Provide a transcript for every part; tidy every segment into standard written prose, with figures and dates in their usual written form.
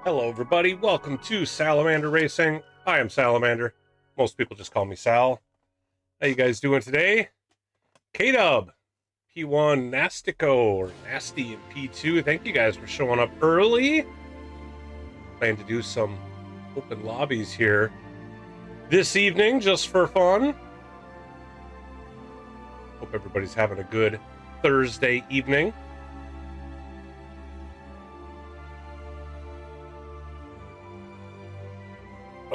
Hello everybody, welcome to Salamander Racing. I am Salamander. Most people just call me Sal. How you guys doing today? K-Dub, P1 Nastico, or Nasty, and P2. Thank you guys for showing up early. Plan to do some open lobbies here this evening, just for fun. Hope everybody's having a good Thursday evening.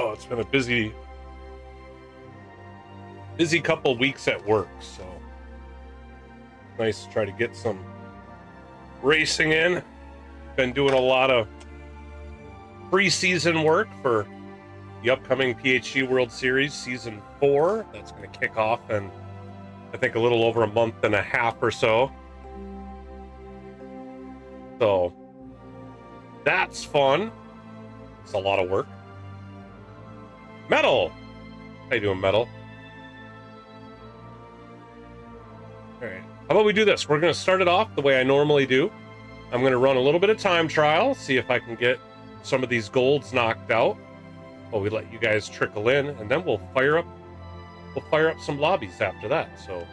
Oh, it's been a busy couple weeks at work, so nice to try to get some racing in. Been doing a lot of preseason work for the upcoming PHG World Series Season 4. That's going to kick off in, I think, a little over a month and a half or so. So that's fun. It's a lot of work. Metal! How you doing, Metal? Alright, how about we do this? We're going to start it off the way I normally do. I'm going to run a little bit of time trial, see if I can get some of these golds knocked out. While we let you guys trickle in, and then we'll fire up some lobbies after that. So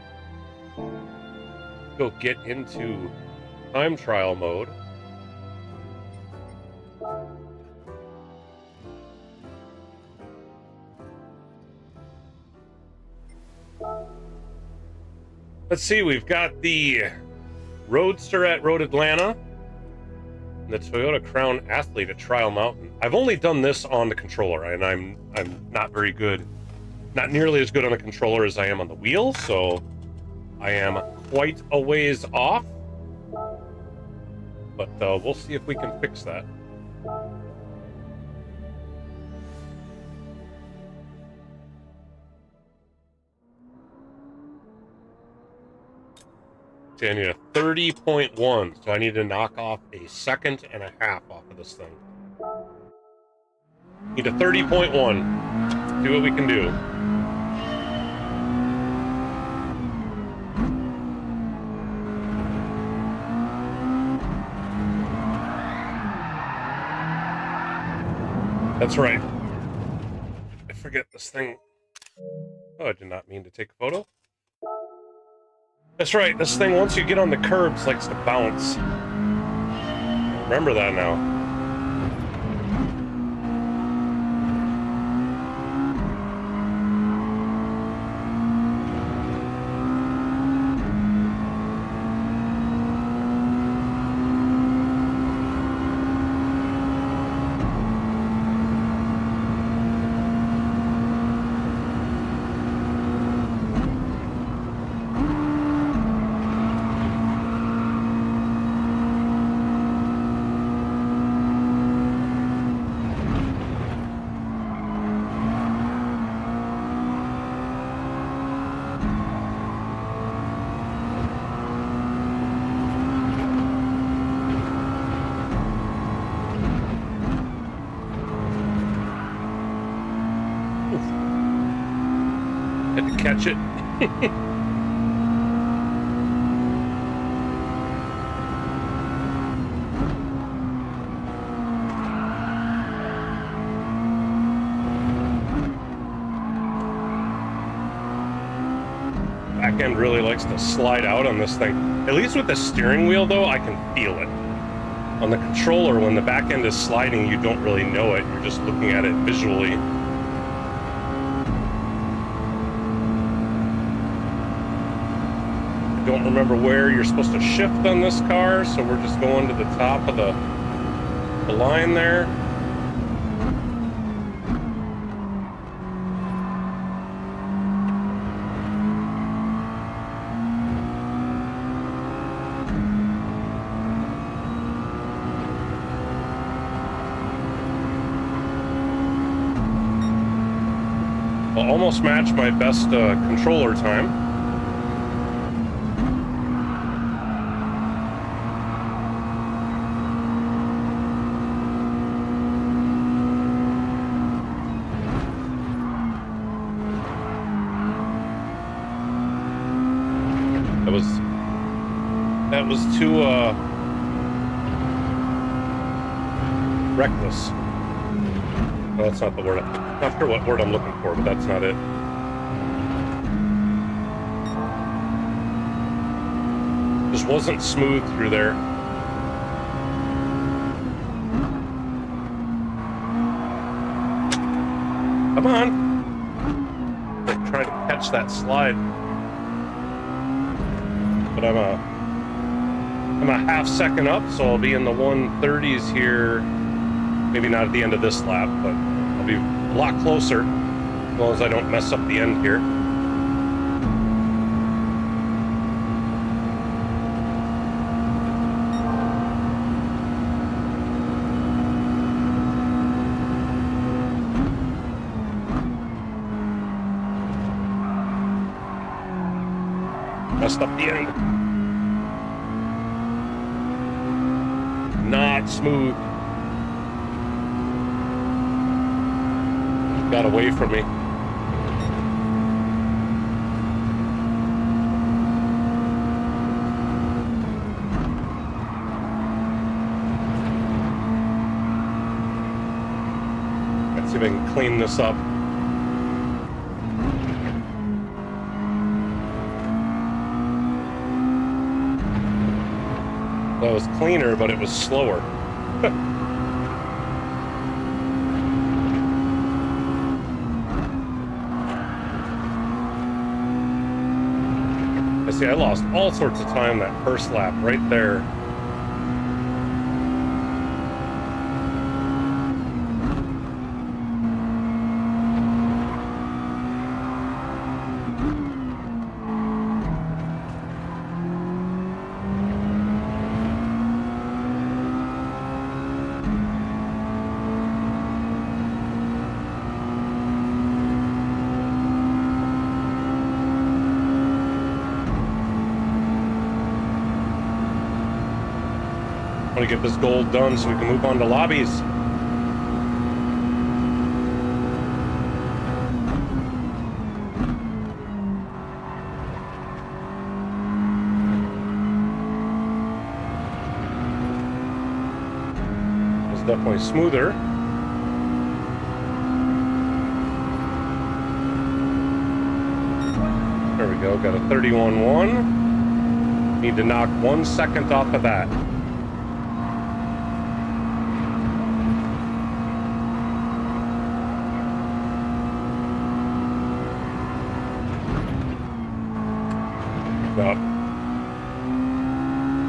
go get into time trial mode. Let's see, we've got the Roadster at Road Atlanta, and the Toyota Crown Athlete at Trial Mountain. I've only done this on the controller, and I'm not very good, not nearly as good on the controller as I am on the wheel, so I am quite a ways off. But we'll see if we can fix that. See, I need a 30.1, so I need to knock off a second and a half off of this thing. Need a 30.1. See what we can do. That's right. I forget this thing. Oh, I did not mean to take a photo. That's right, this thing, once you get on the curbs, likes to bounce. Remember that now. Had to catch it. Back end really likes to slide out on this thing. At least with the steering wheel, though, I can feel it. On the controller, when the back end is sliding, you don't really know it. You're just looking at it visually. Don't remember where you're supposed to shift on this car, so we're just going to the top of the line there. I'll almost match my best controller time. That was too reckless. No, that's not the word. I'm not sure what word I'm looking for, but that's not it. Just wasn't smooth through there. Come on. I'm trying to catch that slide. But I'm a half second up, so I'll be in the 130s here. Maybe not at the end of this lap, but I'll be a lot closer as long as I don't mess up the end here. Messed up the end. Not smooth. Got away from me. Let's see if I can clean this up. That was cleaner, but it was slower. I see, I lost all sorts of time that first lap right there. I want to get this gold done so we can move on to lobbies. It's definitely smoother. There we go, got a 31.1. Need to knock 1 second off of that.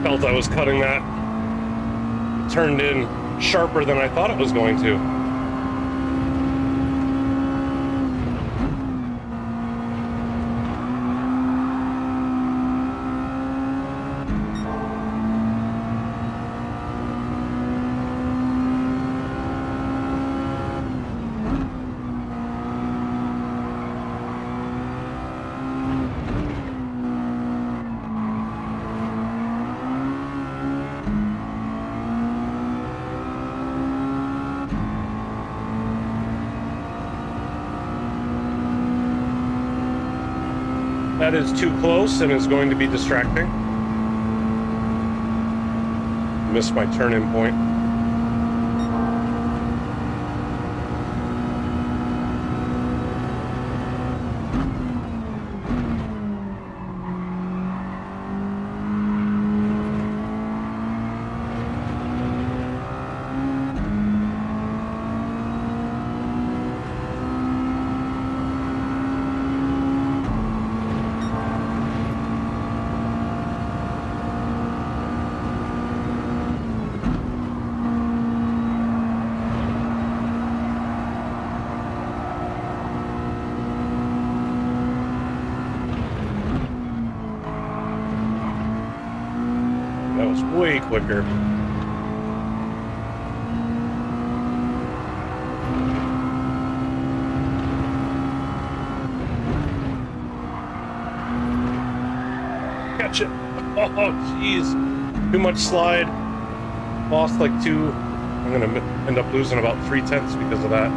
Felt I was cutting that. It turned in sharper than I thought it was going to. That is too close and is going to be distracting. Missed my turn-in point. That was way quicker. Catch it. Oh, jeez. Too much slide. Lost like 2. I'm going to end up losing about 3/10 because of that.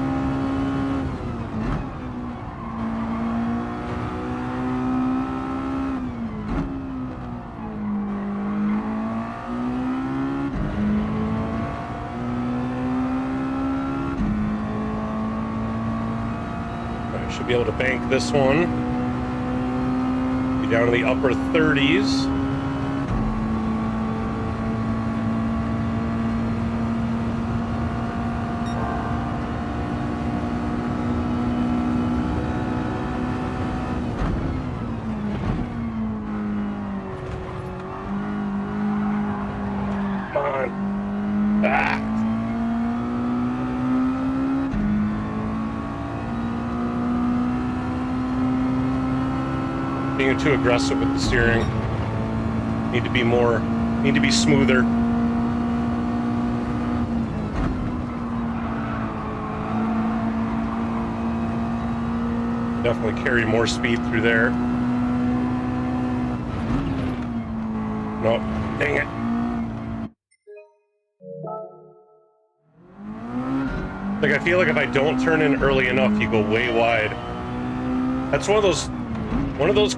Should be able to bank this one. Be down in the upper 30s. Come on. Ah. Being too aggressive with the steering. Need to be smoother. Definitely carry more speed through there. Nope, dang it. Like, I feel like if I don't turn in early enough, you go way wide. That's one of those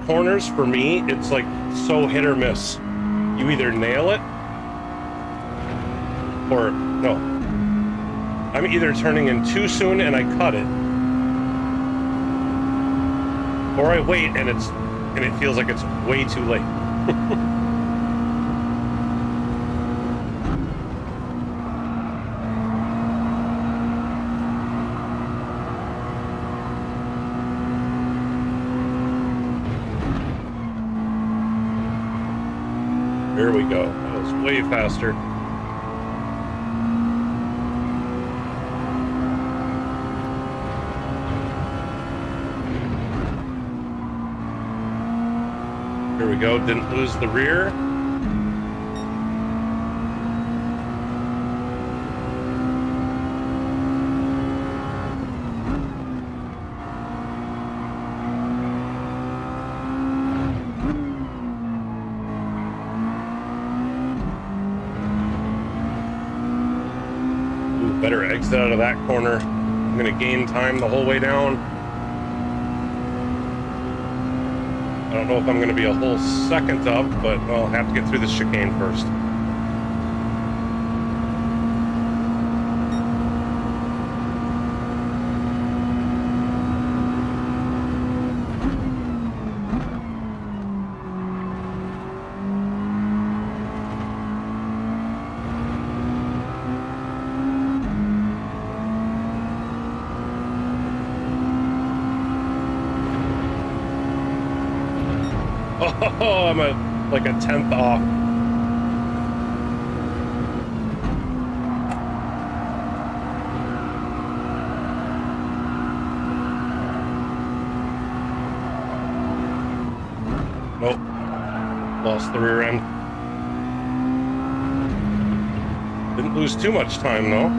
corners, for me, it's like so hit or miss. You either nail it, or no. I'm either turning in too soon and I cut it, or I wait and it feels like it's way too late. There we go. That was way faster. Here we go. Didn't lose the rear. Better exit out of that corner. I'm going to gain time the whole way down. I don't know if I'm going to be a whole second up, but I'll have to get through this chicane first. Oh, I'm like a tenth off. Nope. Lost the rear end. Didn't lose too much time though.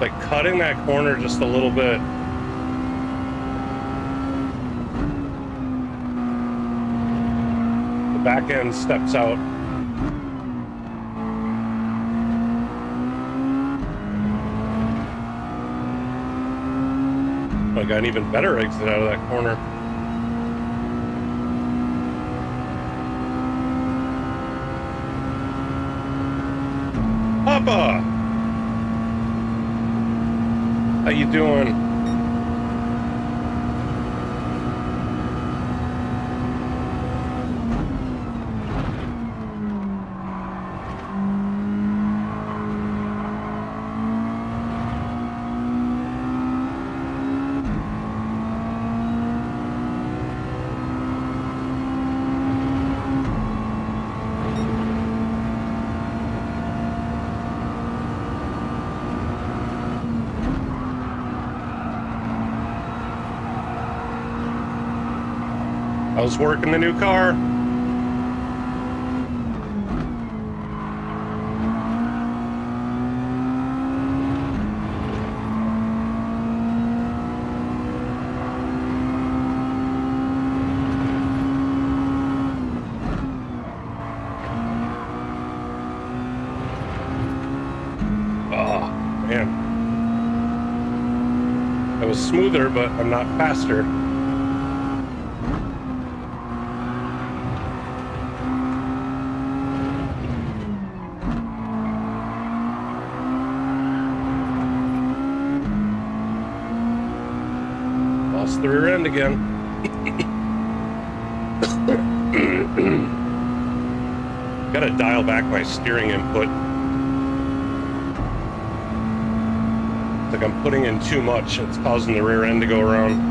Like cutting that corner just a little bit. The back end steps out. I got an even better exit out of that corner. Papa! How you doing? How's working the new car? Oh, man. That was smoother, but I'm not faster. Lost the rear end again. Gotta dial back my steering input. It's like I'm putting in too much. It's causing the rear end to go around.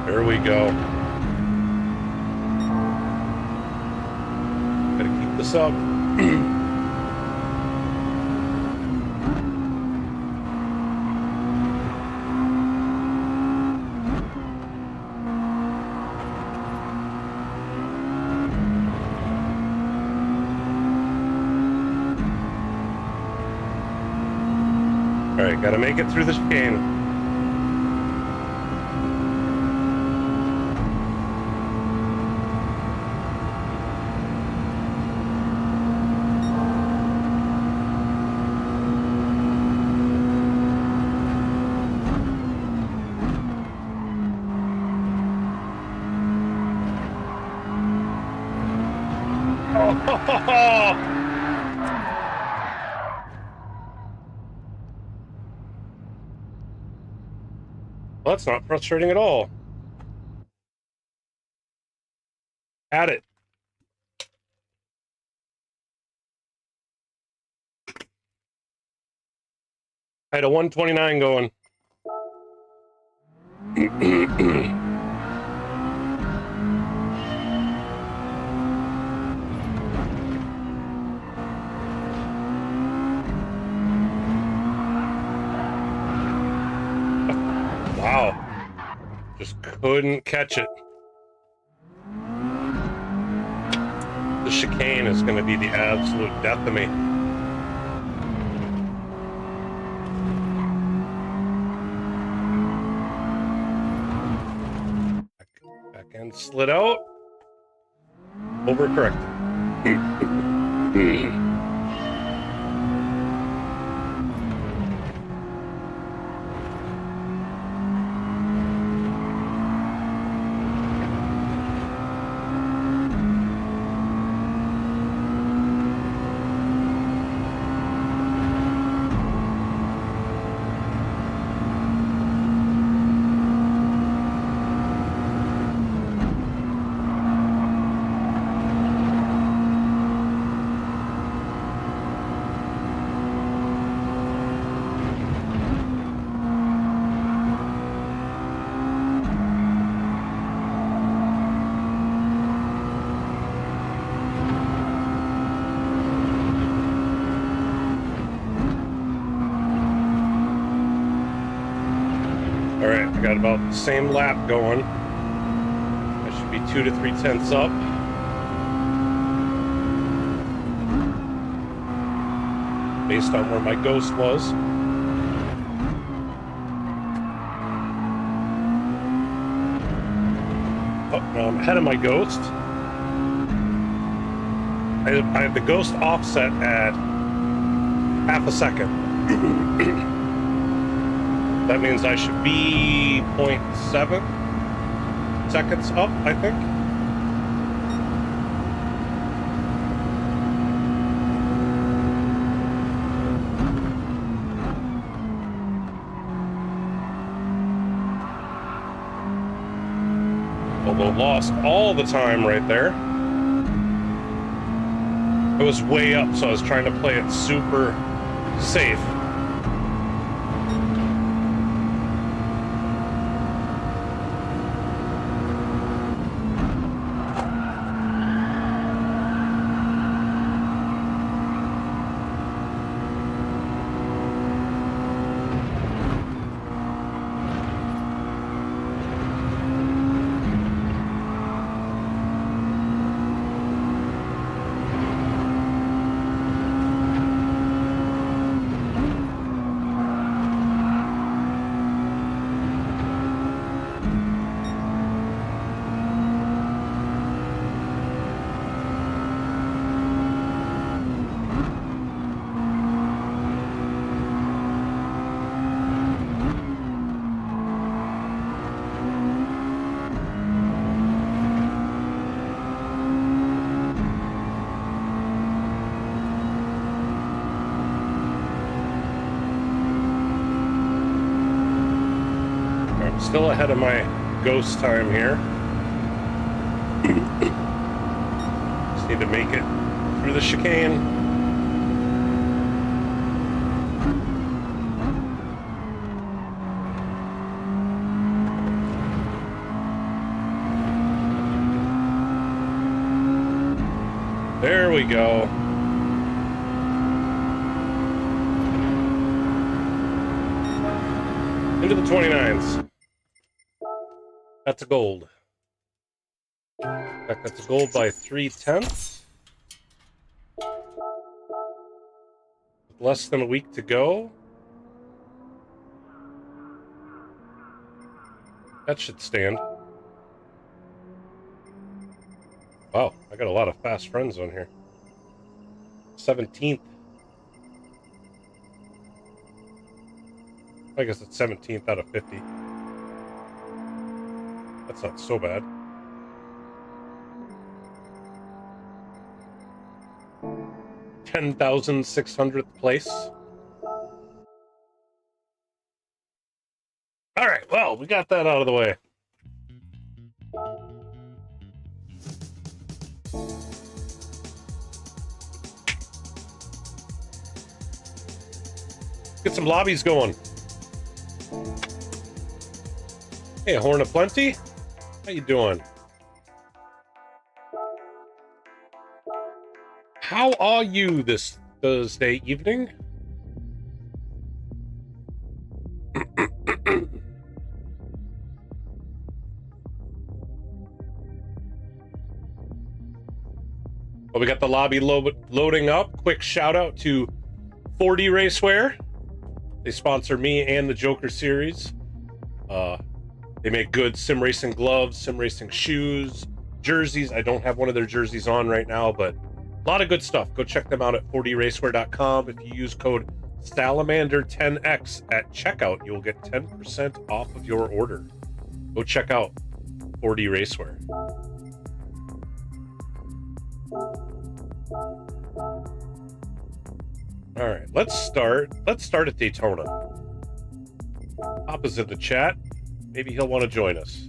There we go. Gotta keep this up. All right, gotta make it through the chicane. Well, that's not frustrating at all. Add it. I had a 129 going. Wow. Just couldn't catch it. The chicane is going to be the absolute death of me. Back end slid out. Overcorrected. Alright, I got about the same lap going. I should be 2 to 3 tenths up. Based on where my ghost was. Oh, now I'm ahead of my ghost. I have the ghost offset at half a second. That means I should be 0.7 seconds up, I think. Although lost all the time right there. I was way up, so I was trying to play it super safe. Still ahead of my ghost time here. Just need to make it through the chicane. There we go. Into the 29s. That's a gold. In fact, that's a gold by 3/10. Less than a week to go. That should stand. Wow, I got a lot of fast friends on here. 17th. I guess it's 17th out of 50. That's not so bad. $10,600th place. All right, well, we got that out of the way. Get some lobbies going. Hey, Horn of Plenty. How you doing? How are you this Thursday evening? Well, we got the lobby loading up. Quick shout out to 40 Racewear. They sponsor me and the Joker series. They make good sim racing gloves, sim racing shoes, jerseys. I don't have one of their jerseys on right now, but a lot of good stuff. Go check them out at 40racewear.com. If you use code Salamander10X at checkout, you'll get 10% off of your order. Go check out 40 Racewear. All right, let's start at Daytona. Pop is in the chat. Maybe he'll want to join us.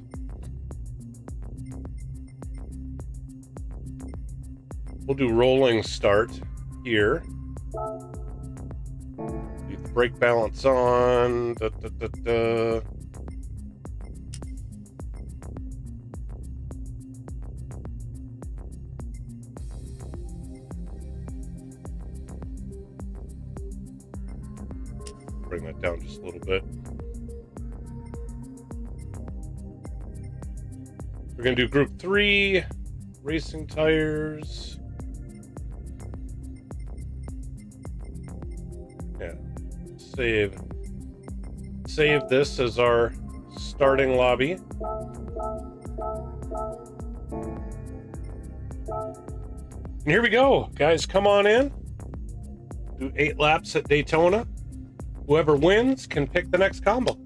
We'll do rolling start here. Leave the brake balance on. Bring that down just a little bit. We're going to do group 3, racing tires. Yeah. Save this as our starting lobby. And here we go, guys. Come on in. Do 8 laps at Daytona. Whoever wins can pick the next combo.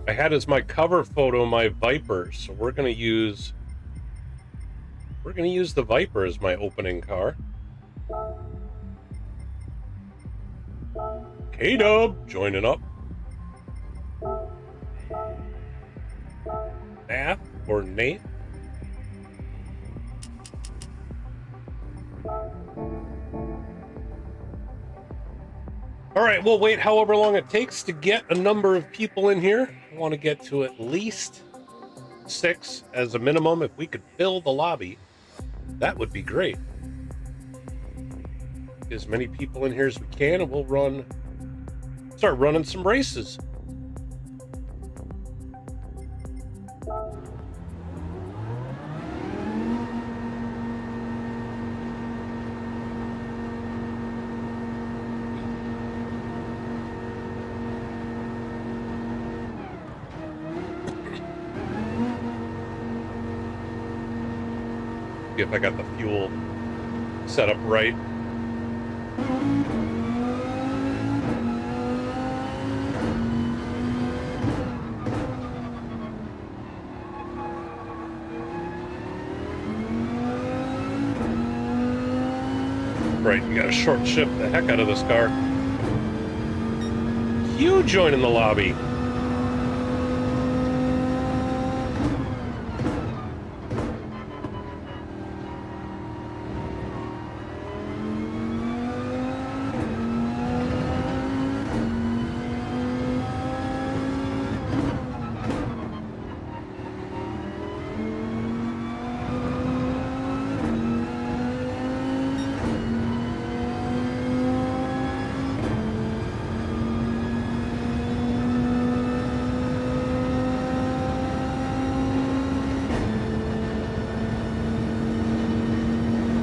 I had as my cover photo my Viper, so we're gonna use the Viper as my opening car. K-Dub joining up. Nath or Nate. All right, we'll wait however long it takes to get a number of people in here. I want to get to at least 6 as a minimum. If we could fill the lobby, that would be great. Get as many people in here as we can, and we'll start running some races. See if I got the fuel set up right. right. You gotta short shift the heck out of this car. You joining the lobby.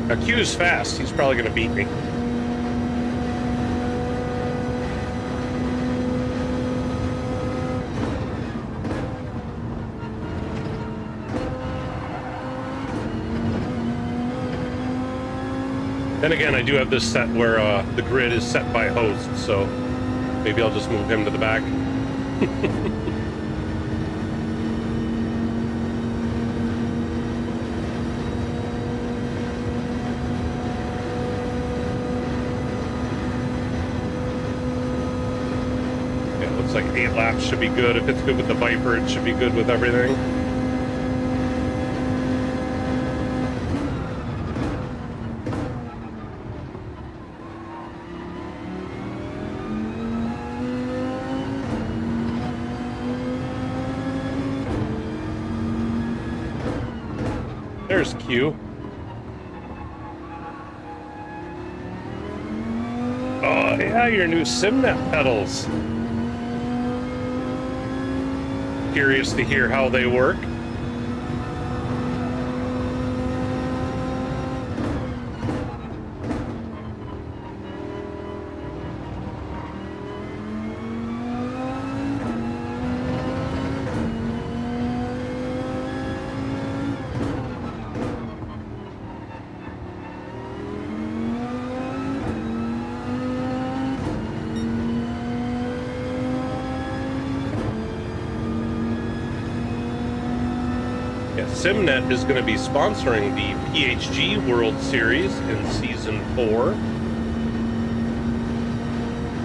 Now, Q's fast. He's probably going to beat me. Then again, I do have this set where the grid is set by host, so maybe I'll just move him to the back. Like 8 laps should be good. If it's good with the Viper, it should be good with everything. There's Q. Oh yeah, your new SimNet pedals. Curious to hear how they work. SimNet is going to be sponsoring the PHG World Series in Season 4.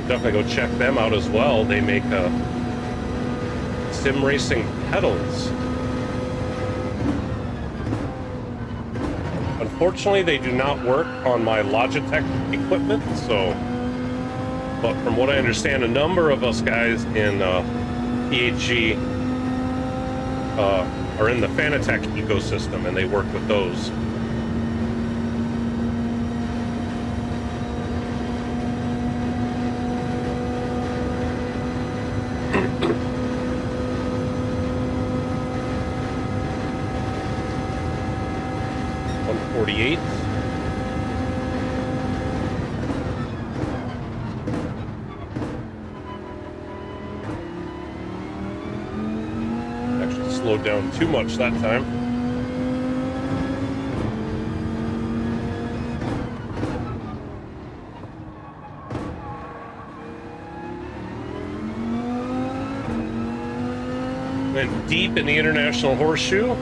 Definitely go check them out as well. They make sim racing pedals. Unfortunately, they do not work on my Logitech equipment, so... But from what I understand, a number of us guys in PHG are in the Fanatec ecosystem, and they work with those. .148. Slowed down too much that time. Went deep in the International Horseshoe.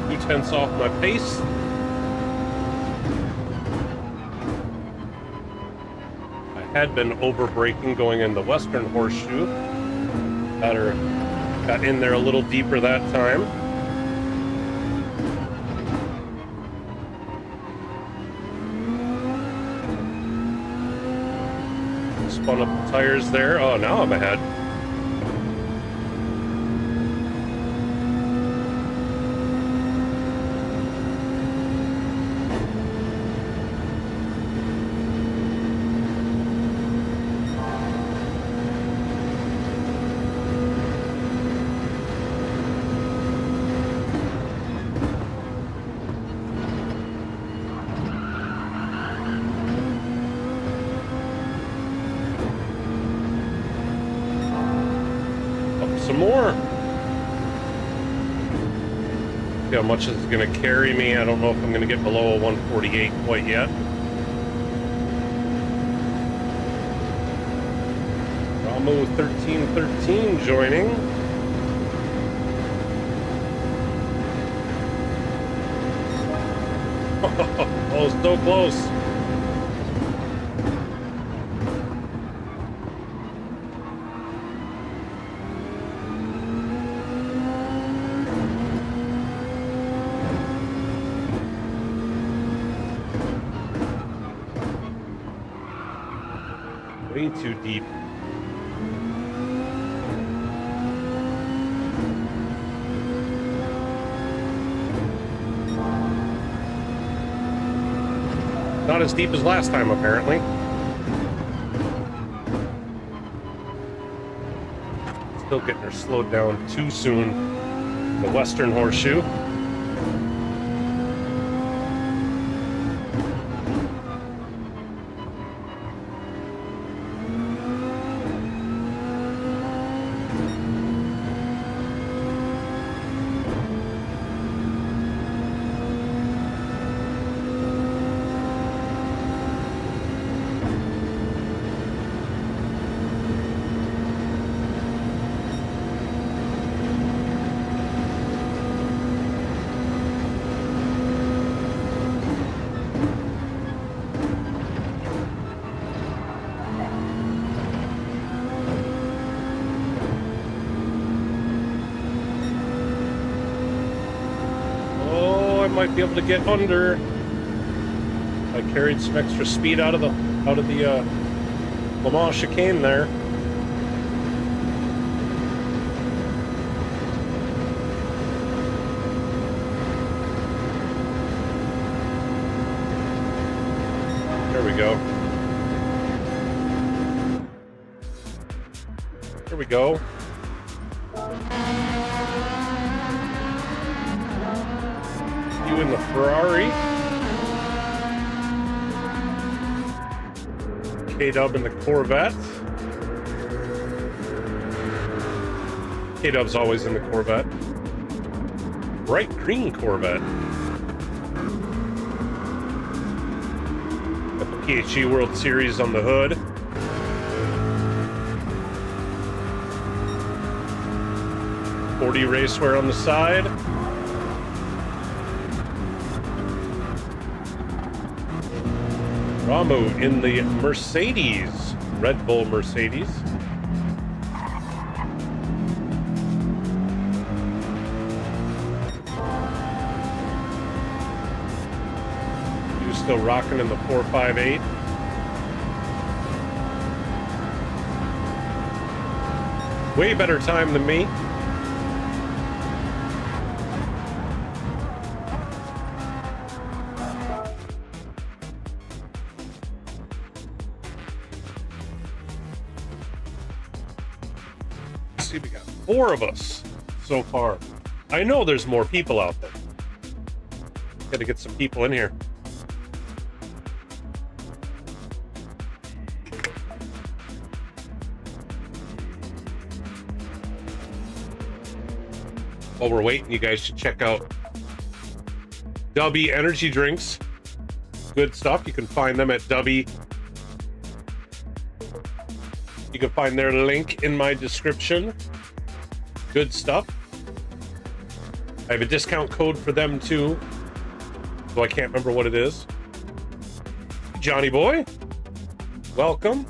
2/10 off my pace. Had been over braking going in the Western Horseshoe. Got in there a little deeper that time. Spun up the tires there. Oh, now I'm ahead. Some more. See how much this is going to carry me. I don't know if I'm going to get below a 148 quite yet. Ramo 1313 joining. Oh, so close. Way too deep. Not as deep as last time, apparently. Still getting her slowed down too soon. The Western Horseshoe. Might be able to get under. I carried some extra speed out of the Le Mans chicane there. There we go. There we go. In the Ferrari, K-Dub in the Corvette. K-Dub's always in the Corvette. Bright green Corvette. Got the PHE World Series on the hood. .40 Racewear on the side. Ramu in the Mercedes, Red Bull Mercedes. You still rocking in the 458. Way better time than me. We got 4 of us so far. I know there's more people out there. Gotta get some people in here. While we're waiting, you guys should check out Dubby energy drinks. Good stuff. You can find them at Dubby. You can find their link in my description. Good stuff. I have a discount code for them too, so I can't remember what it is. Johnny boy, welcome.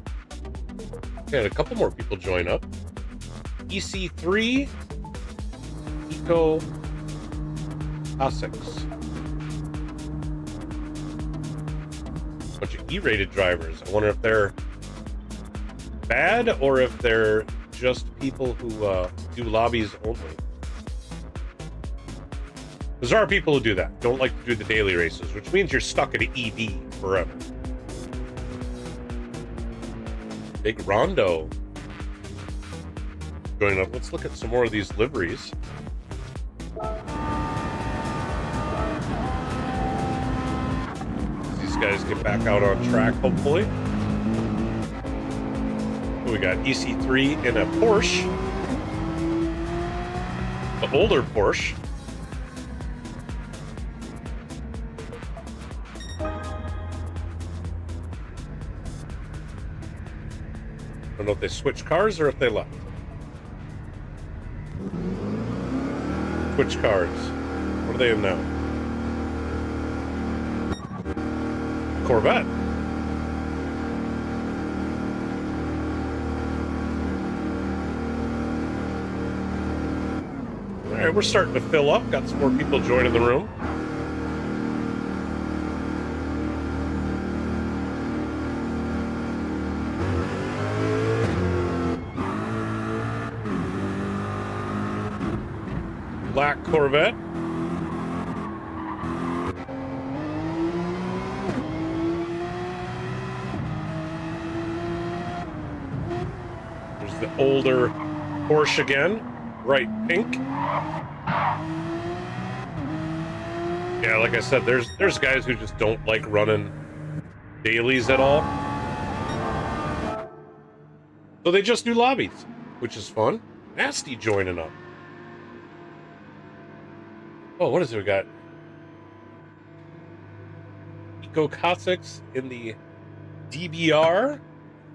Okay, a couple more people join up. EC3 Eco Asics. Bunch of E-rated drivers. I wonder if they're bad or if they're just people who do lobbies only. Because there are people who do that, don't like to do the daily races, which means you're stuck at an EV forever. Big Rondo joining up. Let's look at some more of these liveries. These guys get back out on track, hopefully. We got EC3 in a Porsche, the older Porsche. I don't know if they switched cars or if they left. Switch cars. What are they in now? Corvette. All right, we're starting to fill up. Got some more people joining the room. Black Corvette. There's the older Porsche again, bright pink. Yeah, like I said, there's guys who just don't like running dailies at all. So they just do lobbies, which is fun. Nasty joining up. Oh, what is it we got? Eco Cossacks in the DBR.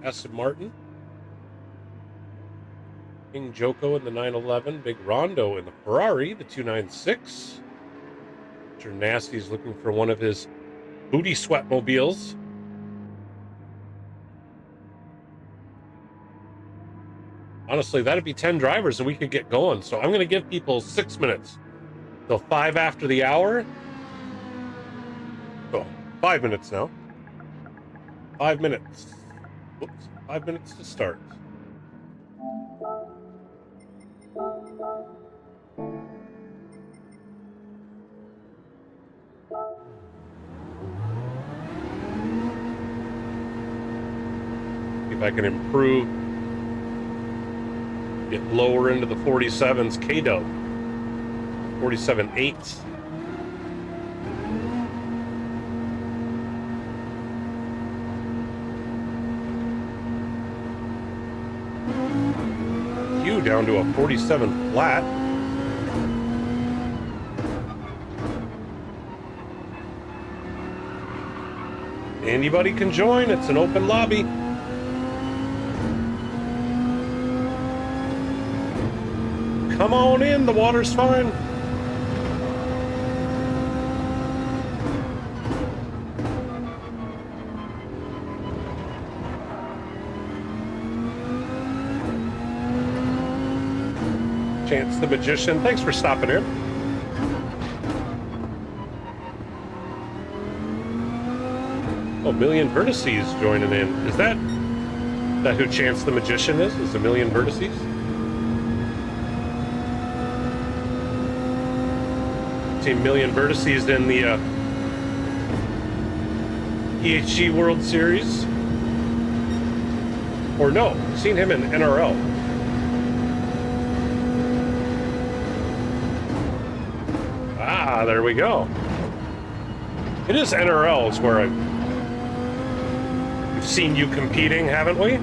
Aston Martin. King Joko in the 911. Big Rondo in the Ferrari, the 296. Mr. Nasty's looking for one of his booty sweat mobiles. Honestly, that'd be 10 drivers and we could get going. So I'm going to give people 6 minutes. Till 5 after the hour. Oh, 5 minutes now. 5 minutes. Whoops, 5 minutes to start. See if I can improve. Get lower into the 47s, K-Dub. 47.8. Q down to a 47 flat. Anybody can join. It's an open lobby. Come on in. The water's fine. Chance the Magician, thanks for stopping in. Oh, Million Vertices joining in. Is that who Chance the Magician is? Is a Million Vertices? Seen Million Vertices in the PHG World Series. Or no, seen him in NRL. Ah, there we go. It is NRL is where we've seen you competing, haven't we?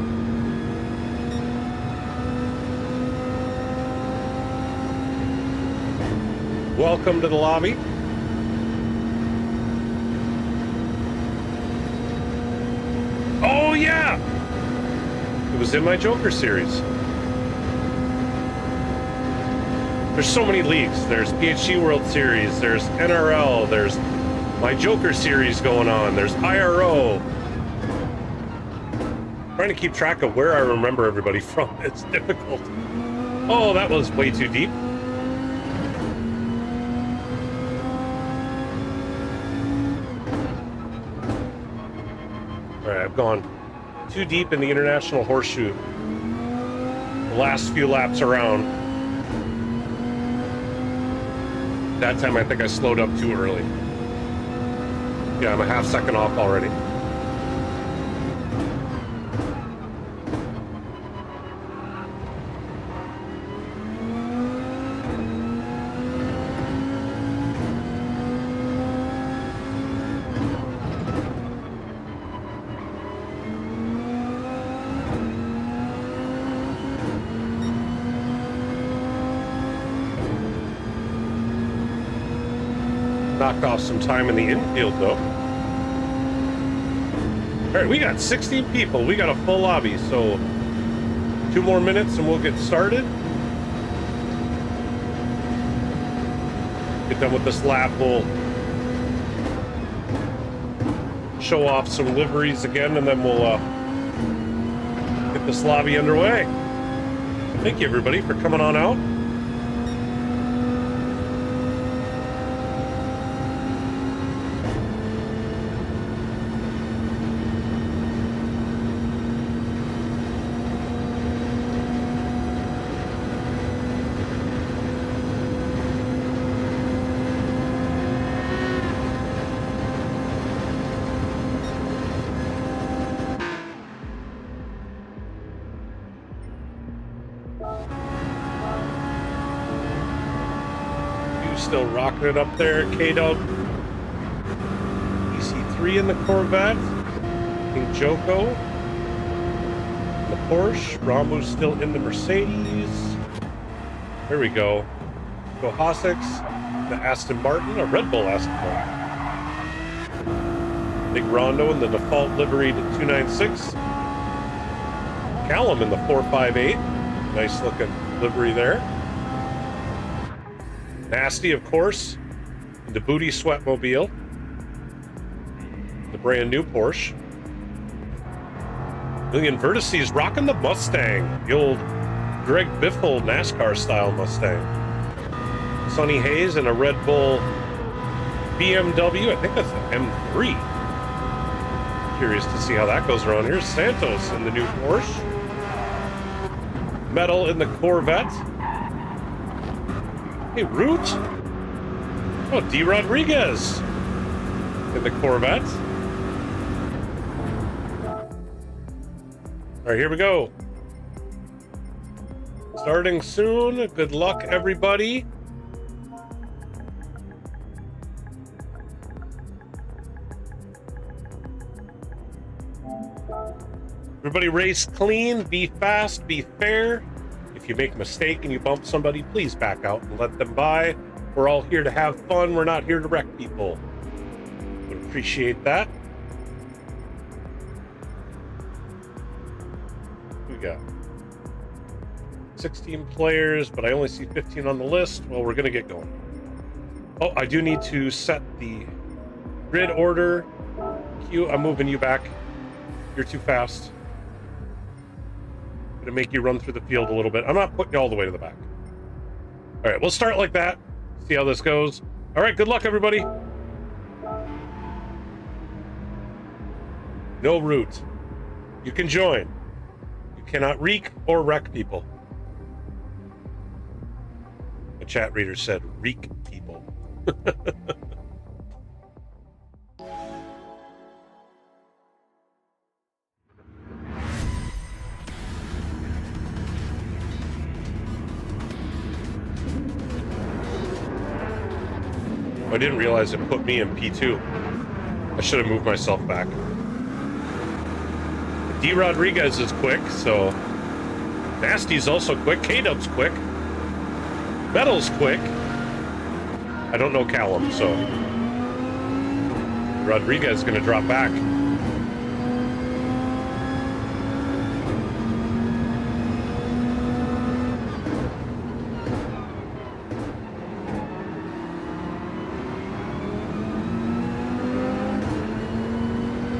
Welcome to the lobby. Oh, yeah! It was in my Joker series. There's so many leagues. There's PHG World Series, there's NRL, there's my Joker series going on, there's IRO. Trying to keep track of where I remember everybody from. It's difficult. Oh, that was way too deep. All right, I've gone too deep in the International Horseshoe. The last few laps around. That time I think I slowed up too early. Yeah, I'm a half second off already. Knocked off some time in the infield, though. All right, we got 16 people. We got a full lobby, so 2 more minutes and we'll get started. Get done with this lap. We'll show off some liveries again, and then we'll get this lobby underway. Thank you, everybody, for coming on out. Still rocking it up there, K-Dub. EC3 in the Corvette. King Joko. The Porsche. Rambo's still in the Mercedes. There we go. Go Hosix. The Aston Martin, a Red Bull Aston Martin. Big Rondo in the default liveried 296. Callum in the 458. Nice looking livery there. Nasty, of course, the Booty Sweatmobile, the brand new Porsche. Million Vertices rocking the Mustang, the old Greg Biffle NASCAR style Mustang. Sonny Hayes in a Red Bull BMW, I think that's an M3. Curious to see how that goes around here. Santos in the new Porsche. Metal in the Corvette. Hey, Root. Oh, D. Rodriguez in the Corvette. All right, here we go. Starting soon. Good luck, everybody. Everybody race clean, be fast, be fair. If you make a mistake and you bump somebody, please back out and let them by. We're all here to have fun. We're not here to wreck people. Would appreciate that. We got 16 players, but I only see 15 on the list. Well, we're going to get going. Oh, I do need to set the grid order. Q, I'm moving you back. You're too fast. To make you run through the field a little bit. I'm not putting you all the way to the back. All right, we'll start like that. See how this goes. All right, good luck, everybody. No route. You can join. You cannot reek or wreck people. The chat reader said reek people. I didn't realize it put me in P2. I should have moved myself back. D. Rodriguez is quick, so... Nasty's also quick. K-Dub's quick. Metal's quick. I don't know Callum, so... Rodriguez is going to drop back.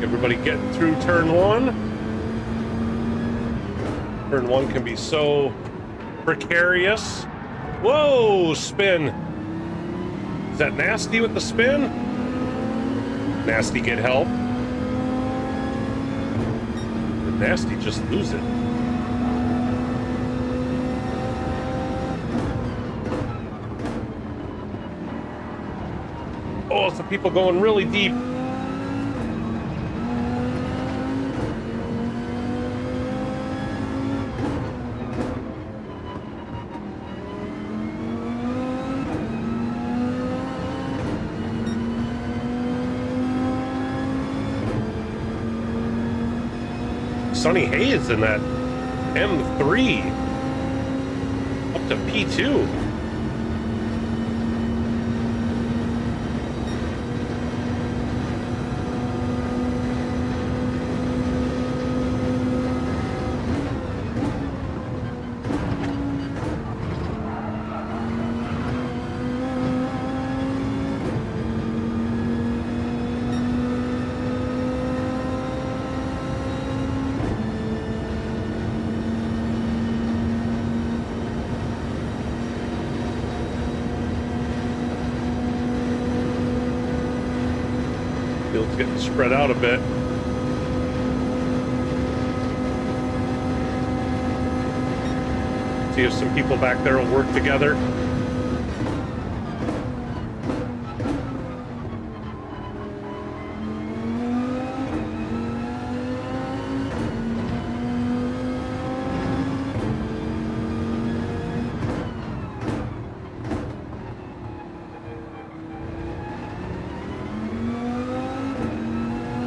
Everybody getting through turn one. Turn one can be so precarious. Whoa, spin. Is that Nasty with the spin? Nasty get help. Did Nasty just lose it? Oh, some people going really deep. Sonny Hayes in that M3 up to P2. It's getting spread out a bit. See if some people back there will work together.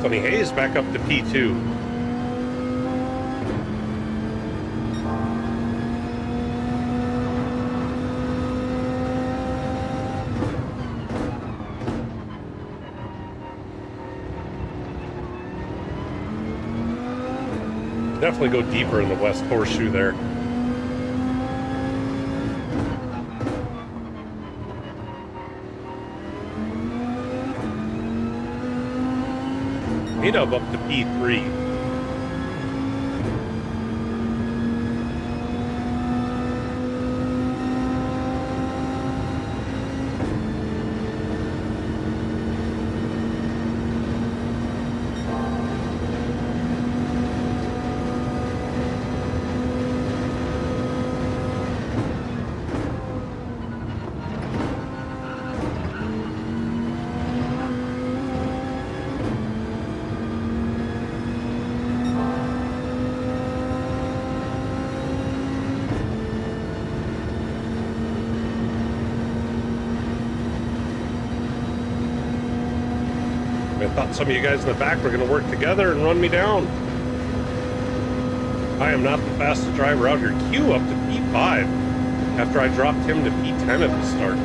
Tony Hayes back up to P2. Definitely go deeper in the West Horseshoe there. K-Dub up to P3. I thought some of you guys in the back were going to work together and run me down. I am not the fastest driver out here. Q up to P5 after I dropped him to P10 at the start.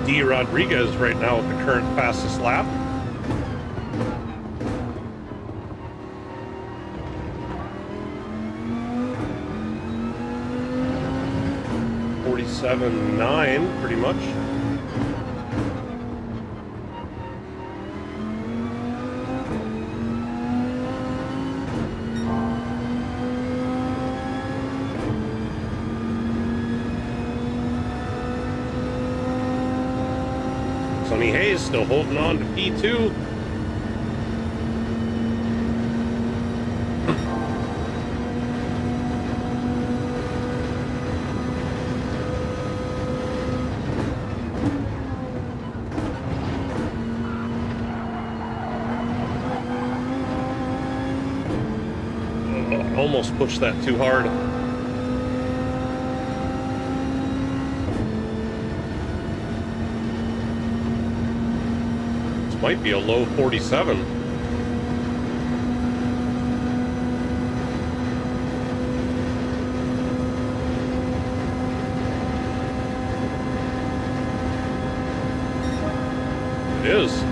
D. Rodriguez right now at the current fastest lap. .47.9 pretty much. Sonny Hayes still holding on to P2. Almost pushed that too hard. Might be a low 47. It is.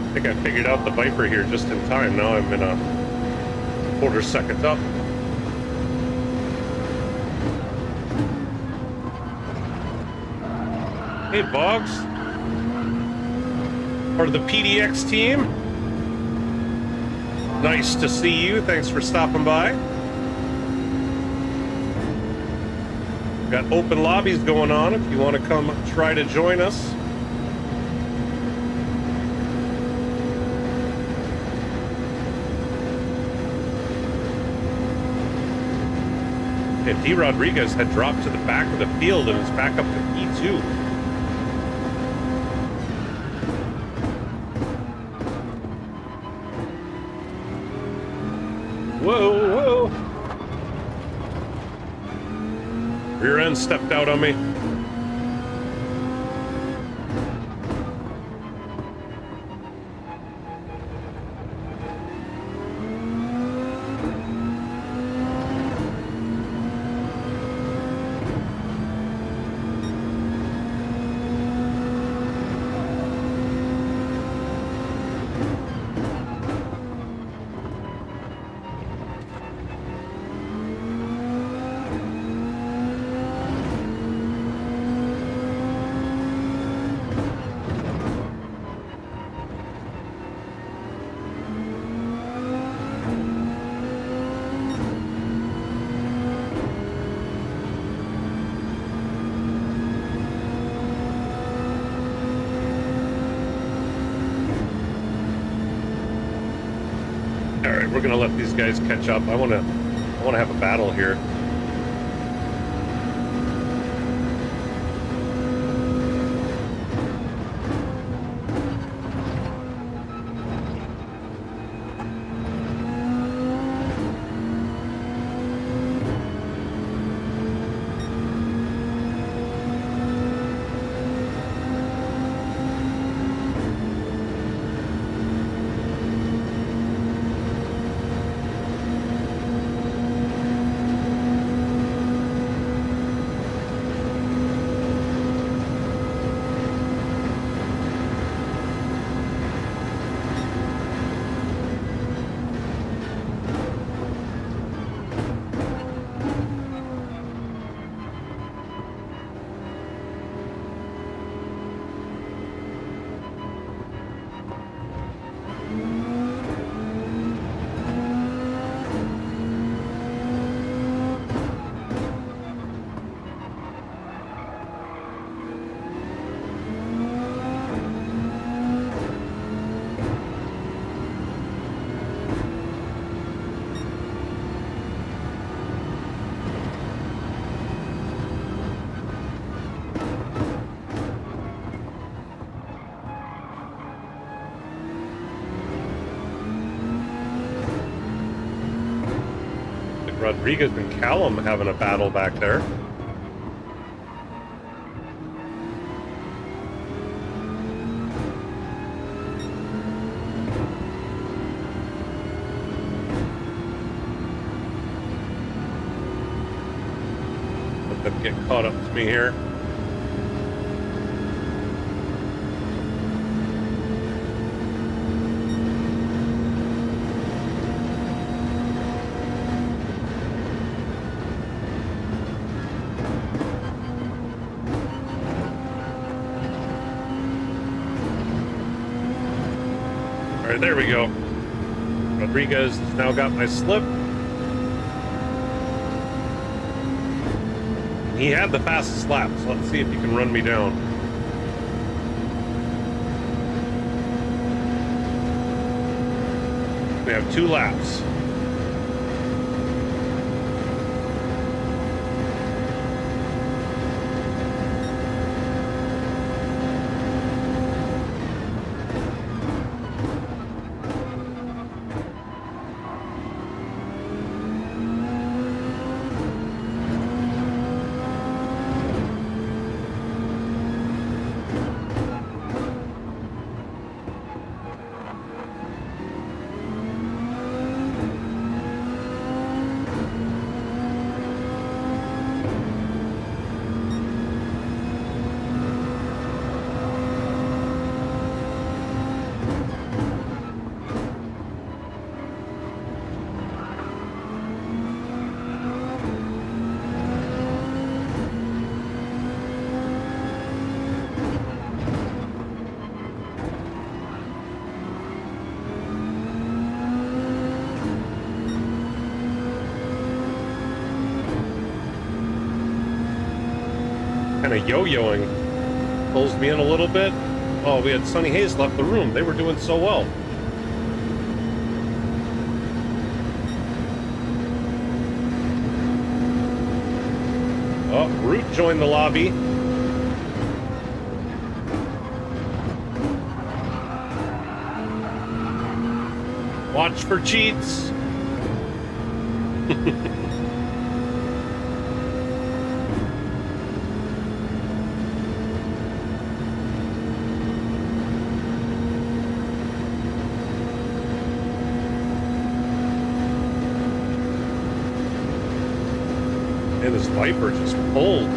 I think I figured out the Viper here just in time. Now I'm in a quarter second up. Hey, Boggs. Part of the PDX team. Nice to see you. Thanks for stopping by. Got open lobbies going on if you want to come try to join us. And D. Rodriguez had dropped to the back of the field and is back up to P2. Whoa, whoa. Rear end stepped out on me. We're gonna let these guys catch up. I wanna have a battle here. Rodriguez and Callum having a battle back there. Let them get caught up to me here. There we go. Rodriguez has now got my slip. He had the fastest lap, so let's see if he can run me down. We have 2 laps. kind of yo-yoing. Pulls me in a little bit. Oh, we had Sunny Hayes left the room. They were doing so well. Oh, Root joined the lobby. Watch for cheats. And this Viper just pulled.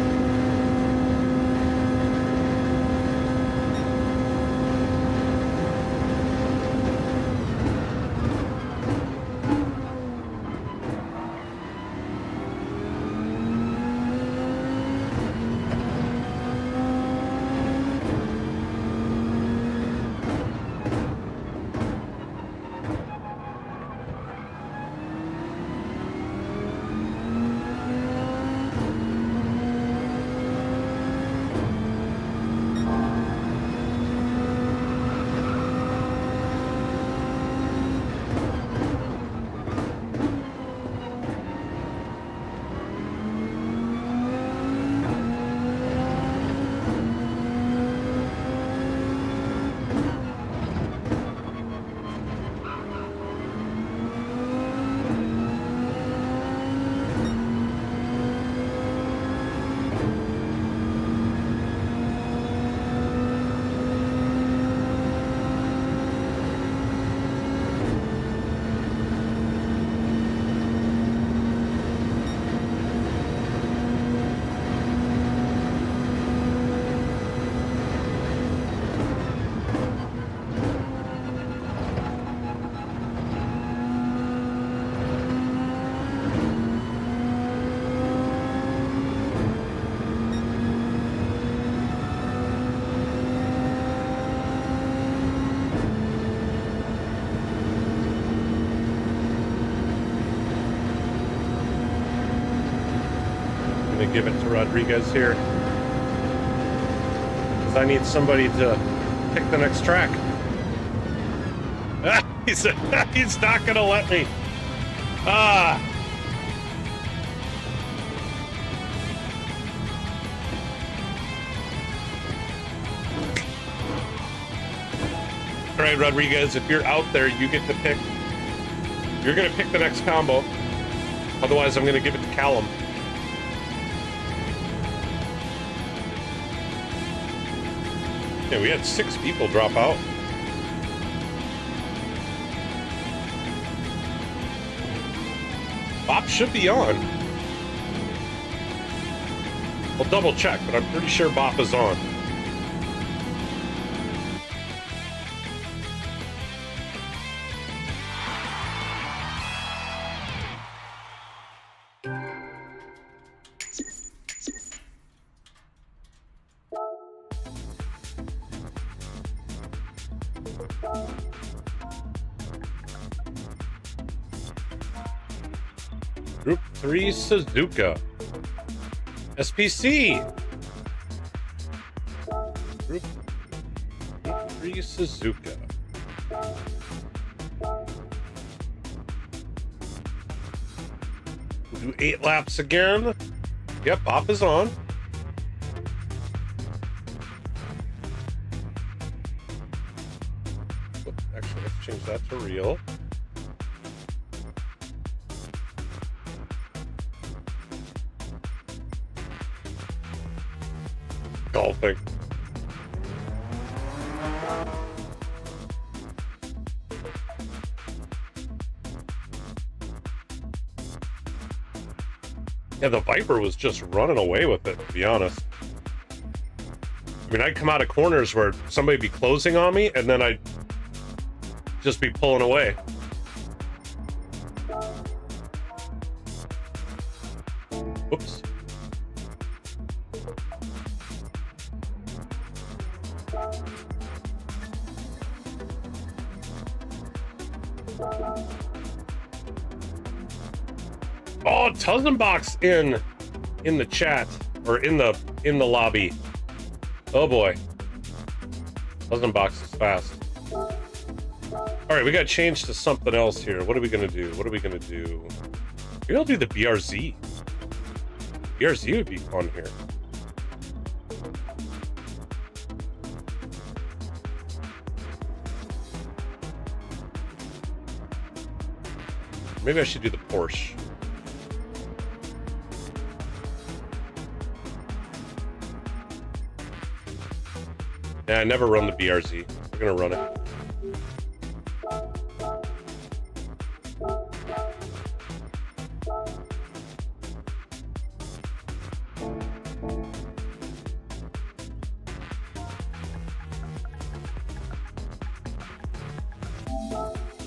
Give it to Rodriguez here, because I need somebody to pick the next track. He's not gonna let me. All right, Rodriguez, if you're out there, you get to pick. You're gonna pick the next combo. Otherwise, I'm gonna give it to Callum. Yeah, we had 6 people drop out. Bop should be on. I'll double check, but I'm pretty sure Bop is on. Group 3 Suzuka. SPC. Group 3 Suzuka. We'll do 8 laps again. Yep, Bop is on. Actually, let's change that to real. Golfing. Yeah, the Viper was just running away with it, to be honest. I mean, I'd come out of corners where somebody'd be closing on me, and then I'd just be pulling away. Whoops. Oh, Tuzenbach's in the chat. or in the lobby. Oh boy. Doesn't box as fast. Alright, we gotta change to something else here. What are we gonna do? What are we gonna do? Maybe I'll do the BRZ. BRZ would be fun here. Maybe I should do the Porsche. Yeah, I never run the BRZ. We're gonna run it.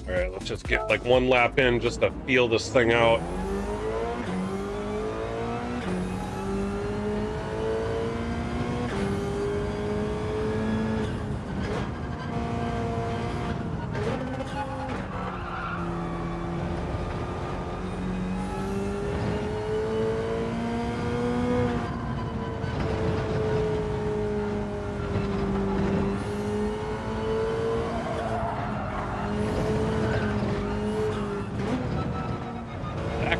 Alright, let's just get like one lap in just to feel this thing out.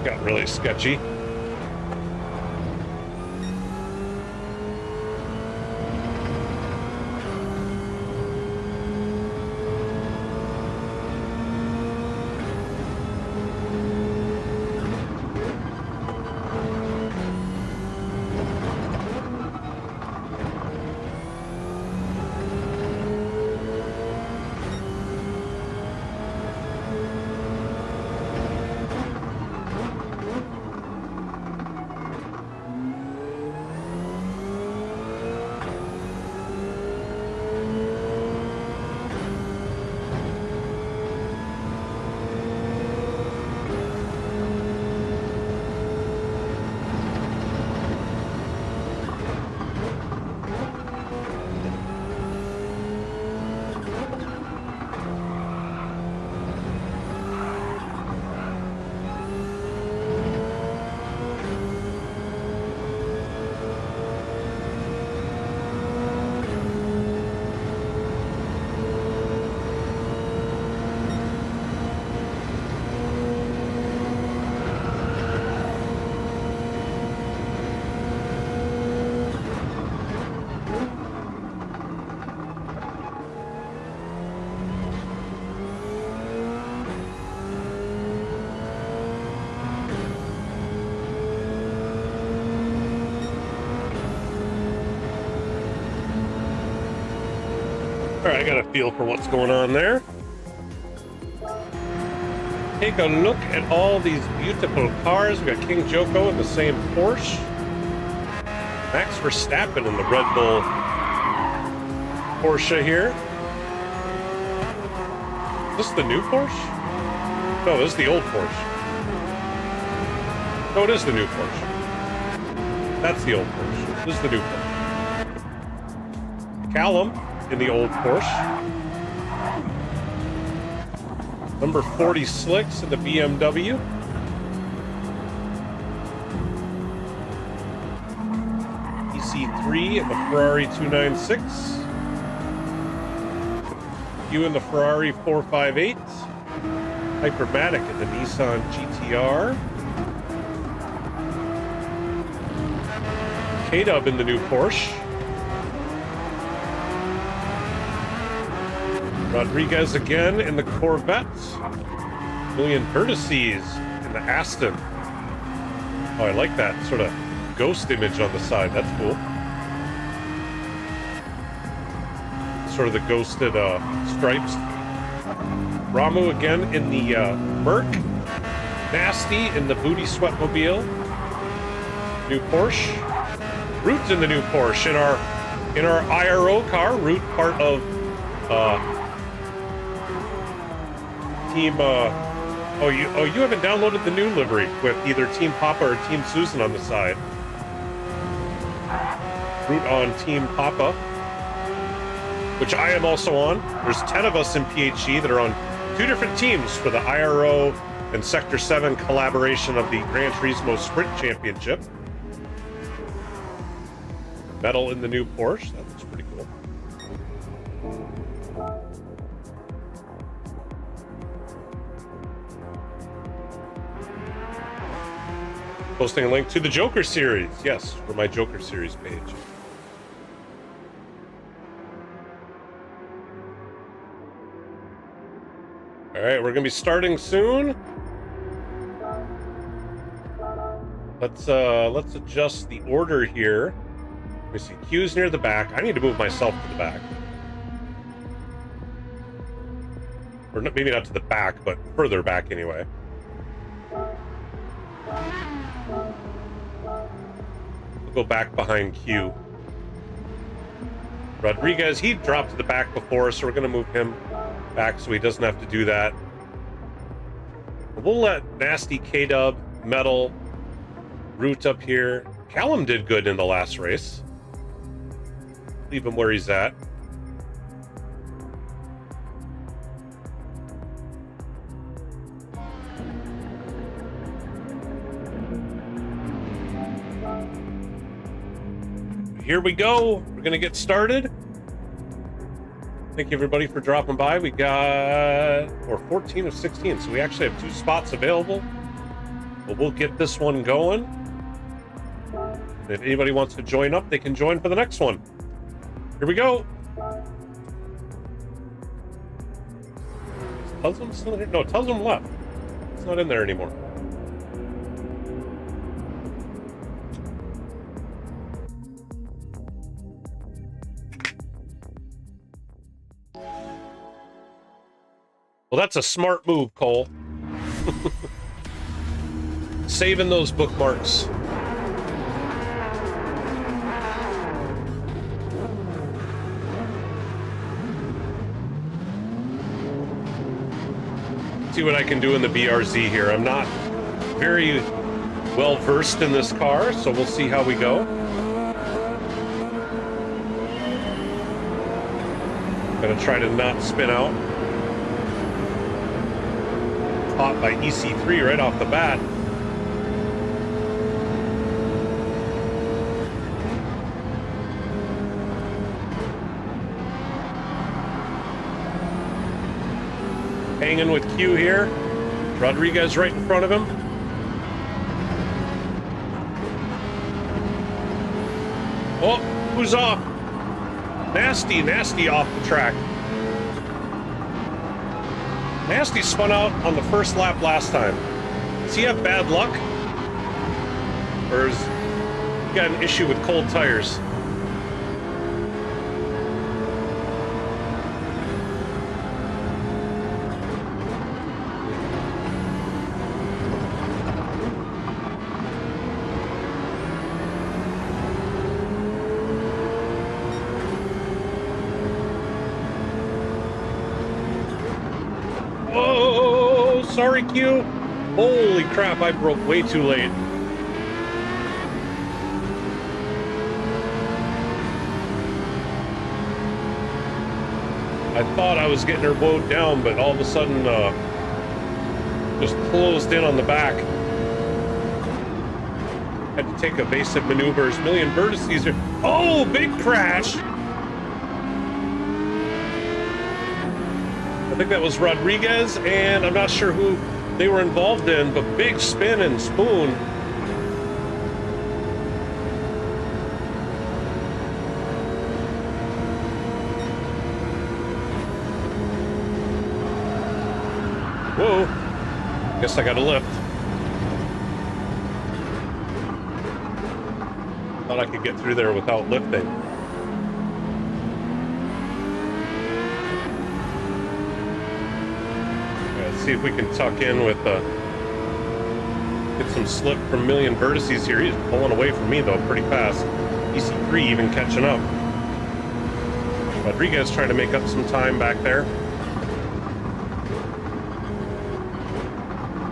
Got really sketchy. Alright, I got a feel for what's going on there. Take a look at all these beautiful cars. We got King Joko in the same Porsche. Max Verstappen in the Red Bull Porsche here. Is this the new Porsche? No, this is the old Porsche. No, it is the new Porsche. That's the old Porsche. This is the new Porsche. Callum in the old Porsche. Number 40 Slicks in the BMW. EC3 in the Ferrari 296. You in the Ferrari 458. Hypermatic in the Nissan GTR. K-Dub in the new Porsche. Rodriguez again in the Corvette. Million Vertices in the Aston. Oh, I like that sort of ghost image on the side. That's cool. Sort of the ghosted stripes. Ramu again in the Merc. Nasty in the Booty Sweatmobile. New Porsche. Root's in the new Porsche. In our IRO car. Root part of Team, you haven't downloaded the new livery with either Team Papa or Team Susan on the side. Root on Team Papa, which I am also on. There's 10 of us in PHE that are on 2 different teams for the IRO and Sector 7 collaboration of the Gran Turismo Sprint Championship. Metal in the new Porsche. That looks pretty cool. Posting a link to the Joker series. Yes, for my Joker series page. All right, we're gonna be starting soon. Let's adjust the order here. Let me see. Q's near the back. I need to move myself to the back. Or maybe not to the back, but further back anyway. We'll go back behind Q. Rodriguez, he dropped to the back before, so we're going to move him back so he doesn't have to do that. We'll let Nasty K-Dub, Metal, Root up here. Callum did good in the last race. Leave him where he's at. Here we go. We're going to get started. Thank you, everybody, for dropping by. We got 14 of 16, so we actually have 2 spots available. But we'll get this one going. If anybody wants to join up, they can join for the next one. Here we go. Is Tusm still in here? No, Tusm left. It's not in there anymore. Well, that's a smart move, Cole. Saving those bookmarks. See what I can do in the BRZ here. I'm not very well versed in this car, so we'll see how we go. I'm gonna try to not spin out. Caught by EC3 right off the bat. Hanging with Q here. Rodriguez right in front of him. Oh, who's off? Nasty off the track. Nasty spun out on the first lap last time. Does he have bad luck? Or has he got an issue with cold tires? Sorry, Q. Holy crap, I broke way too late. I thought I was getting her bowed down, but all of a sudden, just closed in on the back. Had to take evasive maneuvers, million vertices here. Oh, big crash! I think that was Rodriguez, and I'm not sure who they were involved in, but big spin and spoon. Whoa, guess I got a lift. Thought I could get through there without lifting. See if we can tuck in with get some slip from million vertices here. He's pulling away from me though pretty fast. EC3 even catching up. Rodriguez trying to make up some time back there.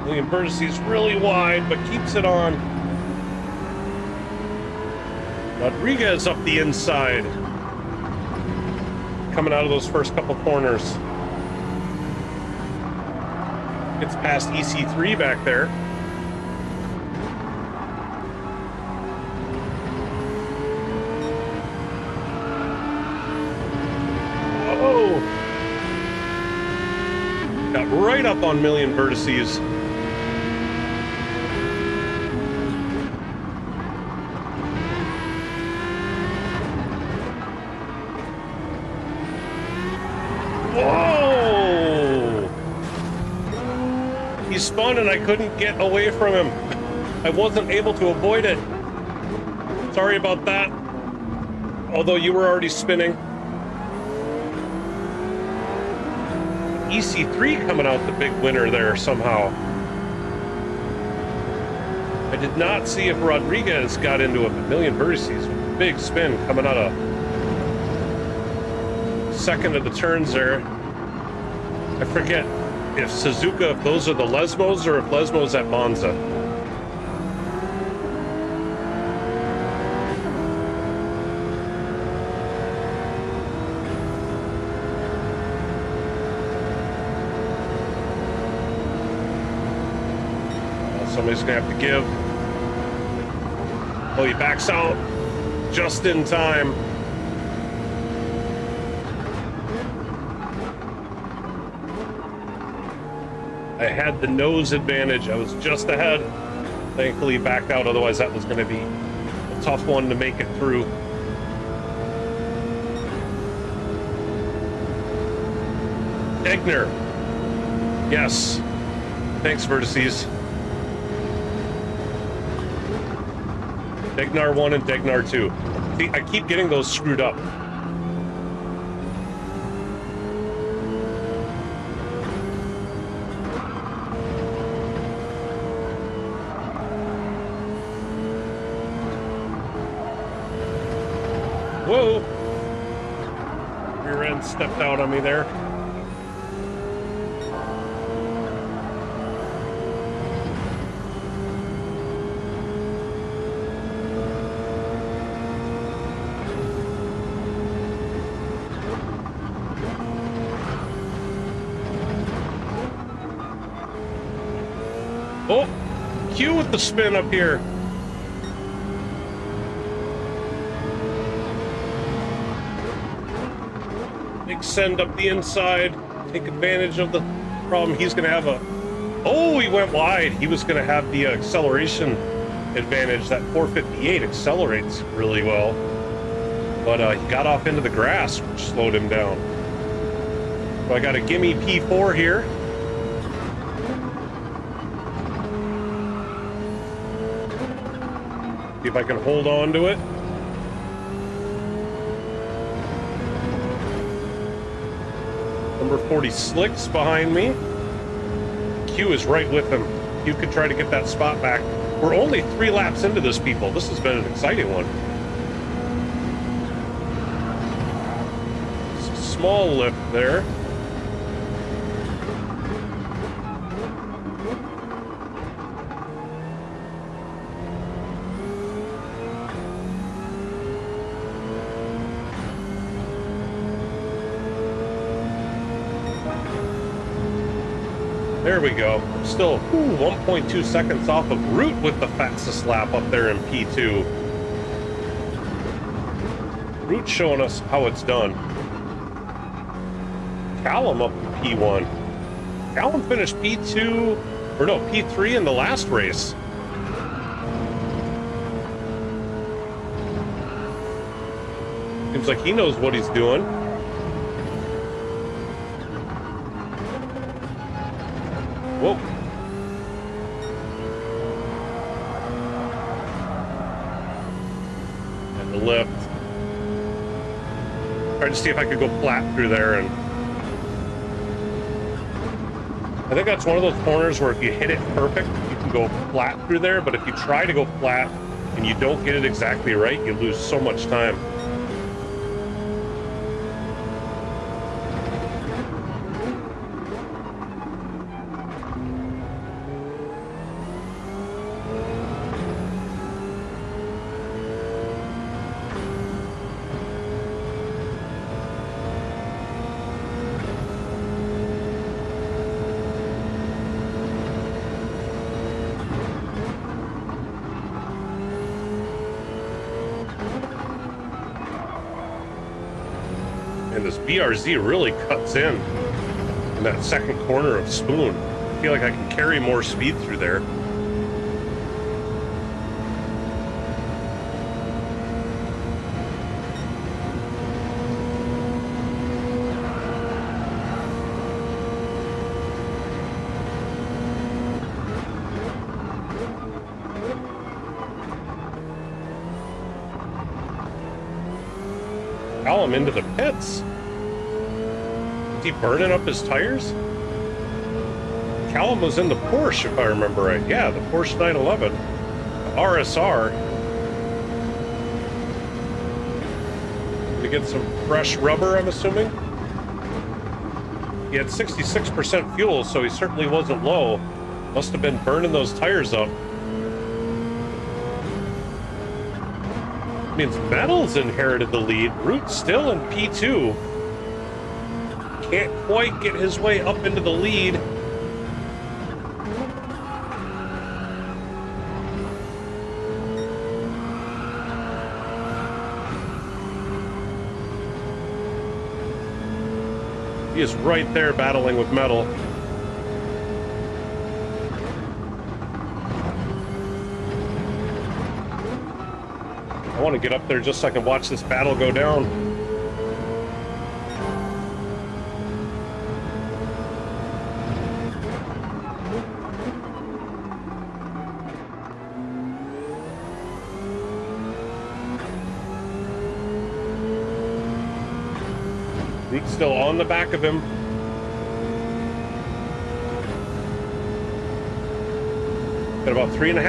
Million vertices really wide, but keeps it on. Rodriguez up the inside. Coming out of those first couple corners. Gets past EC3 back there. right up on million vertices. Whoa! He spun and I couldn't get away from him. I wasn't able to avoid it. Sorry about that. Although you were already spinning. EC3 coming out the big winner there somehow. I did not see if Rodriguez got into a million vertices. Big spin coming out of second of the turns there. I forget if Suzuka, if those are the Lesmos or if Lesmos at Monza. Somebody's gonna have to give. Oh, he backs out just in time. I had the nose advantage. I was just ahead. Thankfully backed out, otherwise that was going to be a tough one to make it through. Egner. Yes. Thanks, Vertices. Degnar 1 and Degnar 2. See, I keep getting those screwed up. Whoa! Rear end stepped out on me there. Oh! Q with the spin up here. Send up the inside, take advantage of the problem. He's going to have a... Oh, he went wide. He was going to have the acceleration advantage. That 458 accelerates really well. But he got off into the grass, which slowed him down. So I got a gimme P4 here. See if I can hold on to it. Number 40 Slicks behind me. Q is right with him. Q could try to get that spot back. We're only 3 laps into this, people. This has been an exciting one. Small lift there. There we go. Still 1.2 seconds off of Root with the fastest lap up there in P2. Root showing us how it's done. Callum up in P1. Callum finished P2, or no, P3 in the last race. Seems like he knows what he's doing. Whoa. And the lift. Tried to see if I could go flat through there, and I think that's one of those corners where if you hit it perfect, you can go flat through there, but if you try to go flat and you don't get it exactly right, you lose so much time. And this BRZ really cuts in. in that second corner of Spoon. I feel like I can carry more speed through there. Callum into the pits. Is he burning up his tires? Callum was in the Porsche, if I remember right. Yeah, the Porsche 911. The RSR. To get some fresh rubber, I'm assuming. He had 66% fuel, so he certainly wasn't low. Must have been burning those tires up. Means Metal's inherited the lead. Root's still in P2. Can't quite get his way up into the lead. He is right there battling with Metal. I want to get up there just so I can watch this battle go down. Root's still on the back of him. Got about three and a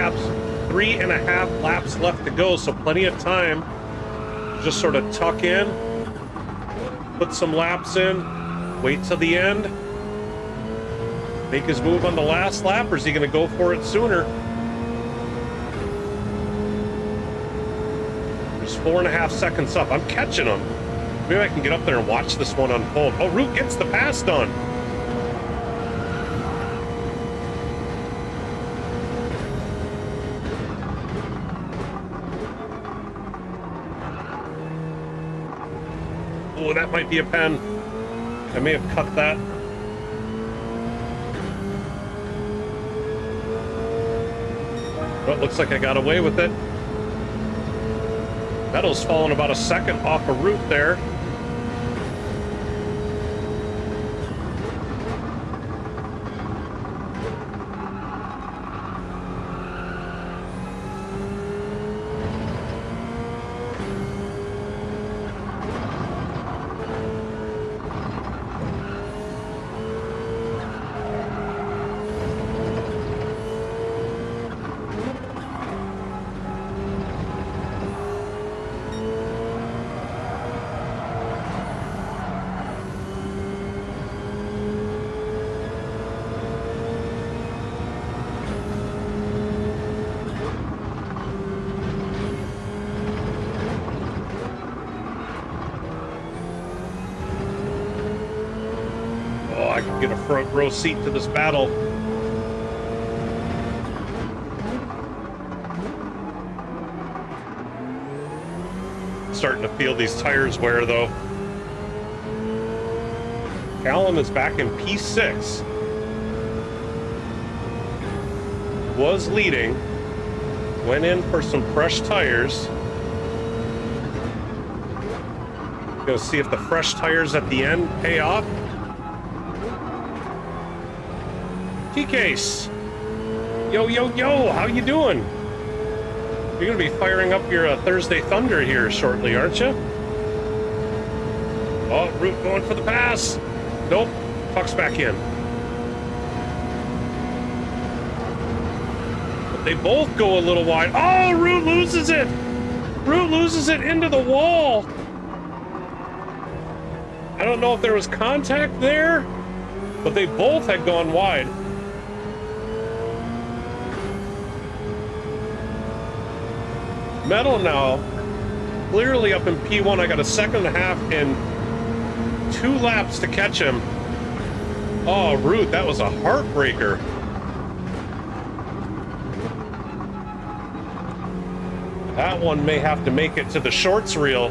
half laps left to go, so plenty of time to just sort of tuck in, put some laps in, wait till the end, make his move on the last lap, or is he going to go for it sooner? There's 4.5 seconds up. I'm catching him. Maybe I can get up there and watch this one unfold. Oh, Root gets the pass done. Oh, that might be a pen. I may have cut that. But it looks like I got away with it. Metal's fallen about a second off a Root there. I can get a front row seat to this battle. Starting to feel these tires wear, though. Callum is back in P6. Was leading. Went in for some fresh tires. Gonna see if the fresh tires at the end pay off. T-Case. Yo, yo, yo, how you doing? You're gonna be firing up your Thursday Thunder here shortly, aren't you? Oh, Root going for the pass. Nope, tucks back in. But they both go a little wide. Oh, Root loses it. Root loses it into the wall. I don't know if there was contact there, but they both had gone wide. Metal now, clearly up in P1. I got a second and a half and 2 laps to catch him. Oh, Root, that was a heartbreaker. That one may have to make it to the shorts reel.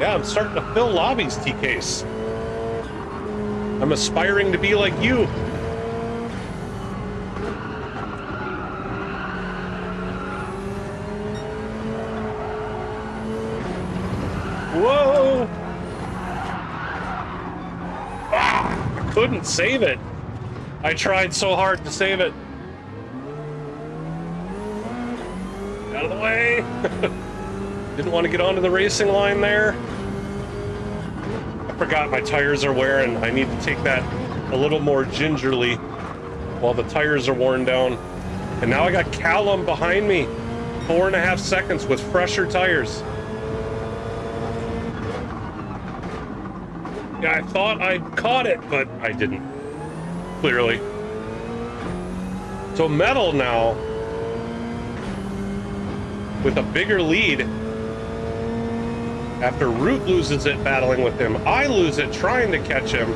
Yeah, I'm starting to fill Lobbies, T-Case. I'm aspiring to be like you. Whoa! Ah, I couldn't save it. I tried so hard to save it. Out of the way. Didn't want to get onto the racing line there. I forgot my tires are wearing. I need to take that a little more gingerly while the tires are worn down. And now I got Callum behind me. 4.5 seconds with fresher tires. Yeah, I thought I'd caught it, but I didn't. Clearly. So Metal now, with a bigger lead, after Root loses it battling with him, I lose it trying to catch him.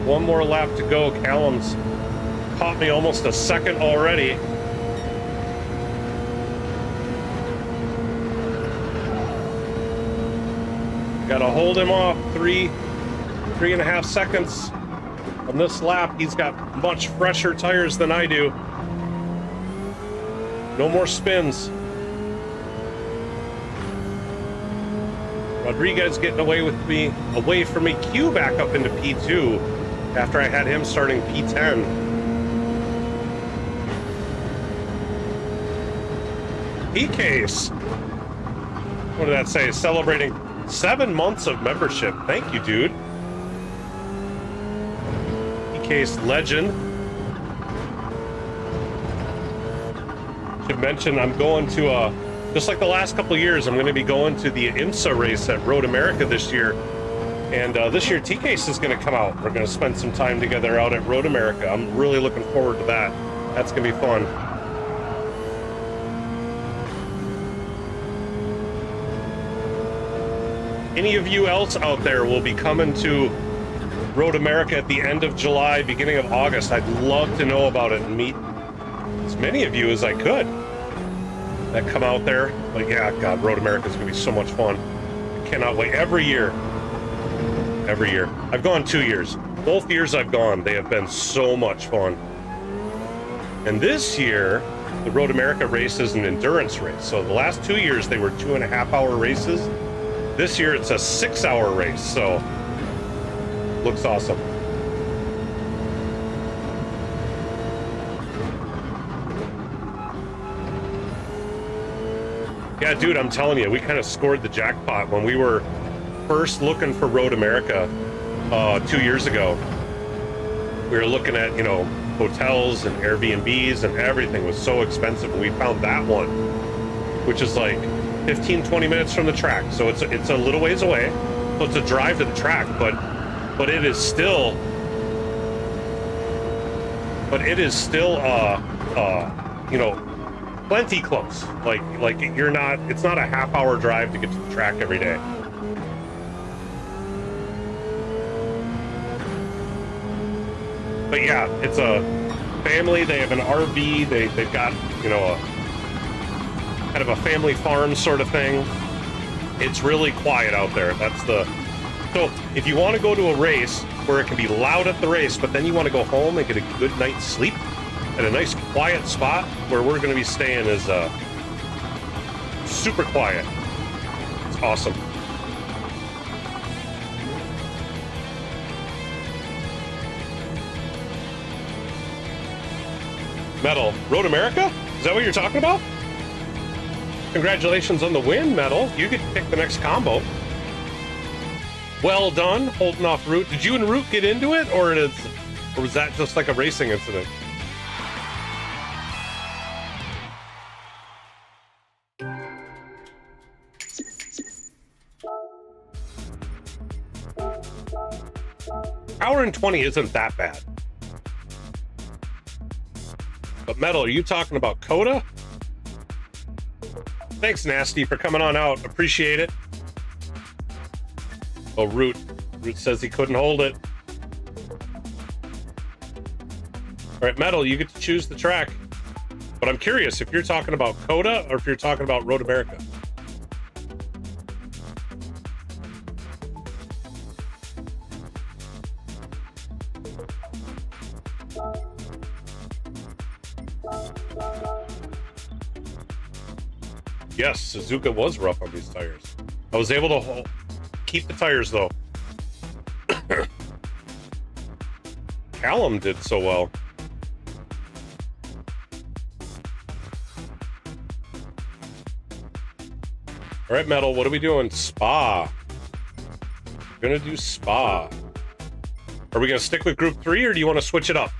One more lap to go. Callum's caught me almost a second already. Gotta hold him off 3.5 seconds on this lap. He's got much fresher tires than I do. No more spins. Rodriguez getting away from me. Q back up into P2 after I had him starting P10. P-Case. What did that say? Celebrating 7 months of membership. Thank you, dude. P-Case legend. Should mention I'm going to just like the last couple of years, I'm going to be going to the IMSA race at Road America this year. And this year, T-Case is going to come out. We're going to spend some time together out at Road America. I'm really looking forward to that. That's going to be fun. Any of you else out there will be coming to Road America at the end of July, beginning of August. I'd love to know about it and meet as many of you as I could that come out there. But yeah, God, Road America is going to be so much fun. I cannot wait. Every year. I've gone 2 years. Both years I've gone, they have been so much fun. And this year, the Road America race is an endurance race. So the last 2 years, they were 2.5-hour races. This year, it's a 6-hour race. So, looks awesome. Yeah, dude, I'm telling you, we kind of scored the jackpot when we were first looking for Road America 2 years ago. We were looking at, you know, hotels and Airbnbs, and everything was so expensive. And we found that one, which is like 15-20 minutes from the track. So it's a little ways away. So it's a drive to the track, but it is still you know, plenty close. Like it's not a half-hour drive to get to the track every day. But yeah, it's a family. They have an RV. They've got, you know, a kind of a family farm sort of thing. It's really quiet out there. So if you want to go to a race where it can be loud at the race, but then you want to go home and get a good night's sleep at a nice quiet spot, where we're going to be staying is super quiet. It's awesome. Metal, Road America? Is that what you're talking about? Congratulations on the win, Metal. You get to pick the next combo. Well done, holding off Root. Did you and Root get into it, or was that just like a racing incident? Hour and 20 isn't that bad. But Metal, are you talking about Coda? Thanks, Nasty, for coming on out. Appreciate it. Oh, Root. Root says he couldn't hold it. All right, Metal, you get to choose the track. But I'm curious if you're talking about Coda or if you're talking about Road America. Yes, Suzuka was rough on these tires. I was able to keep the tires, though. Callum did so well. All right, Metal, what are we doing? Spa. We're gonna do Spa. Are we gonna stick with Group 3, or do you want to switch it up?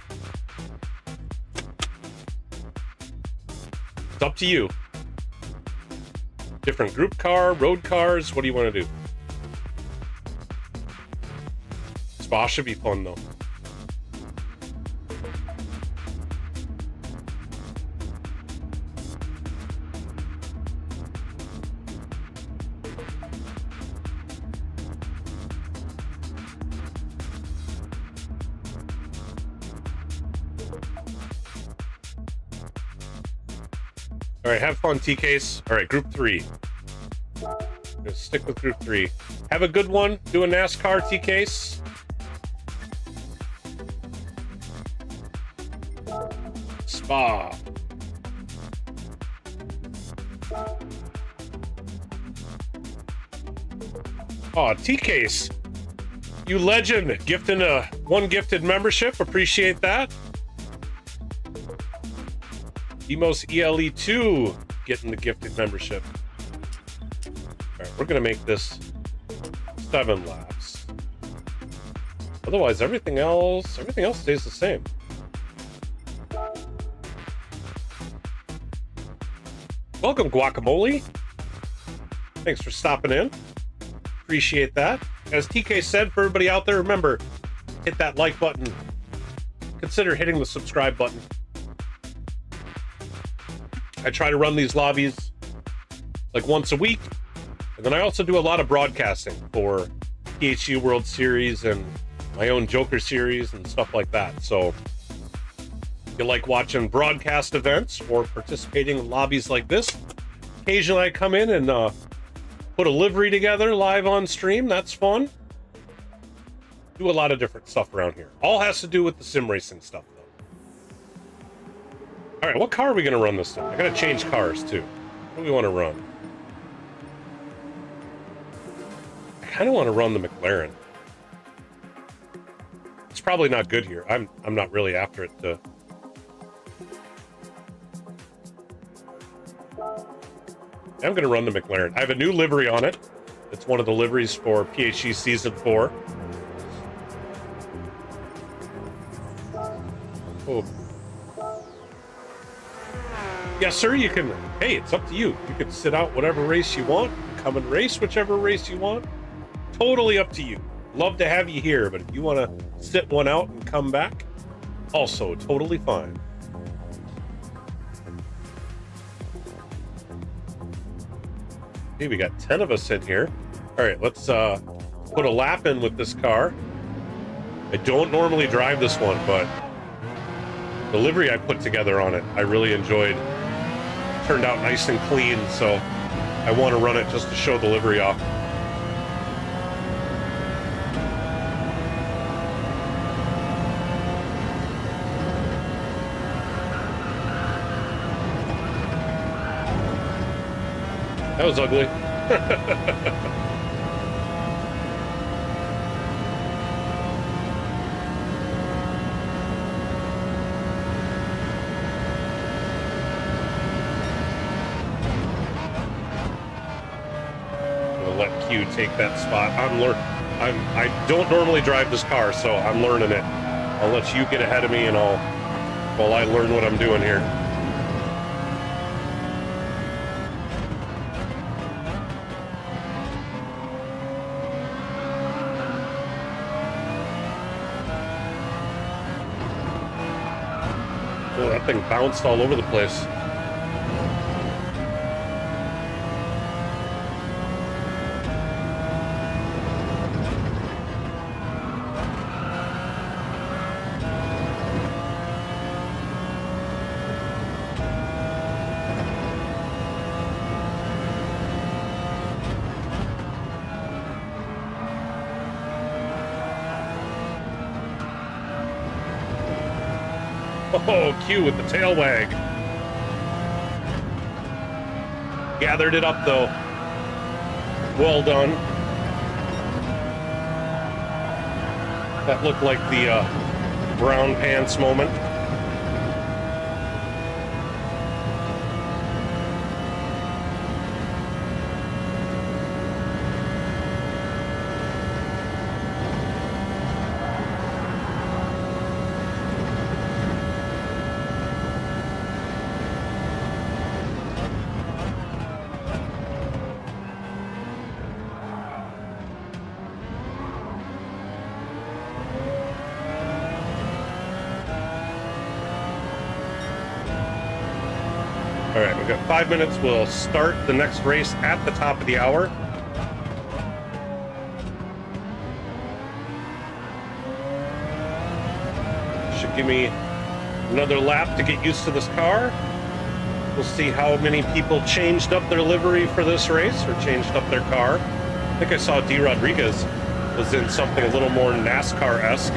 It's up to you. Different group car, road cars, what do you want to do? Spa should be fun, though. All right, have fun, T-Case. All right, Group 3. Gonna stick with Group 3. Have a good one. Do a NASCAR, T-Case. Spa. Oh, T-Case. You legend. Gifting one gifted membership. Appreciate that. Emos ELE2 getting the gifted membership. All right, we're gonna make this 7 laps. Otherwise, everything else stays the same. Welcome, Guacamole. Thanks for stopping in. Appreciate that. As TK said, for everybody out there, remember, hit that like button. Consider hitting the subscribe button. I try to run these lobbies like once a week. And then I also do a lot of broadcasting for PHU World Series and my own Joker series and stuff like that. So if you like watching broadcast events or participating in lobbies like this, occasionally I come in and put a livery together live on stream. That's fun. Do a lot of different stuff around here. All has to do with the sim racing stuff. All right, what car are we going to run this time? I got to change cars, too. What do we want to run? I kind of want to run the McLaren. It's probably not good here. I'm not really after it to... I'm going to run the McLaren. I have a new livery on it. It's one of the liveries for PHE Season 4. Oh. Yes, sir, you can... Hey, it's up to you. You can sit out whatever race you want. Come and race whichever race you want. Totally up to you. Love to have you here, but if you want to sit one out and come back, also totally fine. Okay, we got 10 of us in here. All right, let's put a lap in with this car. I don't normally drive this one, but the livery I put together on it, I really enjoyed. Turned out nice and clean, so I want to run it just to show the livery off. That was ugly. Let Q take that spot. I don't normally drive this car, so I'm learning it. I'll let you get ahead of me, and while I learn what I'm doing here. Oh, that thing bounced all over the place. Oh, Q with the tail wag. Gathered it up, though. Well done. That looked like the brown pants moment. All right, we've got 5 minutes. We'll start the next race at the top of the hour. Should give me another lap to get used to this car. We'll see how many people changed up their livery for this race or changed up their car. I think I saw D. Rodriguez was in something a little more NASCAR-esque.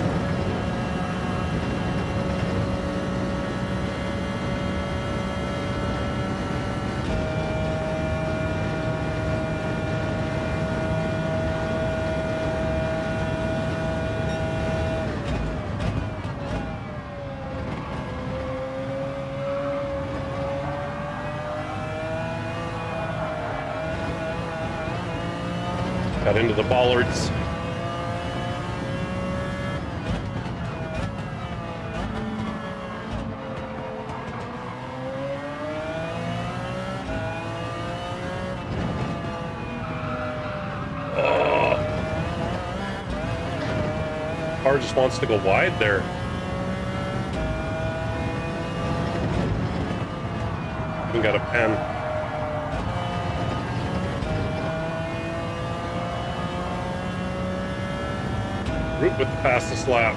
Got into the bollards. Oh. Car just wants to go wide there. Even got a pen. Root with the fastest lap.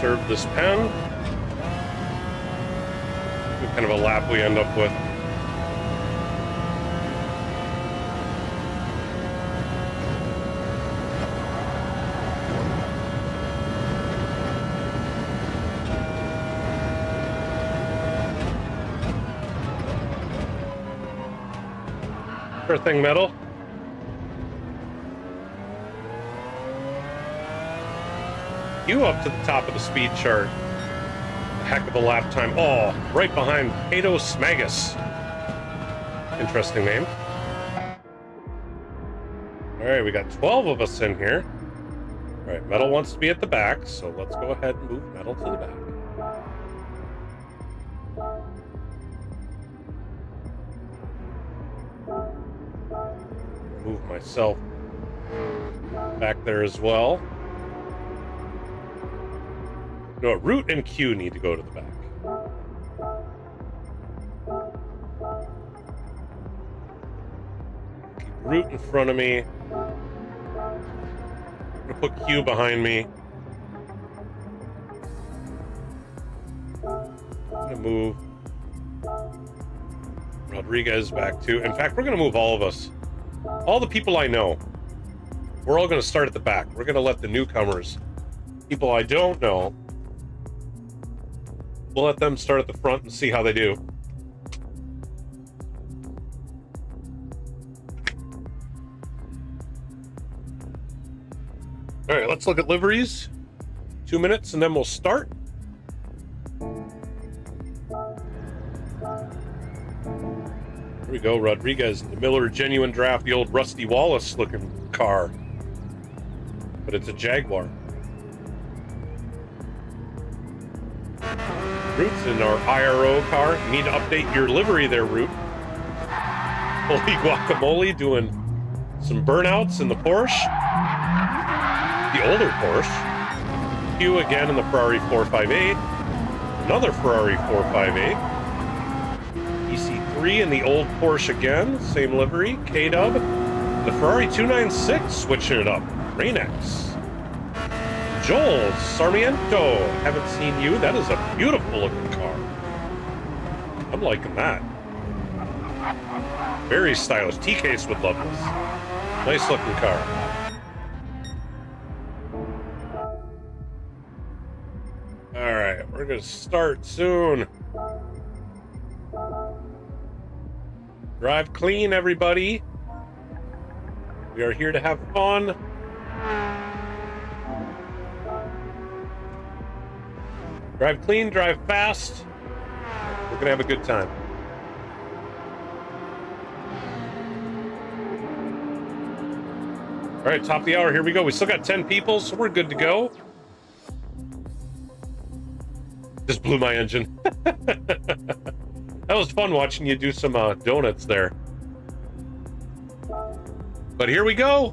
Serve this pen. What kind of a lap we end up with. Sure thing, Metal. You up to the top of the speed chart. Heck of a lap time. Oh, right behind Pato Smagus. Interesting name. All right, we got 12 of us in here. All right, Metal wants to be at the back, so let's go ahead and move Metal to the back. Move myself back there as well. No, Root and Q need to go to the back. Keep Root in front of me. I'm gonna put Q behind me. I'm gonna move Rodriguez back too. In fact, we're gonna move all of us. All the people I know. We're all gonna start at the back. We're gonna let the newcomers, people I don't know, we'll let them start at the front and see how they do. All right, let's look at liveries. 2 minutes and then we'll start. Here we go, Rodriguez, the Miller Genuine Draft, the old Rusty Wallace looking car. But it's a Jaguar. Root's in our IRO car. You need to update your livery there, Root. Holy guacamole doing some burnouts in the Porsche. The older Porsche. Q again in the Ferrari 458. Another Ferrari 458. EC3 and the old Porsche again. Same livery. K-Dub. The Ferrari 296 switching it up. Rain-X. Joel Sarmiento. Haven't seen you. That is a beautiful looking car. I'm liking that. Very stylish. T-Case would love this. Nice looking car. Alright, we're gonna start soon. Drive clean, everybody. We are here to have fun. Drive clean, drive fast. We're gonna have a good time. All right, top of the hour, here we go. We still got 10 people, so we're good to go. Just blew my engine. That was fun watching you do some donuts there. But here we go.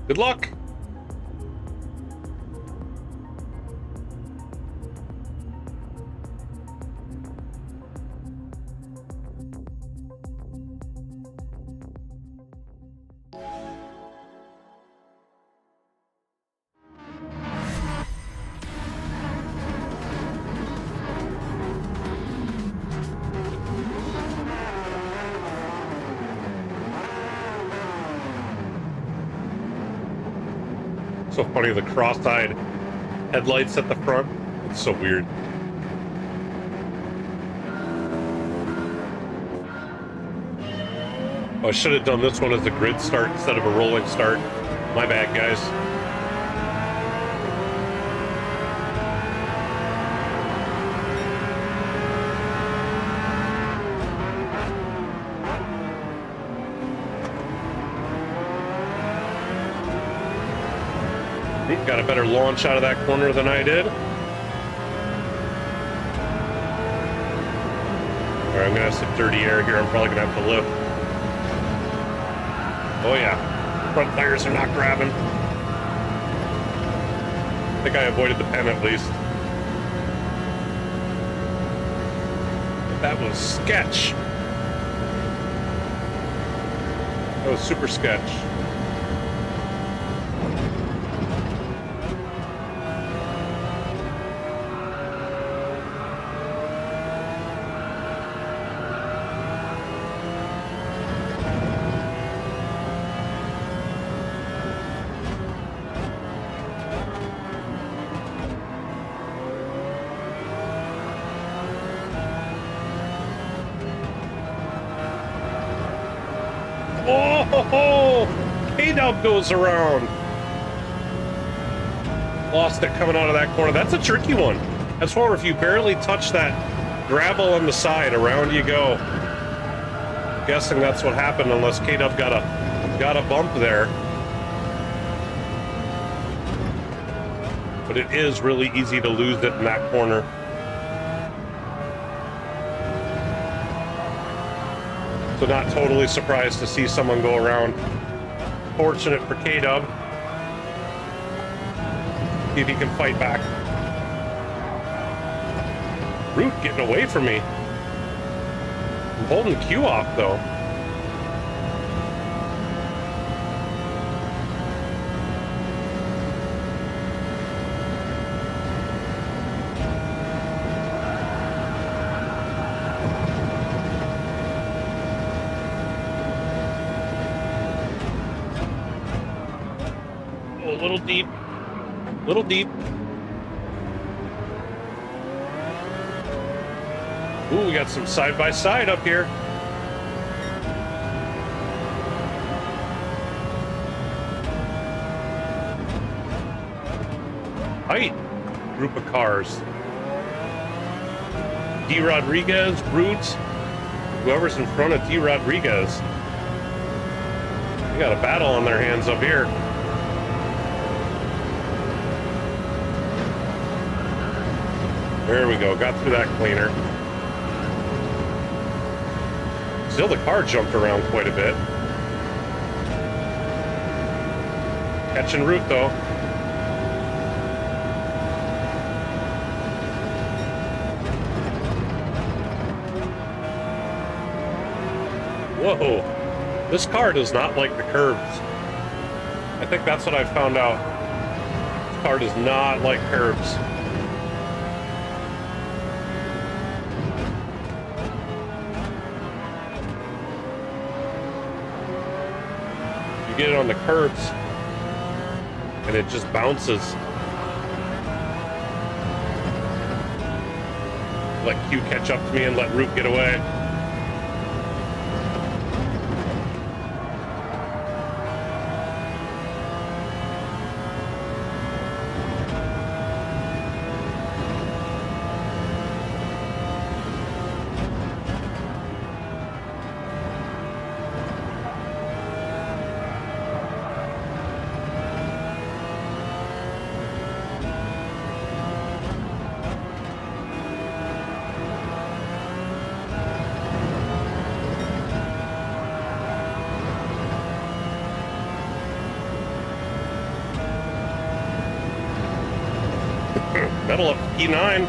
Good luck. So funny, the cross-eyed headlights at the front. It's so weird. Oh, I should have done this one as a grid start instead of a rolling start. My bad, guys. Got a better launch out of that corner than I did. All right, I'm gonna have some dirty air here. I'm probably gonna have to lift. Oh yeah, front tires are not grabbing. I think I avoided the pen at least. That was sketch. That was super sketch. Oh, K-Dub goes around. Lost it coming out of that corner. That's a tricky one. That's why if you barely touch that gravel on the side, around you go. I'm guessing that's what happened, unless K-Dub got a bump there. But it is really easy to lose it in that corner. So not totally surprised to see someone go around. Fortunate for K-Dub. See if he can fight back. Root getting away from me. I'm holding Q off though. Little deep. Ooh, we got some side-by-side up here. Tight group of cars. D. Rodriguez, Brutes, whoever's in front of D. Rodriguez. They got a battle on their hands up here. There we go, got through that cleaner. Still, the car jumped around quite a bit. Catching route, though. Whoa, this car does not like the curbs. I think that's what I found out. This car does not like curbs. You get it on the curbs, and it just bounces. Let Q catch up to me and let Root get away. Metal up to P9.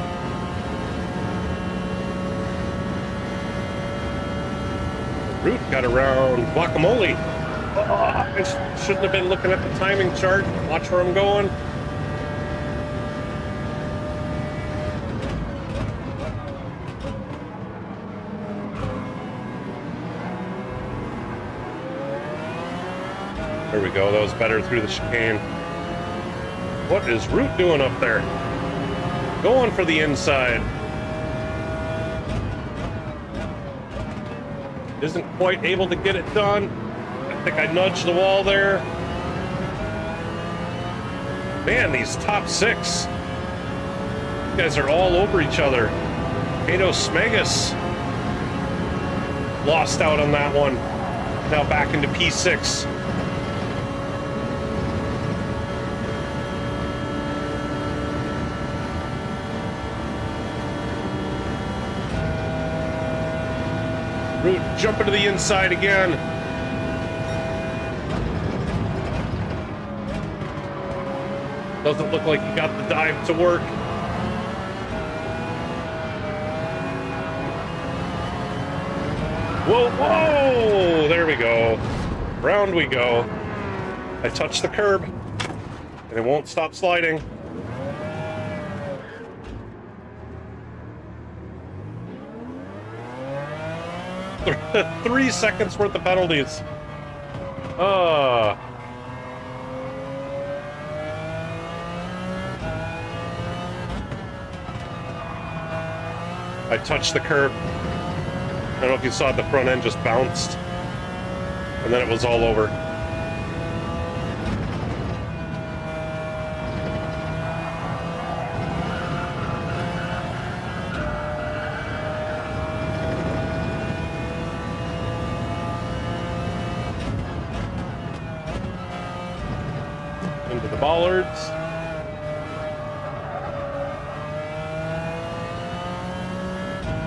Root got around Guacamole. Oh, I shouldn't have been looking at the timing chart. Watch where I'm going. There we go. That was better through the chicane. What is Root doing up there? Going for the inside. Isn't quite able to get it done. I think I nudged the wall there. Man, these top six. You guys are all over each other. Kato Smegas lost out on that one. Now back into P6. Root jumping to the inside again. Doesn't look like he got the dive to work. Whoa, whoa! There we go. Round we go. I touched the curb, and it won't stop sliding. Three seconds worth of penalties. I touched the curb. I don't know if you saw it, the front end just bounced. And then it was all over. Into the bollards.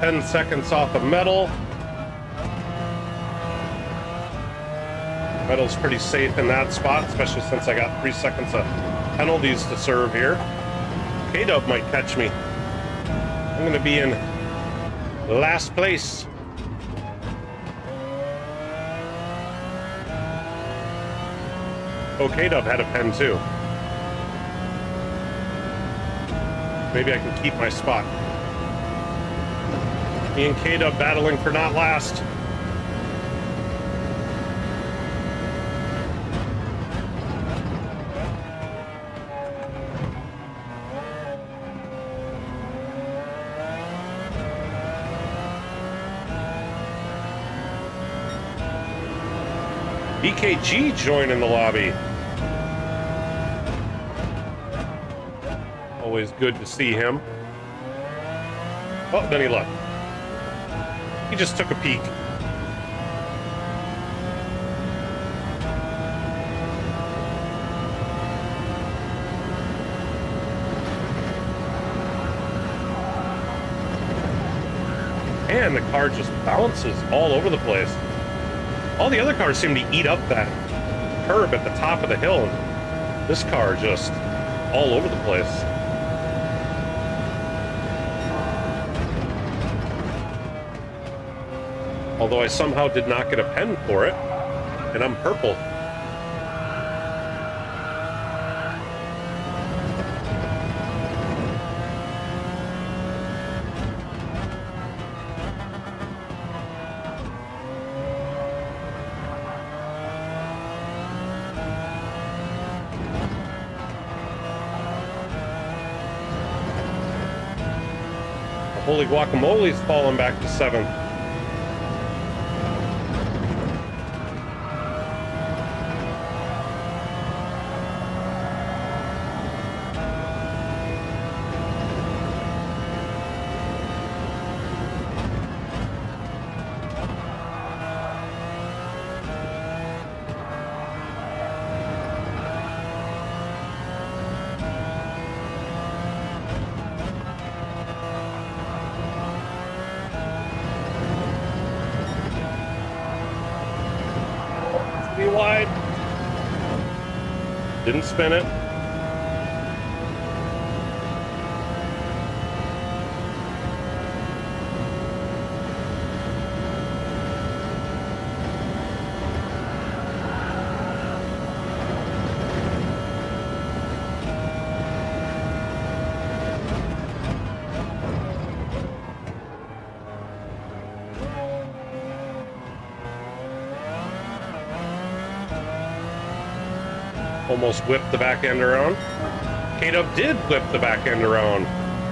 Ten seconds off of metal. Metal's pretty safe in that spot, especially since I got 3 seconds of penalties to serve here. K-Dub might catch me. I'm going to be in last place. Oh, K-Dub had a pen too. Maybe I can keep my spot. Me and K-Dub battling for not last. BKG joining the lobby. Always good to see him. Oh, then he left. He just took a peek. And the car just bounces all over the place. All the other cars seem to eat up that curb at the top of the hill. And this car just all over the place. Although I somehow did not get a pen for it, and I'm purple. Holy guacamole's falling back to 7th. Wide. Didn't spin it. Almost whipped the back end around. K-Dub did whip the back end around.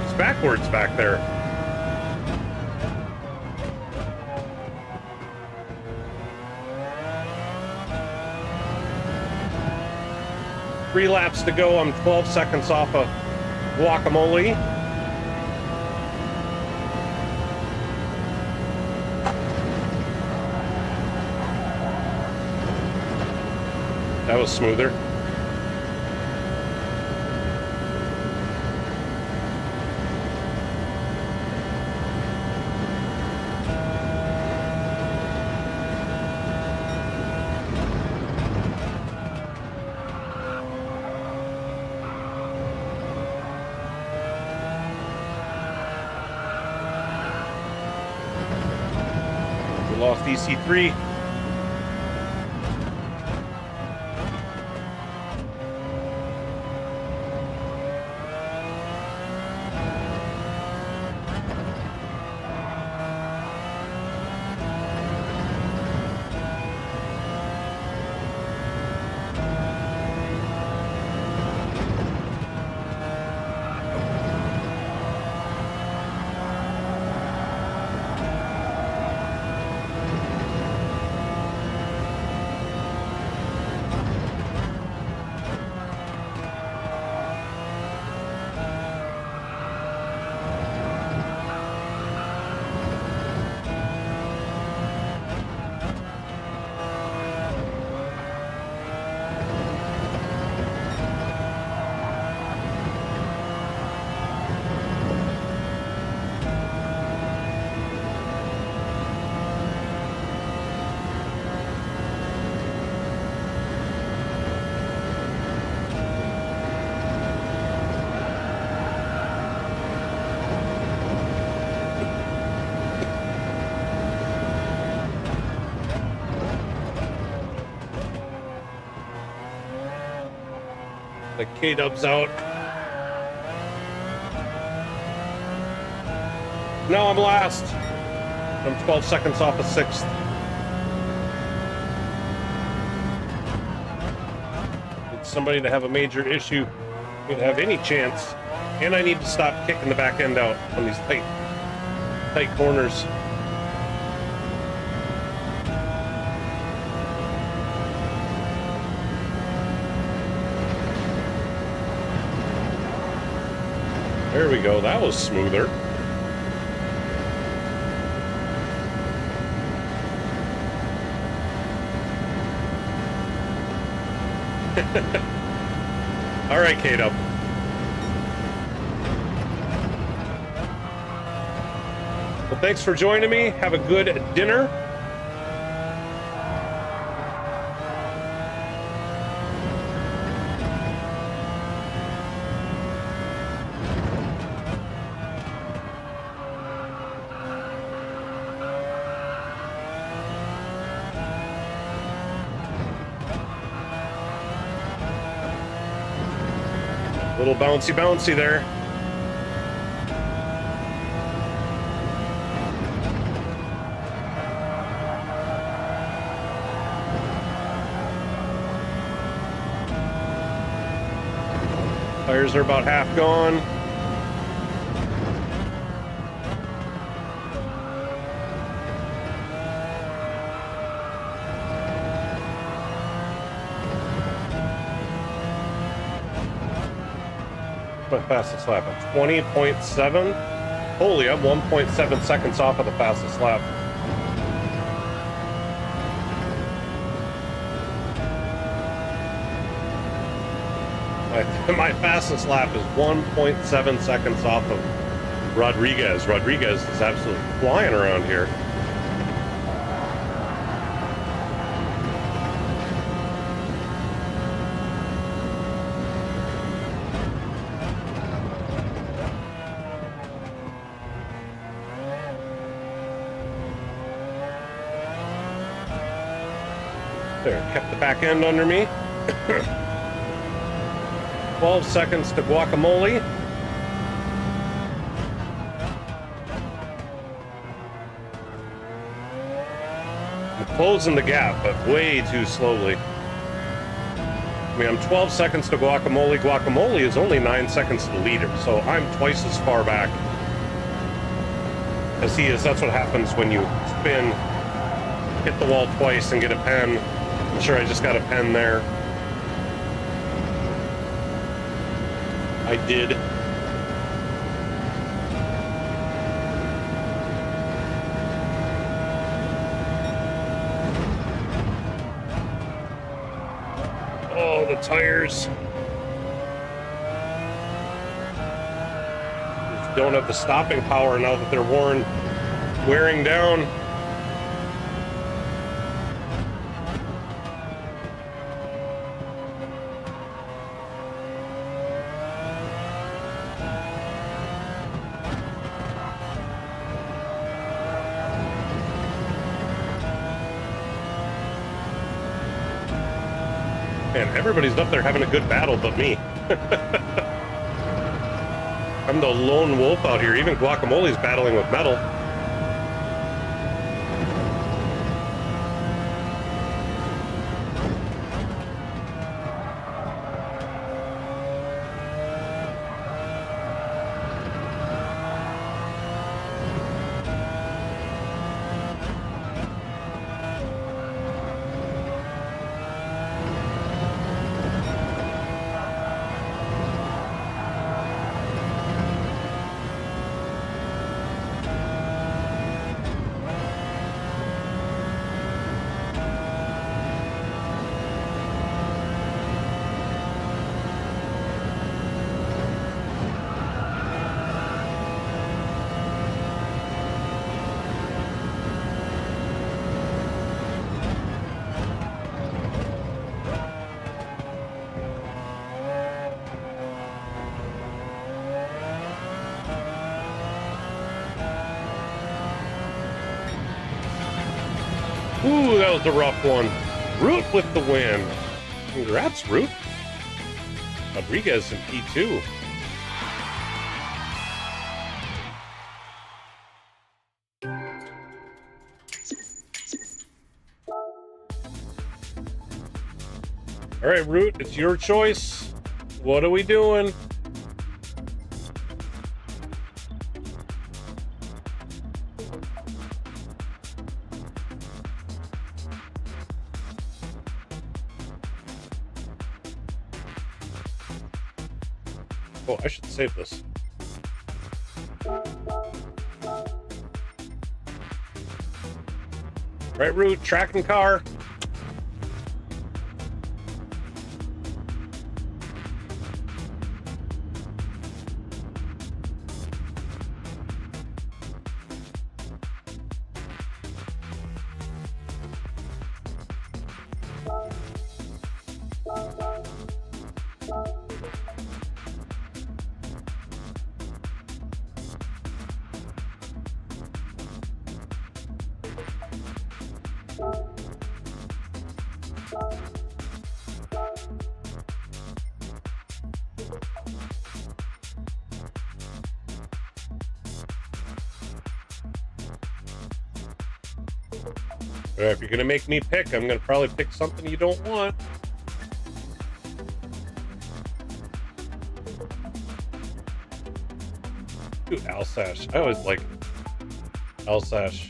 It's backwards back there. Three laps to go. I'm 12 seconds off of guacamole. That was smoother. Lost EC3. The K-Dub's out. Now I'm last. I'm 12 seconds off of 6th. Need somebody to have a major issue to have any chance. And I need to stop kicking the back end out on these tight corners. There we go. That was smoother. All right, K-Dub. Well, thanks for joining me. Have a good dinner. Little bouncy bouncy there. Tires are about half gone. My fastest lap at 20.7. Holy, I'm 1.7 seconds off of the fastest lap. My fastest lap is 1.7 seconds off of Rodriguez. Rodriguez is absolutely flying around here. There, kept the back end under me. 12 seconds to guacamole. I'm closing the gap, but way too slowly. I mean, I'm 12 seconds to guacamole. Guacamole is only 9 seconds to the leader, so I'm twice as far back as he is. That's what happens when you spin, hit the wall twice, and get a pen. I'm sure I just got a pen there. I did. Oh, the tires. Just don't have the stopping power now that they're wearing down. Man, everybody's up there having a good battle but me. I'm the lone wolf out here. Even Guacamole's battling with metal. Ooh, that was a rough one. Root with the win. Congrats, Root. Rodriguez in P2. All right, Root, it's your choice. What are we doing? Oh, I should save this. Right, Root, tracking car. If you're gonna make me pick, I'm gonna probably pick something you don't want. Ooh, Alsace. I always like Alsace.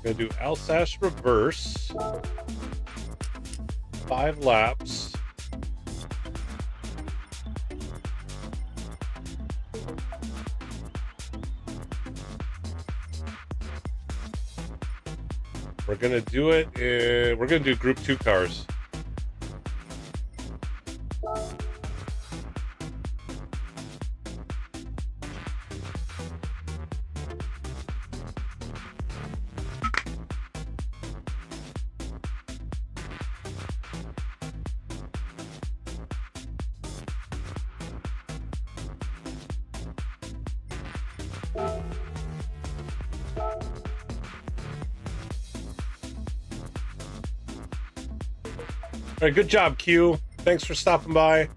Gonna do Alsace reverse. 5 laps. We're gonna do it. We're gonna do Group 2 cars. All right, good job, Q. Thanks for stopping by.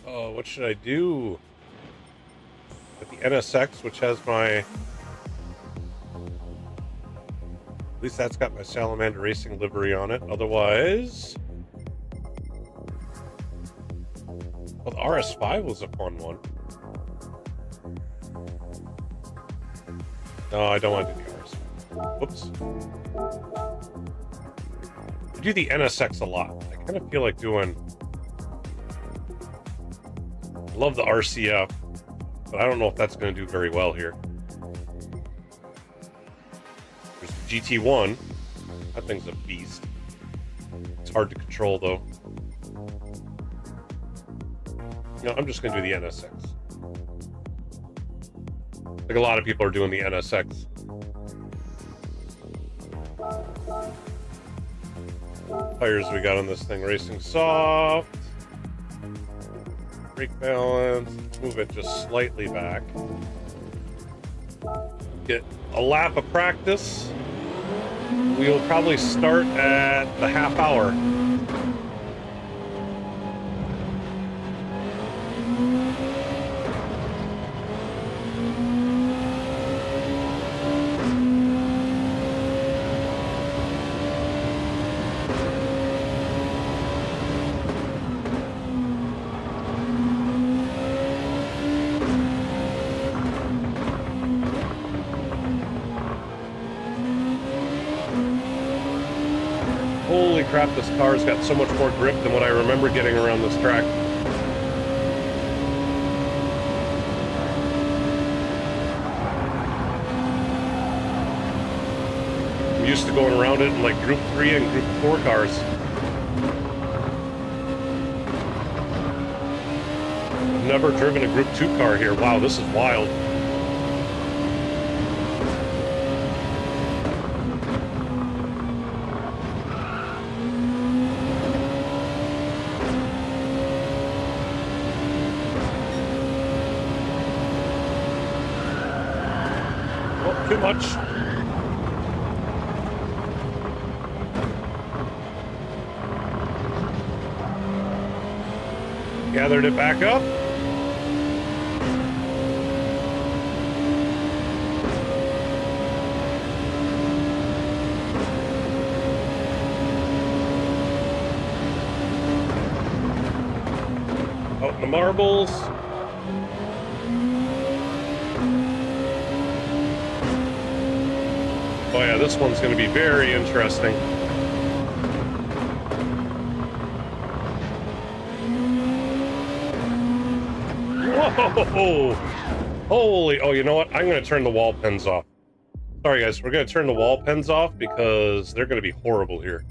Oh, what should I do? Got the NSX, which has my... At least that's got my Salamander Racing livery on it. Otherwise... Well, the RS5 was a fun one. No, I don't want to do the RS5. Whoops. I do the NSX a lot. I kind of feel like doing... I love the RCF, but I don't know if that's going to do very well here. There's the GT1. That thing's a beast. It's hard to control, though. No, I'm just going to do the NSX. Like a lot of people are doing the NSX. Tires we got on this thing, racing soft. Brake balance, move it just slightly back. Get a lap of practice. We'll probably start at the half hour. Holy crap, this car's got so much more grip than what I remember getting around this track. I'm used to going around it in like Group 3 and Group 4 cars. I've never driven a Group 2 car here. Wow, this is wild. Too much. Gathered it back up. Out in the marbles. Oh yeah, this one's going to be very interesting. Whoa! Holy, oh, you know what? I'm going to turn the wall pens off. Sorry guys, we're going to turn the wall pens off because they're going to be horrible here.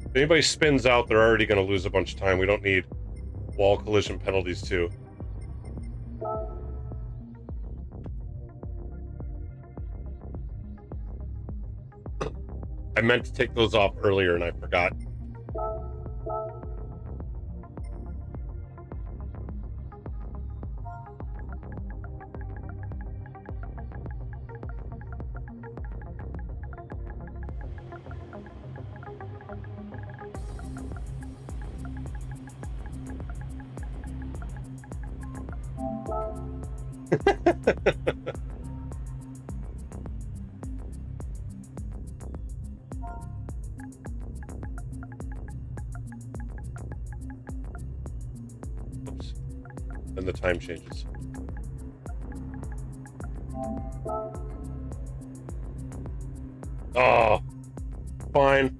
If anybody spins out, they're already going to lose a bunch of time. We don't need wall collision penalties too. I meant to take those off earlier and I forgot. Oops. And the time changes. Oh, fine.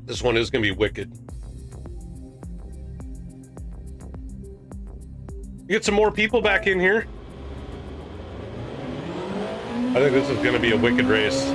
This one is going to be wicked. Get some more people back in here. I think this is going to be a wicked race.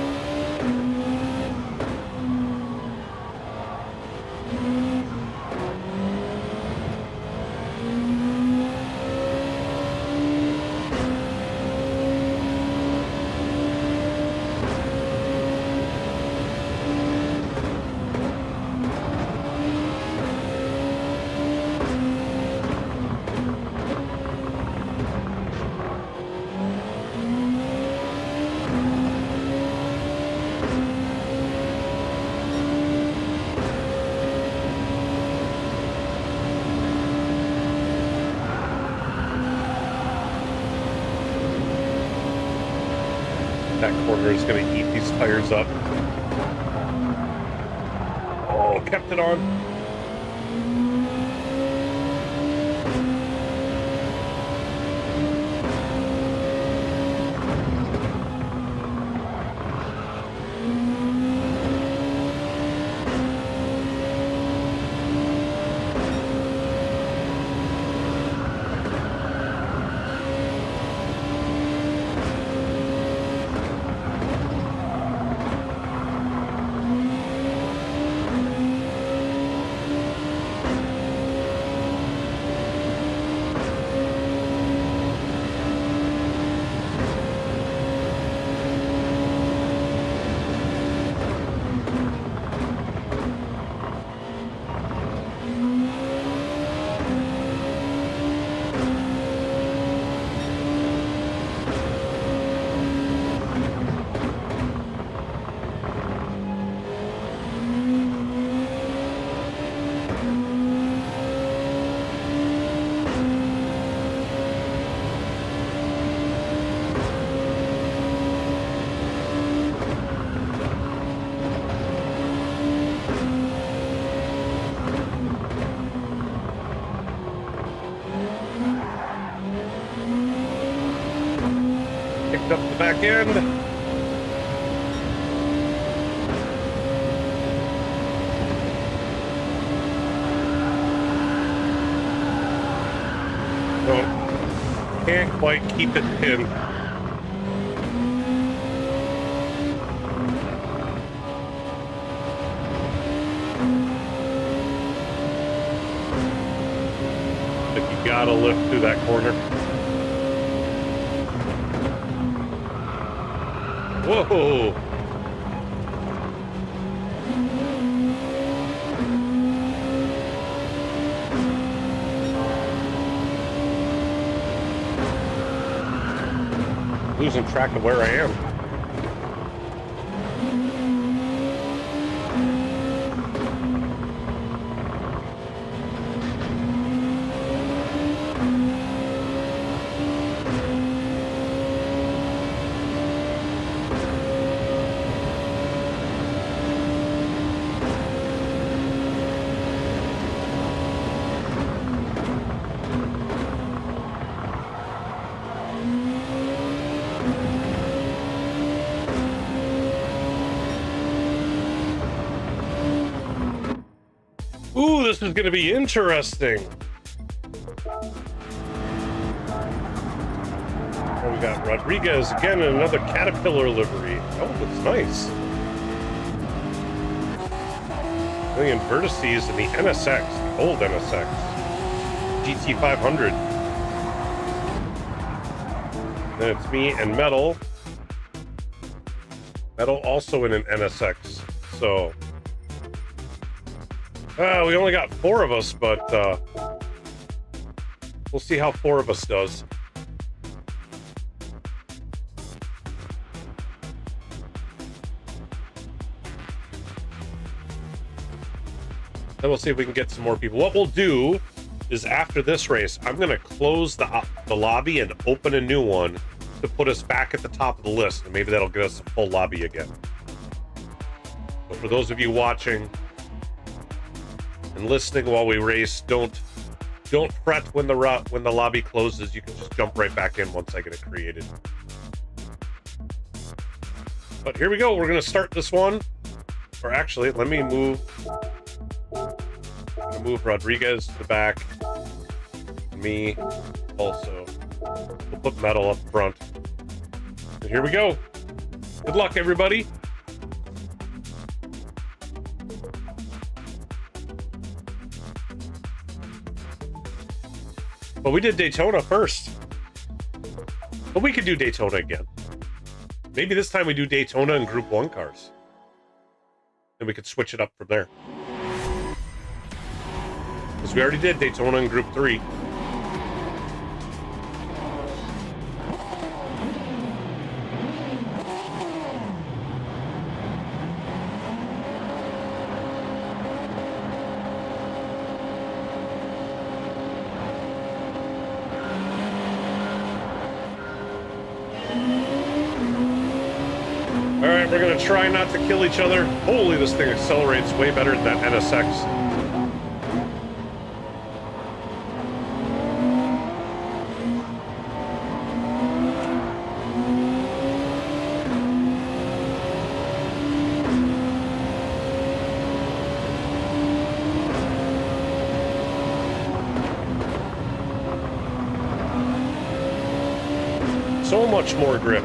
That corner is going to eat these tires up. Oh, kept it on. Up the back end. No, can't quite keep it pinned. But you gotta lift through that corner. Whoa! Losing track of where I am. Ooh, this is going to be interesting. Oh, we got Rodriguez again in another Caterpillar livery. Oh, that's nice. Million vertices in the NSX, the old NSX. GT500. Then it's me and Metal. Metal also in an NSX, so... we only got 4 of us, but we'll see how 4 of us does. then we'll see if we can get some more people. What we'll do is after this race, I'm going to close the lobby and open a new one to put us back at the top of the list, and maybe that'll get us a full lobby again. But for those of you watching and listening while we race, don't fret when the lobby closes. You can just jump right back in once I get it created. But here we go. We're going to start this one. Or actually, let me move. I'm going to move Rodriguez to the back. Me also. We'll put metal up front. And here we go. Good luck, everybody. But we did Daytona first. But we could do Daytona again. Maybe this time we do Daytona and Group 1 cars. Then we could switch it up from there. Because we already did Daytona and Group 3. Alright, we're gonna try not to kill each other. Holy, this thing accelerates way better than that NSX. So much more grip.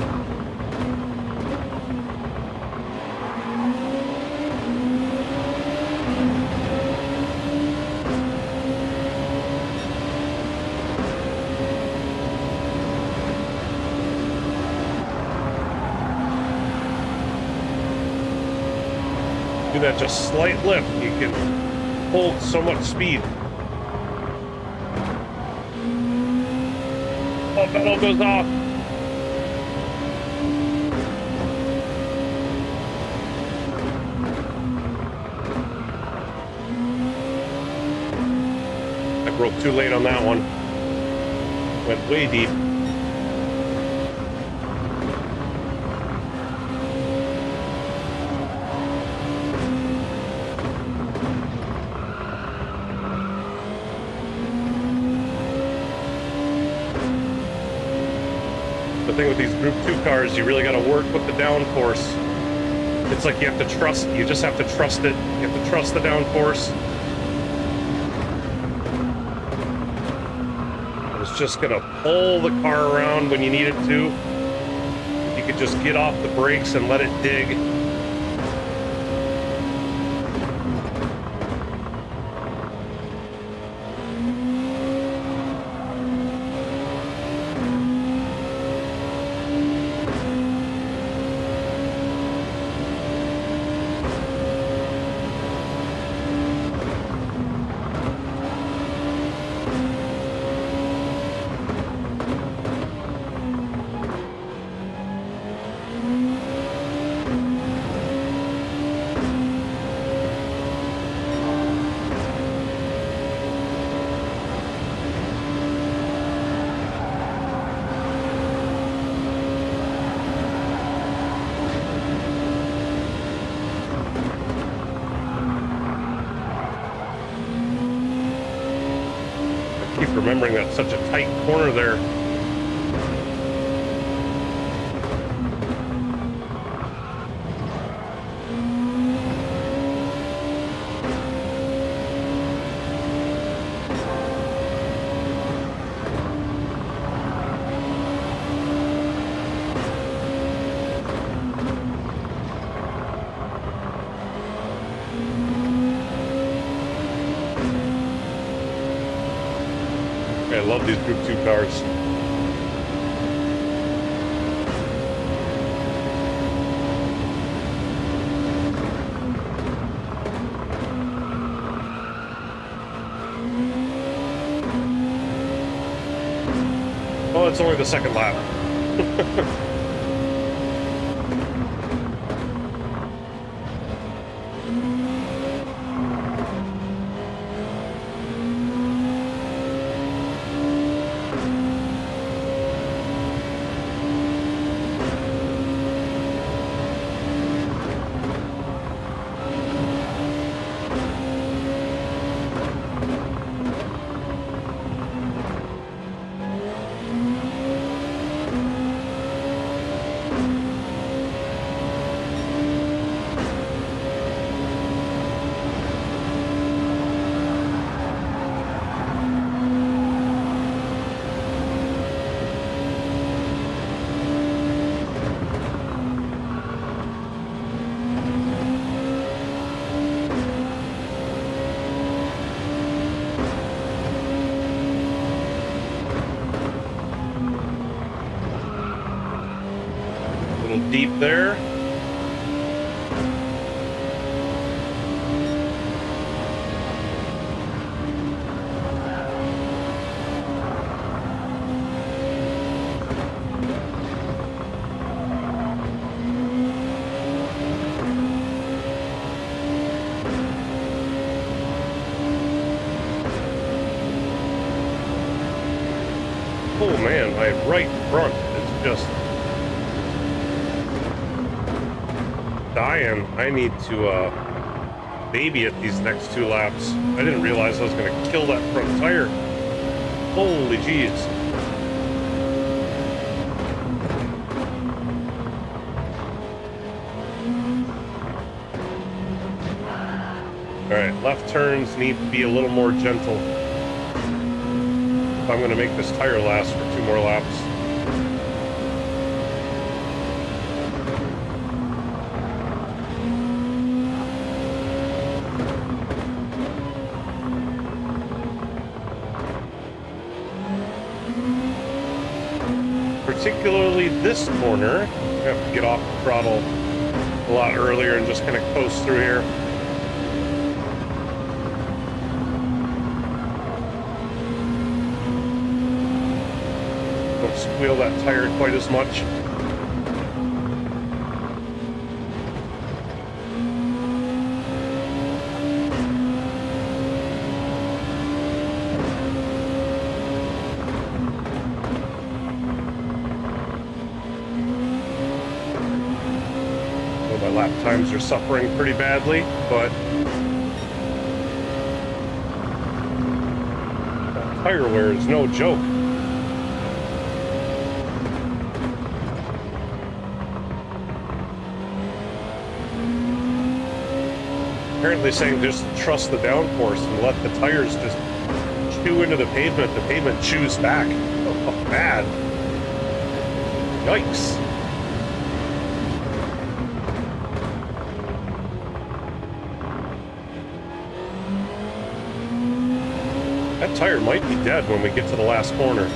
Do that just slight lift, you can hold so much speed. Oh, pedal goes off. I broke too late on that one. Went way deep. The thing with these Group 2 cars, you really got to work with the downforce. It's like you have to trust, you just have to trust it. You have to trust the downforce. It's just going to pull the car around when you need it to. You could just get off the brakes and let it dig. Remembering that's such a tight corner there. I love these Group 2 cars. Oh, it's only the second lap. deep there. Oh man, my right front is just dying. I need to baby it these next 2 laps. I didn't realize I was going to kill that front tire. Holy jeez. Alright, left turns need to be a little more gentle if I'm going to make this tire last for 2 more laps. Particularly this corner, I have to get off the throttle a lot earlier and just kind of coast through here. Don't squeal that tire quite as much. My lap times are suffering pretty badly, but that tire wear is no joke. Apparently saying just trust the downforce and let the tires just chew into the pavement chews back. Oh, bad. Yikes. That tire might be dead when we get to the last corner.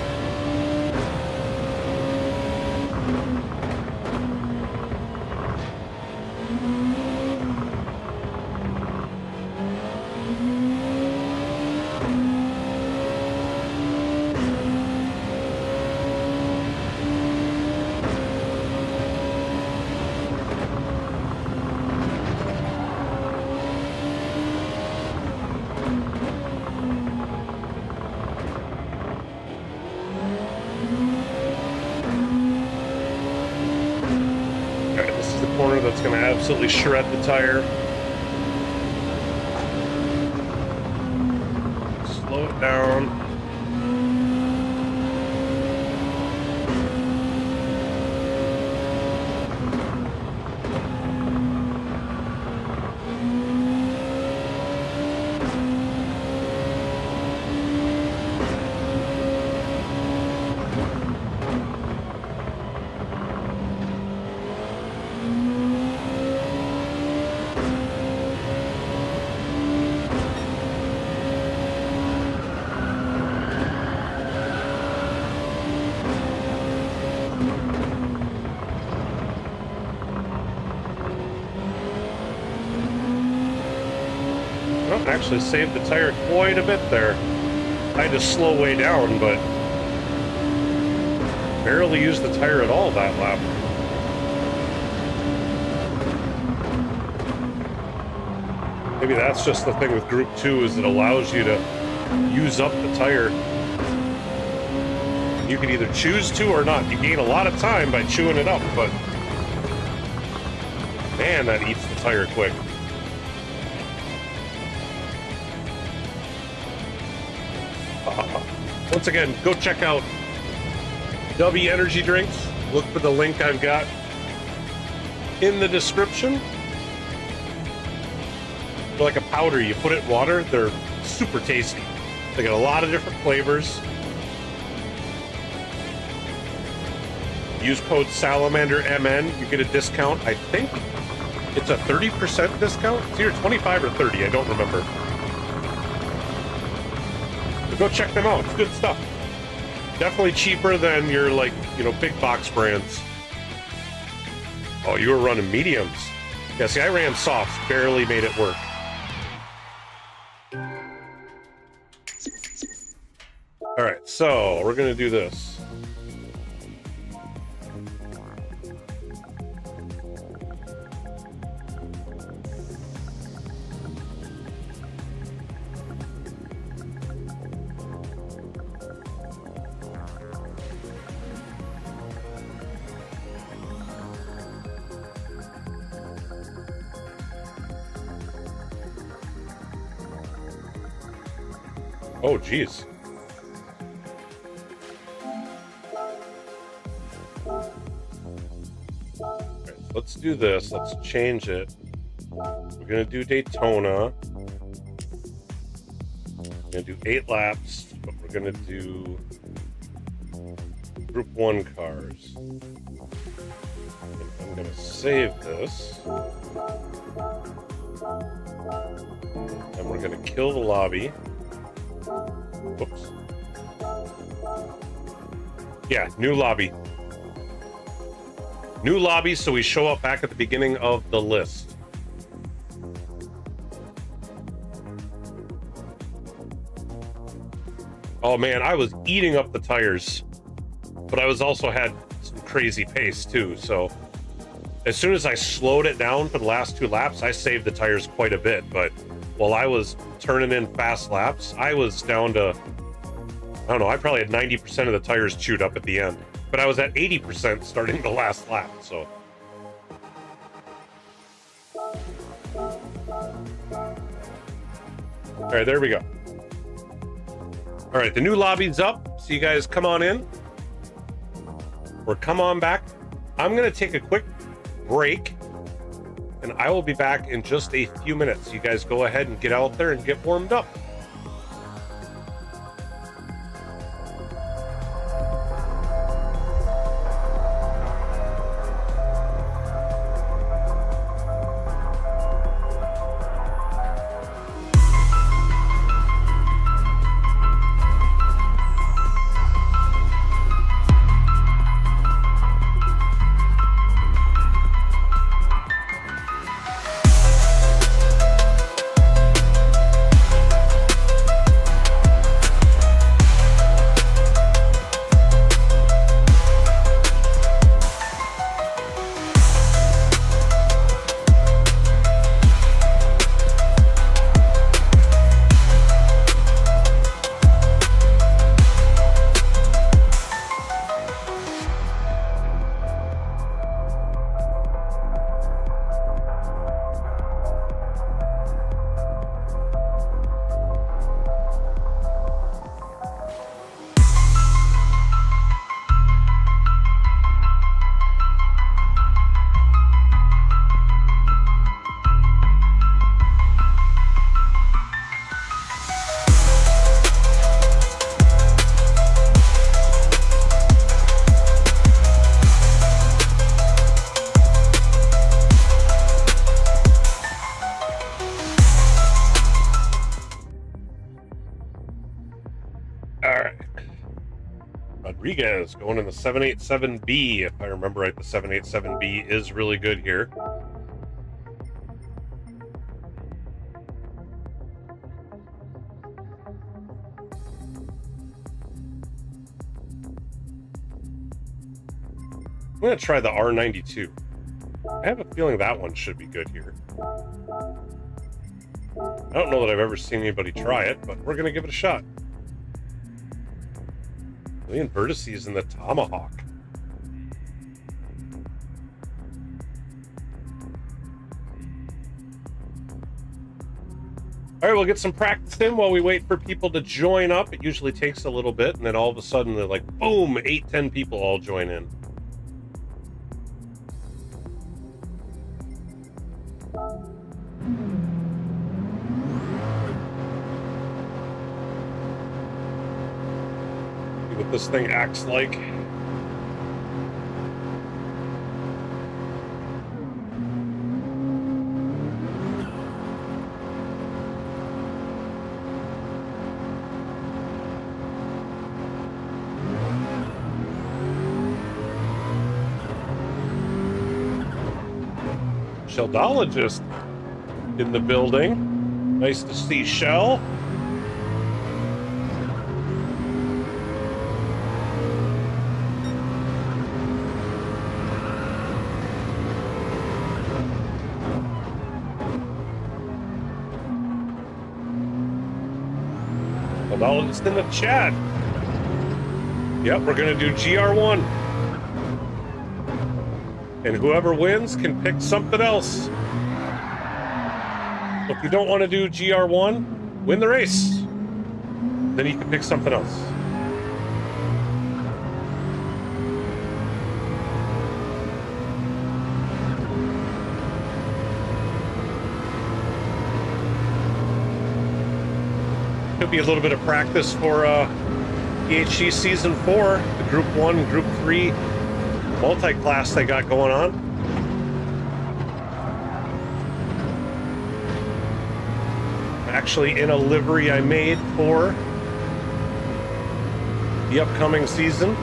Corner that's going to absolutely shred the tire. Slow it down. Actually saved the tire quite a bit there. I had to slow way down, but barely used the tire at all that lap. Maybe that's just the thing with Group 2, is it allows you to use up the tire. You can either choose to or not. You gain a lot of time by chewing it up, but man, that eats the tire quick. Once again, go check out W Energy Drinks. Look for the link I've got in the description. They're like a powder. You put it in water. They're super tasty. They got a lot of different flavors. Use code SalamanderMN. You get a discount. I think it's a 30% discount. It's either 25 or 30. I don't remember. Go check them out. It's good stuff. Definitely cheaper than your, like, you know, big box brands. Oh, you were running mediums. Yeah, see, I ran softs, barely made it work. All right, so we're gonna do this. Oh, geez. Right, so let's do this. Let's change it. We're going to do Daytona. We're going to do 8 laps, but we're going to do Group 1 cars. And I'm going to save this. And we're going to kill the lobby. Whoops. Yeah, new lobby. New lobby, so we show up back at the beginning of the list. Oh man, I was eating up the tires, but I was also had some crazy pace too, so as soon as I slowed it down for the last 2 laps, I saved the tires quite a bit, but while I was turning in fast laps, I was down to, I don't know, I probably had 90% of the tires chewed up at the end. But I was at 80% starting the last lap, so. All right, there we go. All right, the new lobby's up, so you guys come on in. Or come on back. I'm gonna take a quick break, and I will be back in just a few minutes. You guys go ahead and get out there and get warmed up. Rodriguez going in the 787B. If I remember right, the 787B is really good here. I'm going to try the R92. I have a feeling that one should be good here. I don't know that I've ever seen anybody try it, but we're going to give it a shot. Million vertices in the Tomahawk. All right, we'll get some practice in while we wait for people to join up. It usually takes a little bit, and then all of a sudden they're like, boom, 8-10 people all join in. See what this thing acts like. Sheldologist in the building. Nice to see Shell. Sheldologist in the chat. Yep, we're gonna do GR1. And whoever wins can pick something else. If you don't want to do GR1, win the race. Then you can pick something else. Could be a little bit of practice for EHC Season 4, the Group 1, Group 3 multi-class they got going on. Actually in a livery I made for the upcoming season.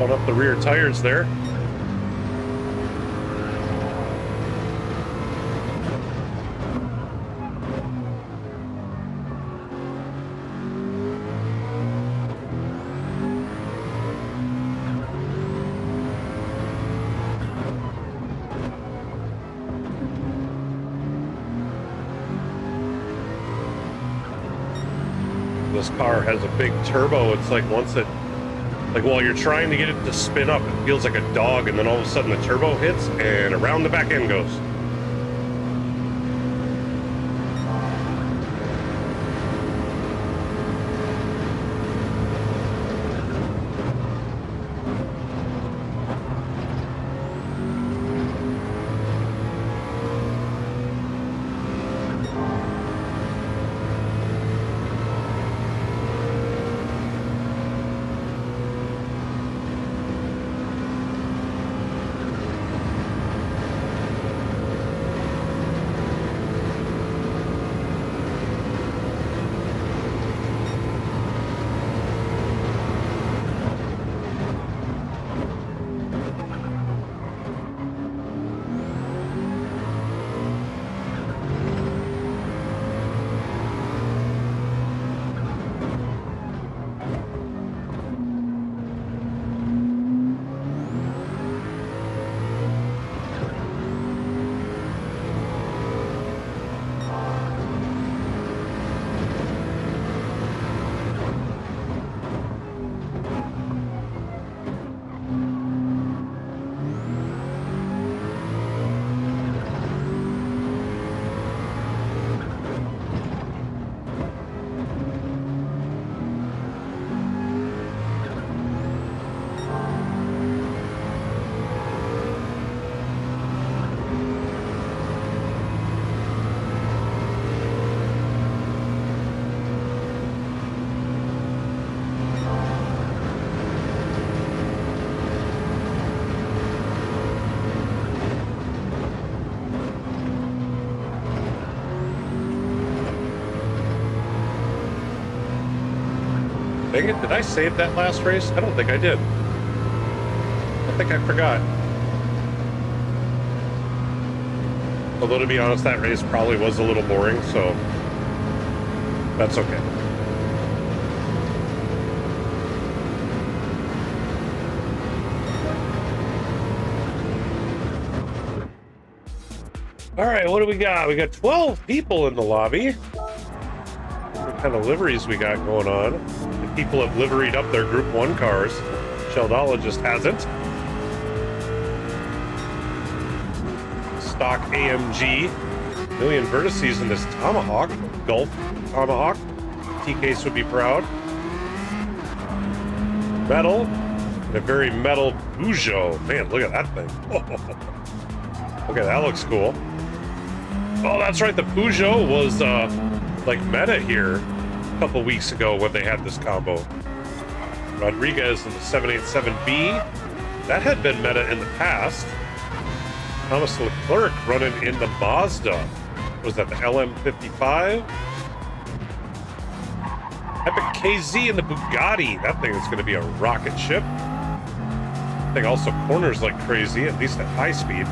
Up the rear tires there. This car has a big turbo. It's like once it while you're trying to get it to spin up, it feels like a dog, and then all of a sudden the turbo hits, and around the back end goes. Dang it, did I save that last race? I don't think I did. I think I forgot. Although, to be honest, that race probably was a little boring, so that's okay. All right, what do we got? We got 12 people in the lobby. What kind of liveries we got going on? The people have liveried up their Group 1 cars. Sheldologist hasn't. Stock AMG. Million vertices in this Tomahawk. Golf Tomahawk. T-Case would be proud. Metal. And a very metal Peugeot. Man, look at that thing. Okay, that looks cool. Oh, that's right. The Peugeot was like meta here a couple weeks ago when they had this combo. Rodriguez in the 787B. That had been meta in the past. Thomas Leclerc running in the Mazda. Was that the LM55? Epic KZ in the Bugatti. That thing is going to be a rocket ship. That thing also corners like crazy, at least at high speed.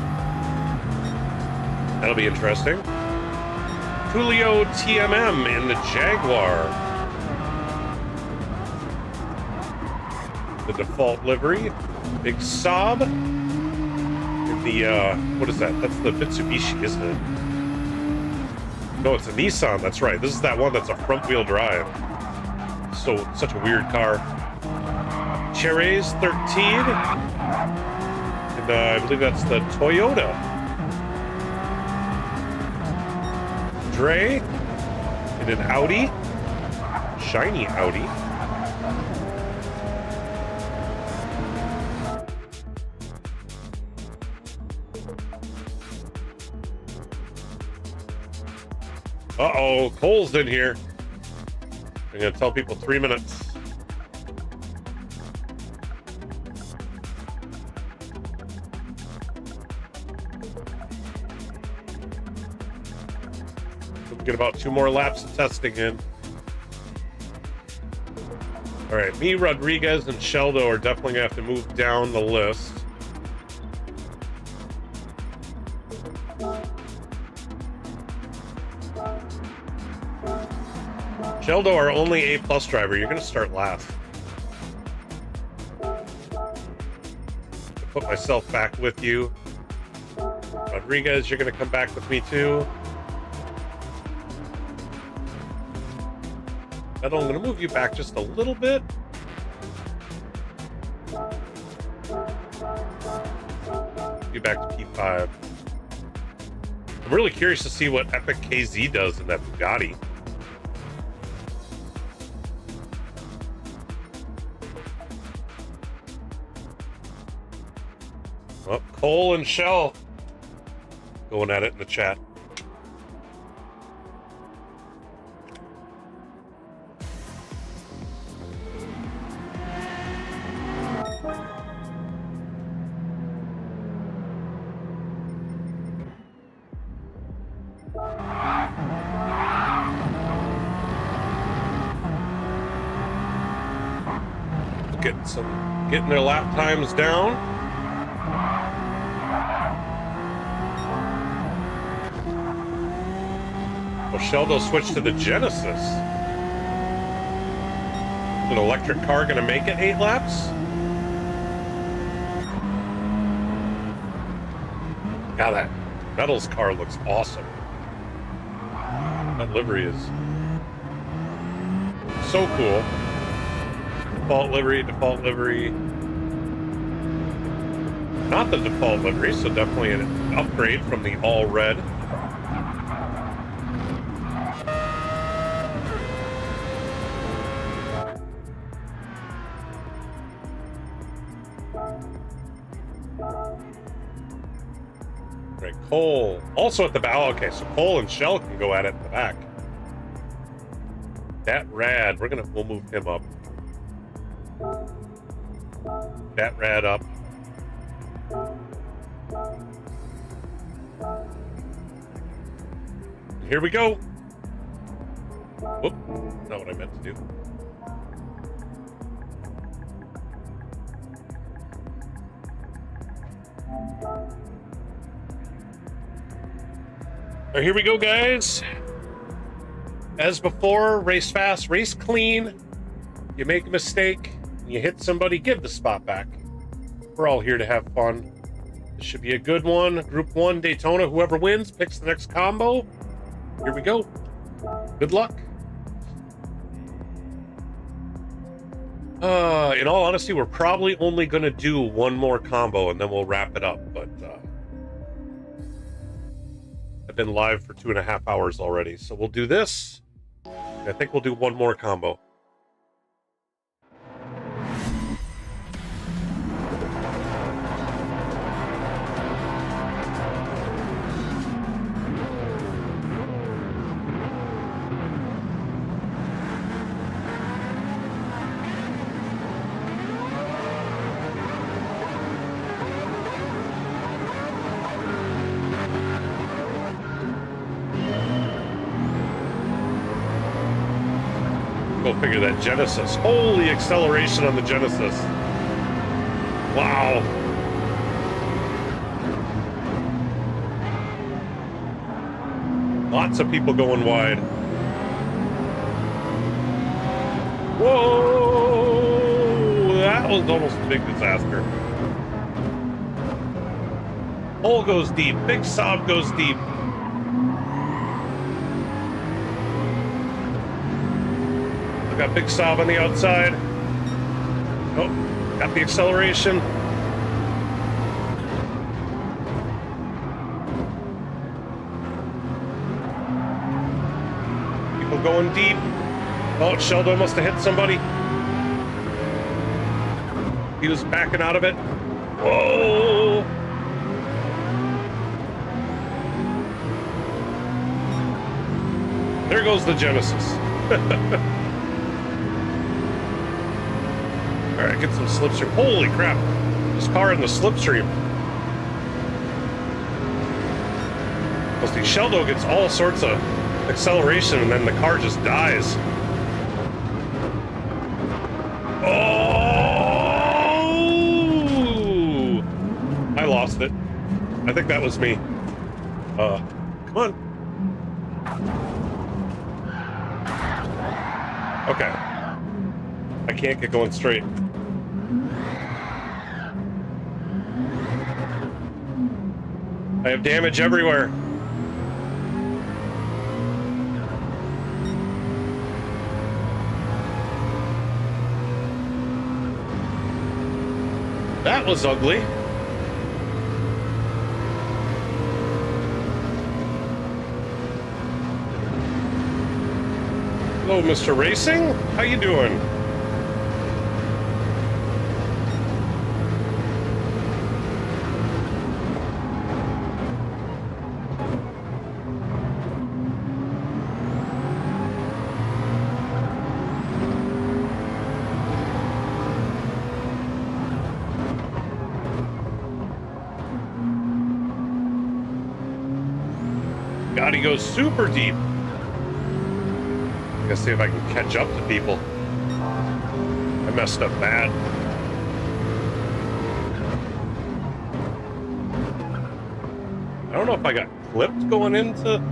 That'll be interesting. Tulio TMM in the Jaguar. The default livery. Big Saab. In the, what is that? That's the Mitsubishi, isn't it? No, it's a Nissan, that's right. This is that one that's a front-wheel drive. So, such a weird car. Cherez 13. And I believe that's the Toyota. Dre in an Audi. Shiny Audi. Uh-oh, Cole's in here. I'm going to tell people 3 minutes. We'll get about 2 more laps of testing in. All right, me, Rodriguez, and Sheldo are definitely going to have to move down the list. Sheldo, our only A+ driver, you're going to start last. Put myself back with you. Rodriguez, you're going to come back with me too. I'm going to move you back just a little bit. You back to P5. I'm really curious to see what Epic KZ does in that Bugatti. Oh, Cole and Shell going at it in the chat. Getting their lap times down. Well, Sheldo switched to the Genesis. Is an electric car going to make it 8 laps? God, that Metals car looks awesome. That livery is so cool. Default livery, default livery. Not the default livery, so definitely an upgrade from the all red. Right, Cole also at the back. Oh, okay, so Cole and Shell can go at it in the back. That rad, we'll move him up. That rad up. Here we go. Whoop, not what I meant to do. All right, here we go, guys. As before, race fast, race clean. You make a mistake, you hit somebody, give the spot back. We're all here to have fun. This should be a good one. Group 1 Daytona. Whoever wins picks the next combo. Here we go. Good luck. In all honesty, we're probably only going to do one more combo and then we'll wrap it up. But I've been live for 2.5 hours already. So we'll do this. I think we'll do one more combo. Go figure that Genesis. Holy acceleration on the Genesis. Wow. Lots of people going wide. Whoa! That was almost a big disaster. Hole goes deep. Big Sob goes deep. Got Big Sob on the outside. Oh, got the acceleration. People going deep. Oh, Sheldon must have hit somebody. He was backing out of it. Whoa! There goes the Genesis. Alright, get some slipstream. Holy crap! This car in the slipstream. Well, see, Sheldo gets all sorts of acceleration and then the car just dies. Oh! I lost it. I think that was me. Come on. Okay. I can't get going straight. I have damage everywhere. That was ugly. Hello, Mr. Racing. How you doing? God, he goes super deep. I gotta see if I can catch up to people. I messed up bad. I don't know if I got clipped going into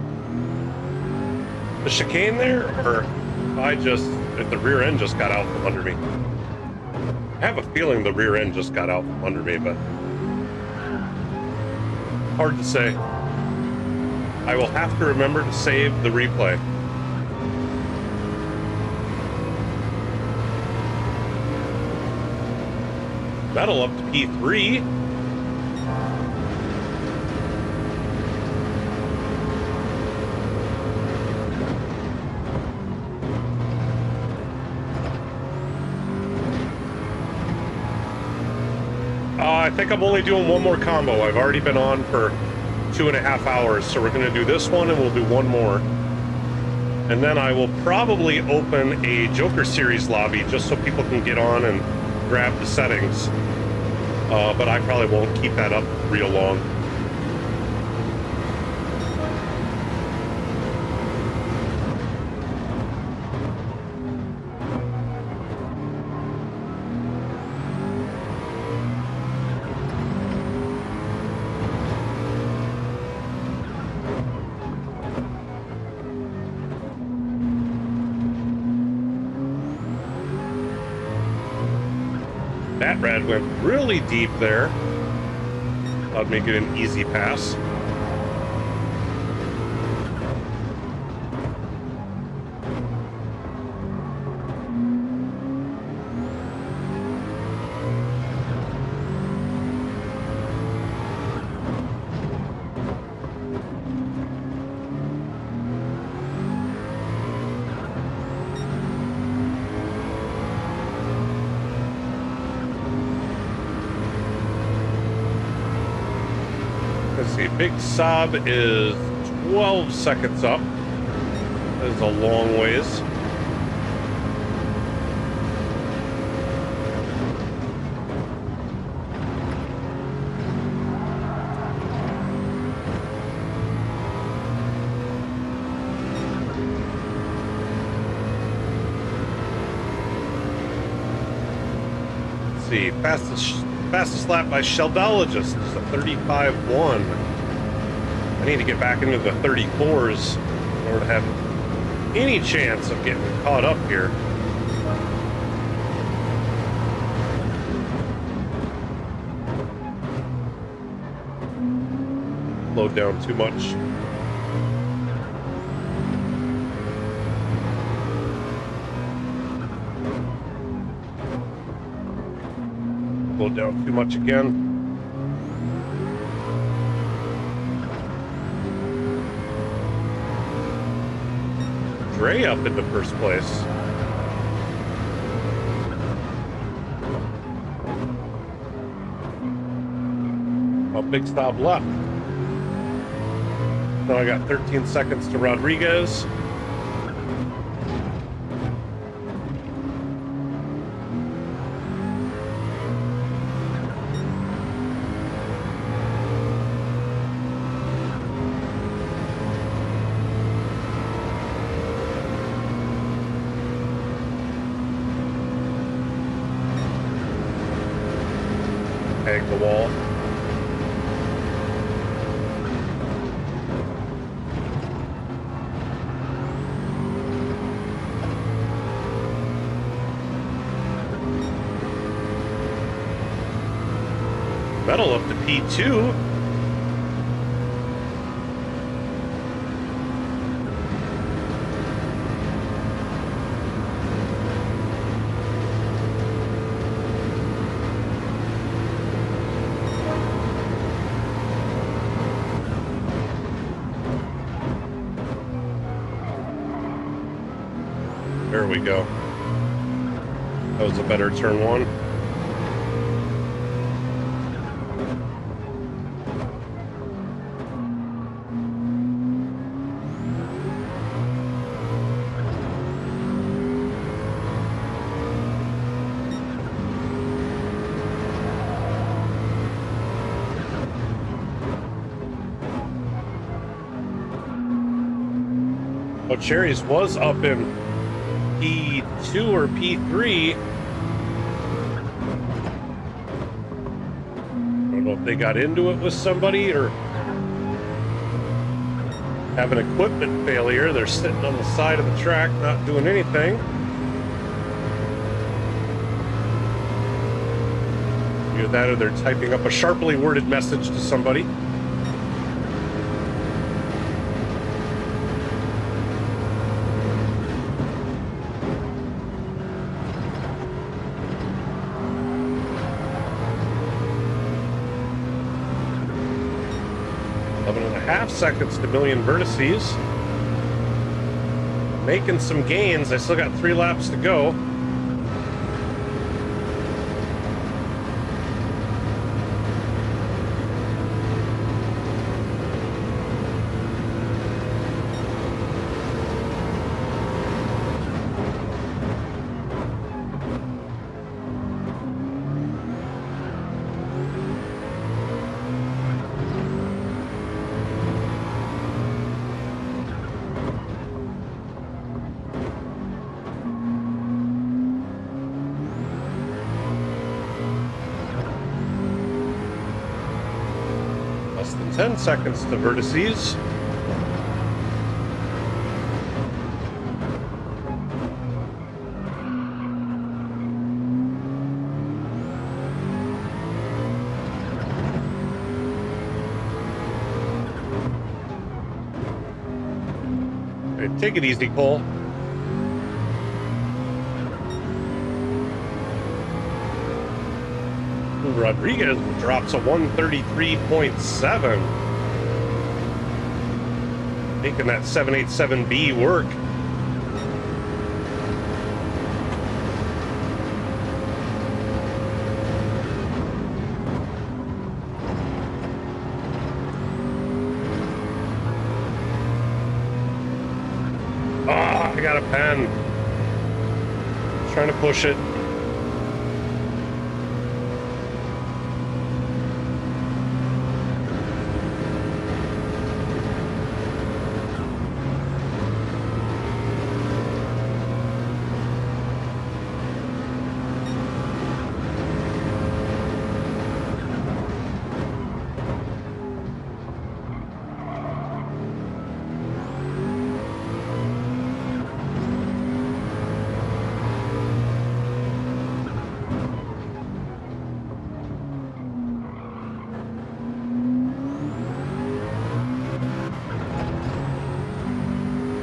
the chicane there, or if the rear end just got out from under me. I have a feeling the rear end just got out from under me, but hard to say. I will have to remember to save the replay. That'll up to P3. I think I'm only doing one more combo. I've already been on for 2.5 hours, so we're going to do this one and we'll do one more. And then I will probably open a Joker Series lobby just so people can get on and grab the settings. But I probably won't keep that up real long. That red went really deep there. I'd make it an easy pass. see, Big Sob is 12 seconds up. That is a long ways. Let's see, fastest lap by Sheldologist is a 35.1. I need to get back into the 34s in order to have any chance of getting caught up here. Slowed down too much. Slowed down too much again. Dre up in the first place. A big stop left. Now I got 13 seconds to Rodriguez. Tag the wall. Metal up to P2. There we go. That was a better turn one. Oh, Cherries was up in P2 or P3. I don't know if they got into it with somebody or have an equipment failure. They're sitting on the side of the track, not doing anything. Either that or they're typing up a sharply worded message to somebody. Half seconds to million vertices. Making some gains. I still got 3 laps to go. Less than 10 seconds to vertices. All right, take it easy, Cole. Rodriguez drops a 133.7. Making that 787B work. I got a pen. Trying to push it.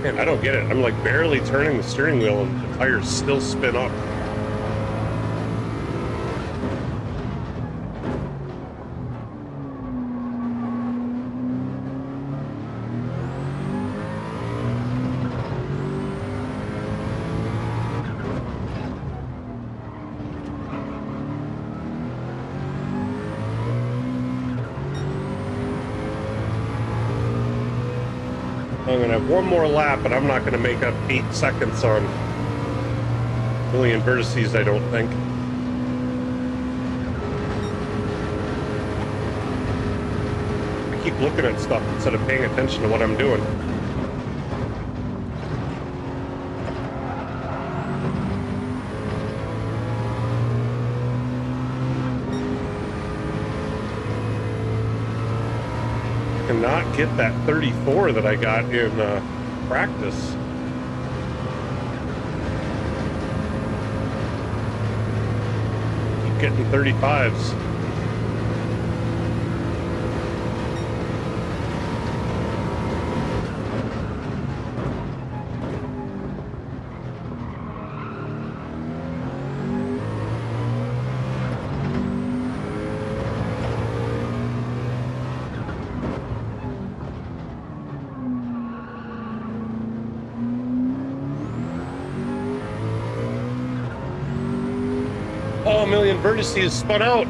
Man, I don't get it. I'm like barely turning the steering wheel and the tires still spin up. I'm going to have one more lap, but I'm not going to make up 8 seconds on million vertices, I don't think. I keep looking at stuff instead of paying attention to what I'm doing. Cannot get that 34 that I got in practice. Keep getting 35s. Oh, a million vertices spun out.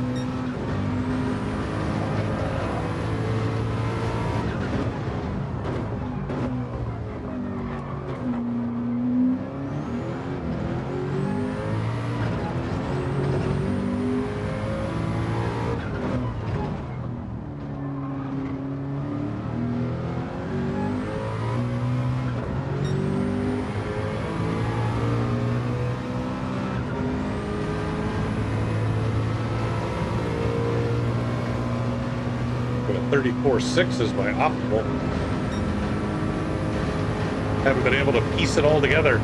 But a 34.6 is my optimal. Haven't been able to piece it all together.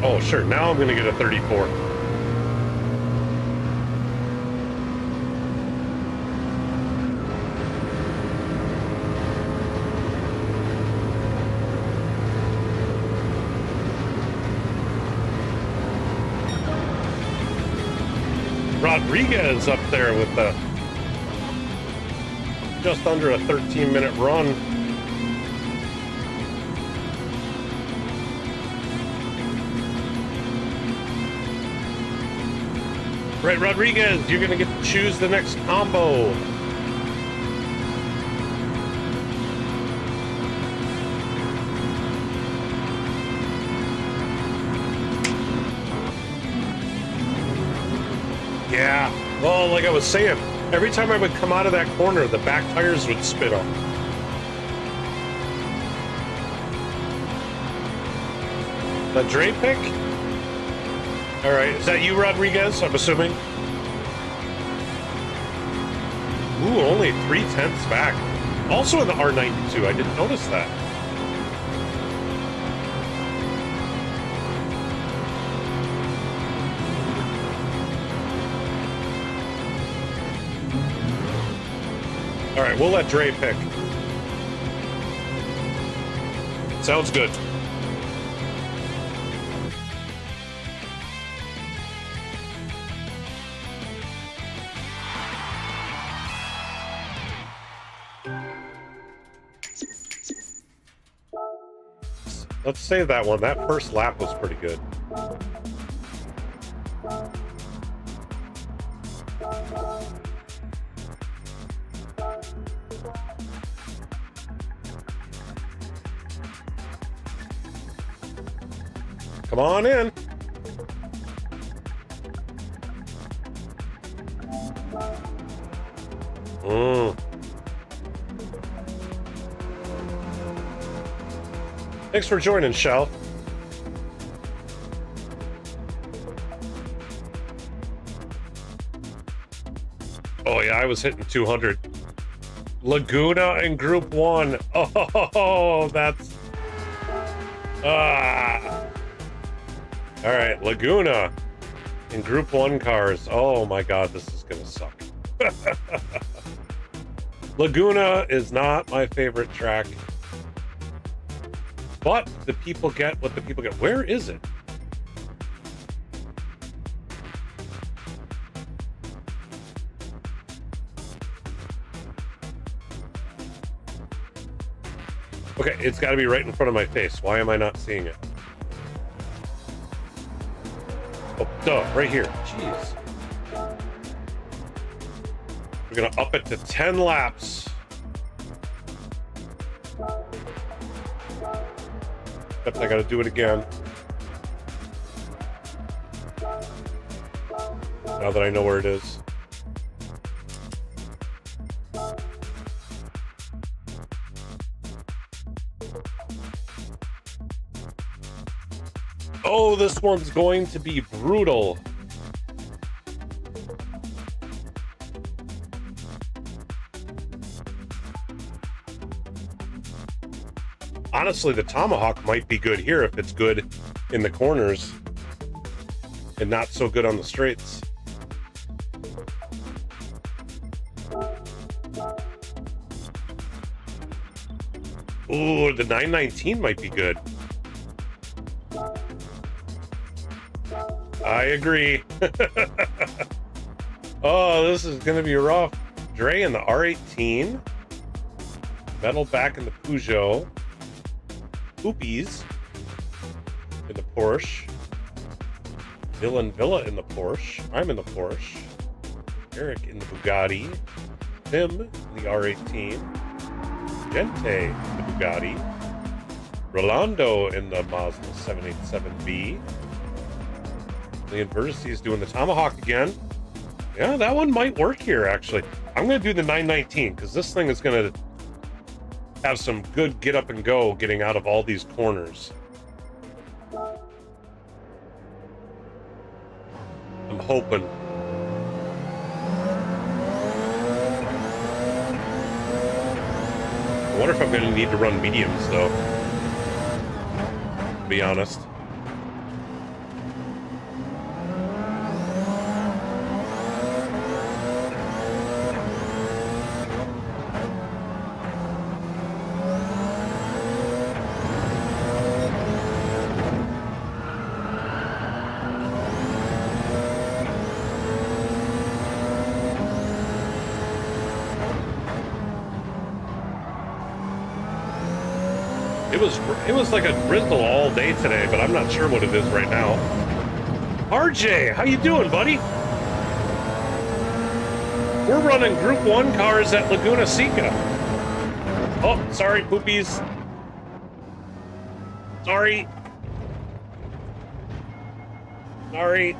Oh, sure. Now I'm going to get a 34. Rodriguez up there with the just under a 13-minute run. Right, Rodriguez, you're gonna get to choose the next combo. Yeah, well, like I was saying, every time I would come out of that corner, the back tires would spit up. The Dre pick? All right, is that you, Rodriguez, I'm assuming? Ooh, only 3/10 back. Also in the R92, I didn't notice that. All right, we'll let Dre pick. Sounds good. Let's save that one. That first lap was pretty good. Come on in. Thanks for joining, Shell. Oh yeah, I was hitting 200. Laguna in Group 1. Oh, that's... All right, Laguna in Group 1 cars. Oh my God, this is gonna suck. Laguna is not my favorite track, but the people get what the people get. Where is it? Okay, it's got to be right in front of my face. Why am I not seeing it? Oh, duh, right here. Jeez. We're gonna up it to 10 laps. Except I gotta do it again. Now that I know where it is. Oh, this one's going to be brutal. Honestly, the Tomahawk might be good here if it's good in the corners and not so good on the straights. Ooh, the 919 might be good. I agree. Oh, this is going to be rough. Dre in the R18. Metal back in the Peugeot. Poopies in the Porsche. Dylan Villa in the Porsche. I'm in the Porsche. Eric in the Bugatti. Tim in the R18. Gente in the Bugatti. Rolando in the Mazda 787B. Leon Vertice is doing the Tomahawk again. Yeah, that one might work here, actually. I'm going to do the 919 because this thing is going to have some good get up and go getting out of all these corners. I'm hoping. I wonder if I'm going to need to run mediums, though. To be honest. It was like a drizzle all day today, but I'm not sure what it is right now. RJ, how you doing, buddy? We're running Group 1 cars at Laguna Seca. Oh, sorry, poopies. Sorry. Sorry.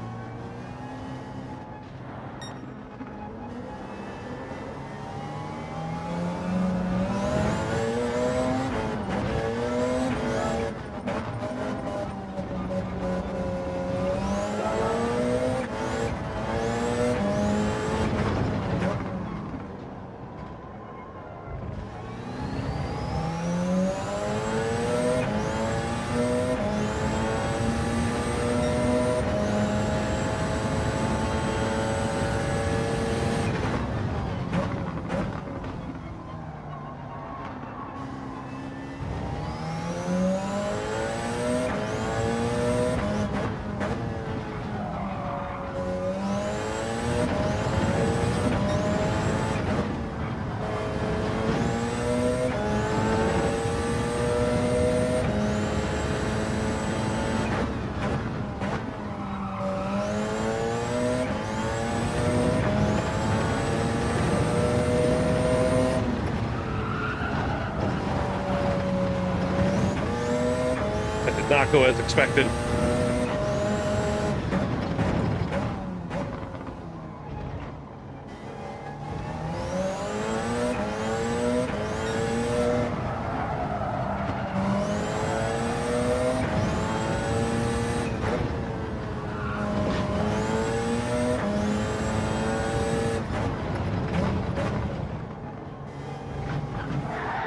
not go as expected.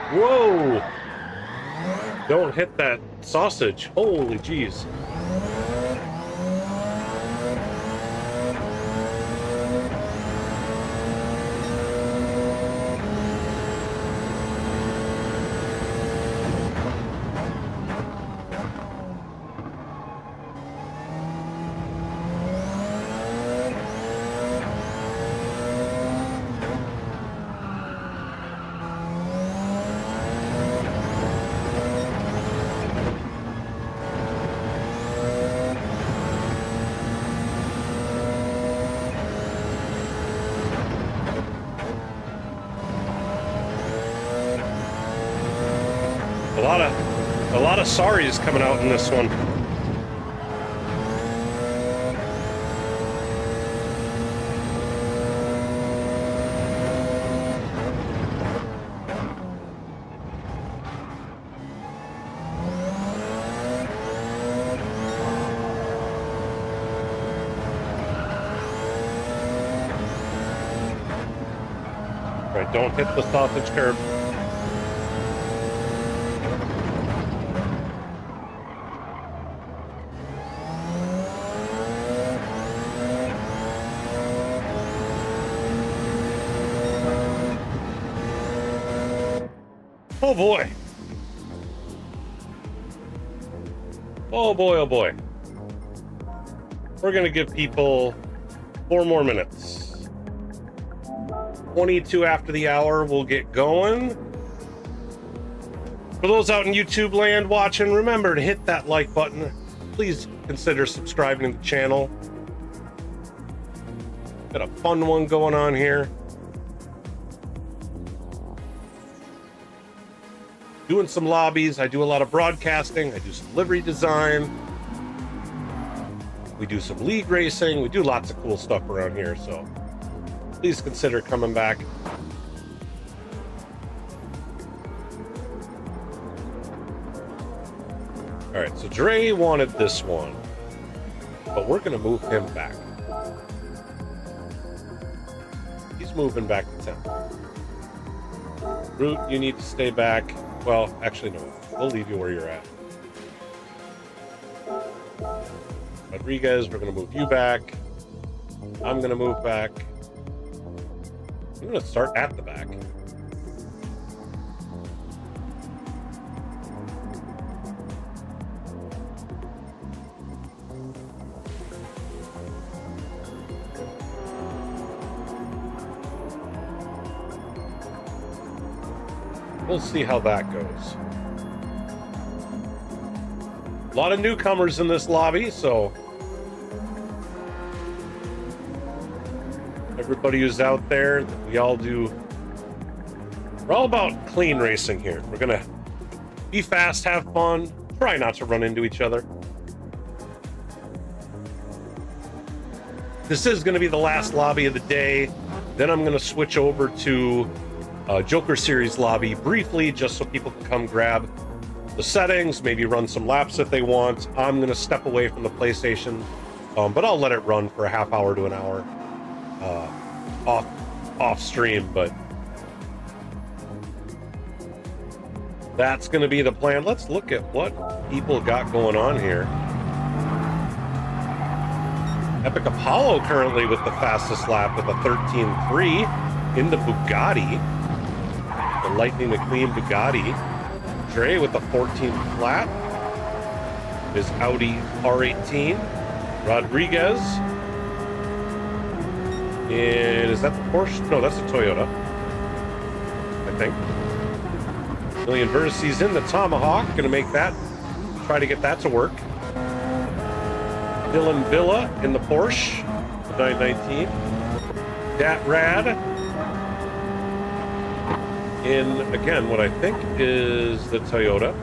Whoa! Don't hit that sausage. Holy jeez. A lot of sorries coming out in this one. Right, don't hit the sausage curb. Oh boy. Oh boy, oh boy. We're gonna give people 4 more minutes. 22 after the hour, we'll get going. For those out in YouTube land watching, remember to hit that like button. Please consider subscribing to the channel. Got a fun one going on here. Doing some lobbies. I do a lot of broadcasting. I do some livery design. We do some league racing. We do lots of cool stuff around here, so please consider coming back. All right, so Dre wanted this one, but we're gonna move him back. He's moving back to 10. Root, you need to stay back. Well, actually, no. We'll leave you where you're at. Rodriguez, we're going to move you back. I'm going to move back. I'm going to start at the back. We'll see how that goes. A lot of newcomers in this lobby, so everybody who's out there, we're all about clean racing here. We're gonna be fast, have fun, try not to run into each other. This is gonna be the last lobby of the day. Then I'm gonna switch over to Joker Series lobby briefly, just so people can come grab the settings, maybe run some laps if they want. I'm gonna step away from the PlayStation, but I'll let it run for a half hour to an hour off stream. But that's gonna be the plan. Let's look at what people got going on here. Epic Apollo currently with the fastest lap with a 13.3 in the Bugatti. The Lightning McQueen Bugatti. Dre with the 14 flat. His Audi R18. Rodriguez. And is that the Porsche? No, that's a Toyota, I think. Million Vertices in the Tomahawk. Gonna make that. Try to get that to work. Dylan Villa in the Porsche. The 919. Dat Rad. In, again, what I think is the Toyota.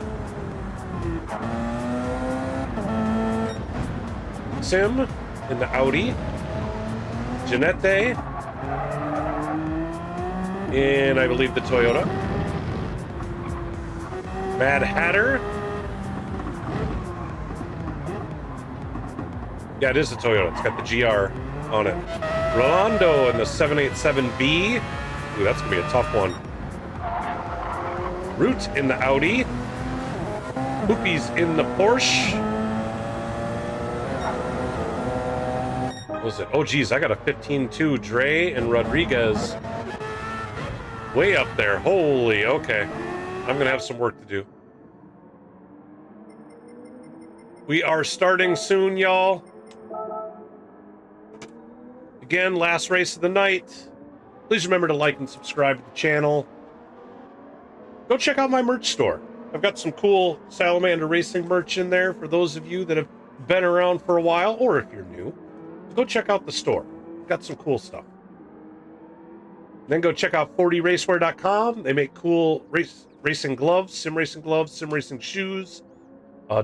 Sim in the Audi. Janette. And I believe the Toyota. Mad Hatter. Yeah, it is a Toyota. It's got the GR on it. Rolando in the 787B. Ooh, that's going to be a tough one. Root in the Audi. Poopy's in the Porsche. What was it? Oh, geez, I got a 15.2 Dre and Rodriguez. Way up there. Holy, okay. I'm going to have some work to do. We are starting soon, y'all. Again, last race of the night. Please remember to like and subscribe to the channel. Go check out my merch store. I've got some cool Salamander Racing merch in there for those of you that have been around for a while, or if you're new. Go check out the store. Got some cool stuff. Then go check out 40racewear.com. They make cool racing gloves, sim racing shoes.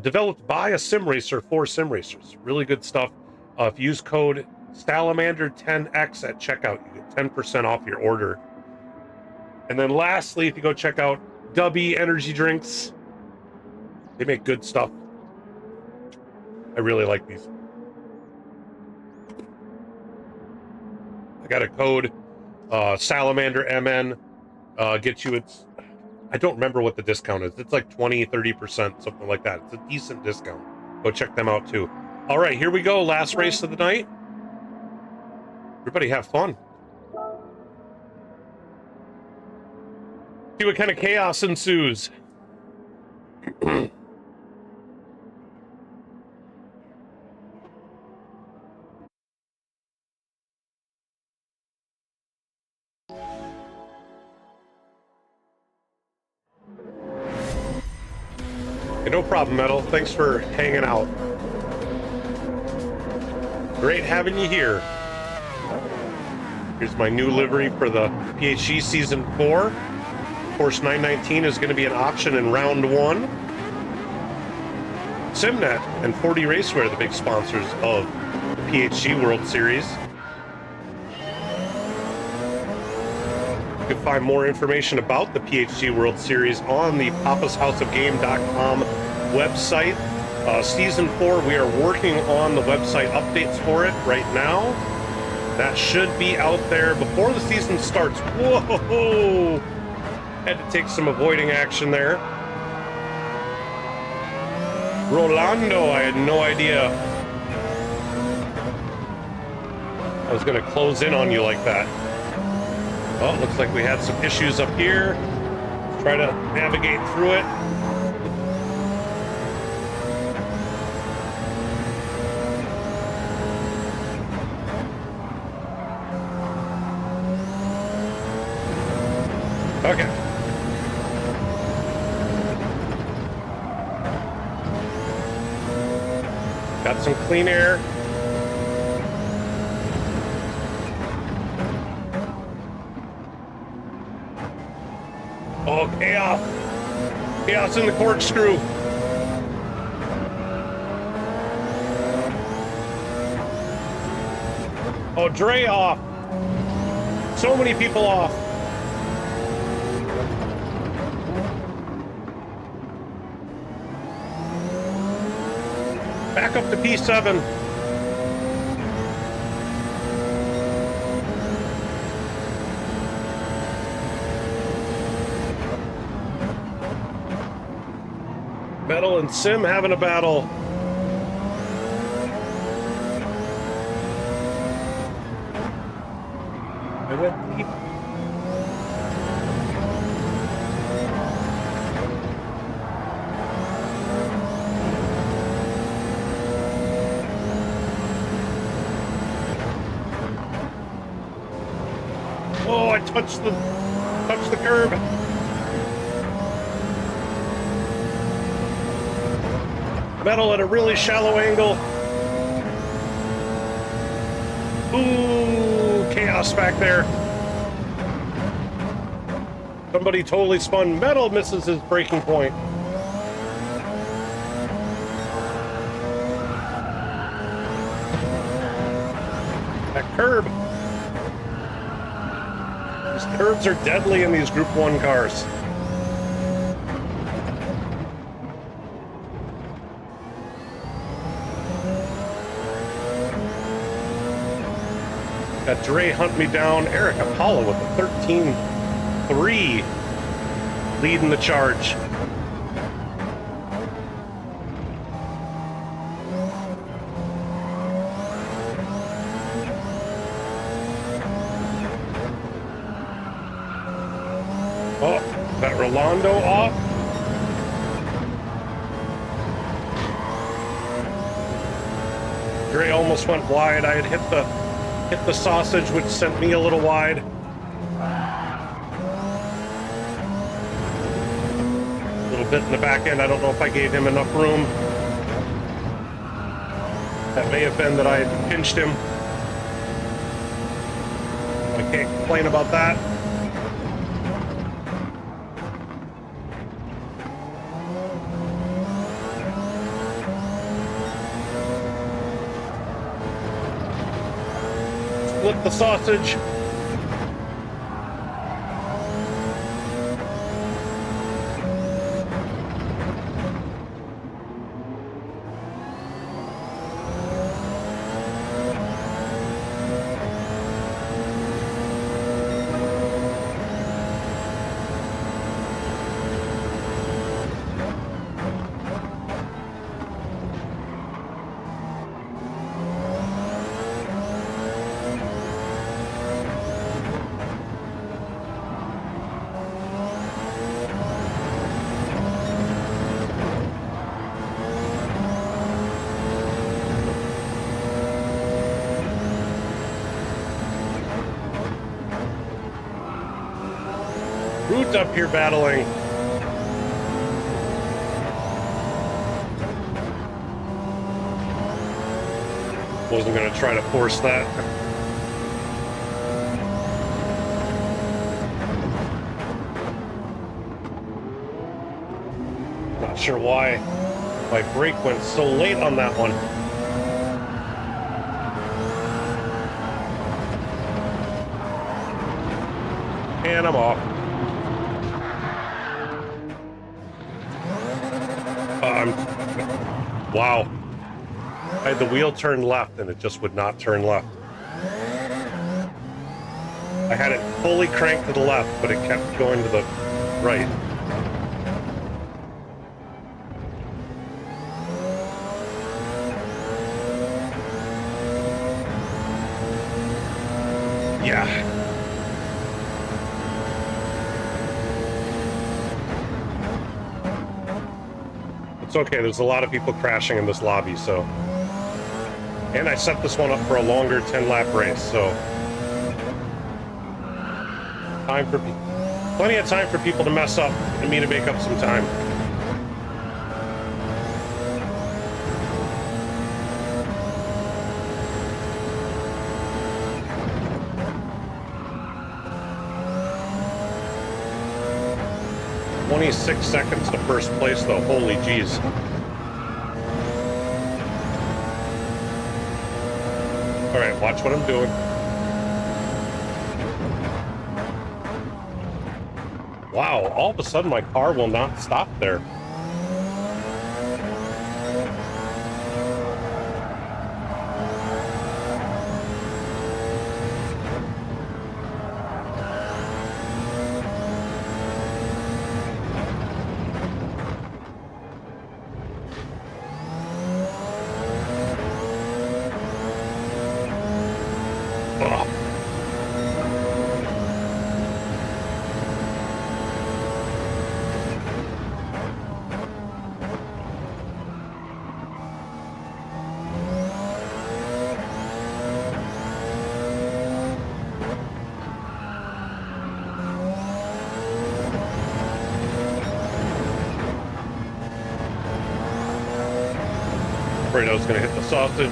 Developed by a sim racer for sim racers. Really good stuff. If you use code Salamander10X at checkout, you get 10% off your order. And then lastly, if you go check out Dubby Energy Drinks, they make good stuff. I really like these. I got a code SalamanderMN. Get you its... I don't remember what the discount is. It's like 20, 30%, something like that. It's a decent discount. Go check them out too. All right, here we go. Last race of the night. Everybody have fun. See what kind of chaos ensues. Hey, no problem, Metal. Thanks for hanging out. Great having you here. Here's my new livery for the PHG Season 4. Course 919 is going to be an auction in round 1. Simnet and 40 Racewear are the big sponsors of the PHG World Series. You can find more information about the PHG World Series on the papashouseofgame.com website. Season 4, we are working on the website updates for it right now. That should be out there before the season starts. Whoa! Had to take some avoiding action there. Rolando, I had no idea I was going to close in on you like that. Well, looks like we had some issues up here. Let's try to navigate through it. Okay. Got some clean air. Oh, chaos. Chaos in the corkscrew. Oh, Dre off. So many people off. Back up to P7. Metal and Sim having a battle. I went deep. Oh, I touched the curb. Metal at a really shallow angle. Ooh, chaos back there. Somebody totally spun. Metal misses his braking point. That curb. These curbs are deadly in these Group 1 cars. Got Dre hunt me down. Eric Apollo with a 13-3 leading the charge. Oh, that Rolando off. Dre almost went wide. I had hit the sausage, which sent me a little wide. A little bit in the back end. I don't know if I gave him enough room. That may have been that I had pinched him. I can't complain about that. Split the sausage. Root up here battling. Wasn't going to try to force that. Not sure why my brake went so late on that one. And I'm off. Wow. I had the wheel turned left and it just would not turn left. I had it fully cranked to the left, but it kept going to the right. Yeah. It's okay, there's a lot of people crashing in this lobby, so... And I set this one up for a longer 10-lap race, so... Plenty of time for people to mess up and me to make up some time. "26 seconds to first place, though. Holy jeez. Alright, watch what I'm doing. Wow, all of a sudden my car will not stop there. Afraid I was going to hit the sausage.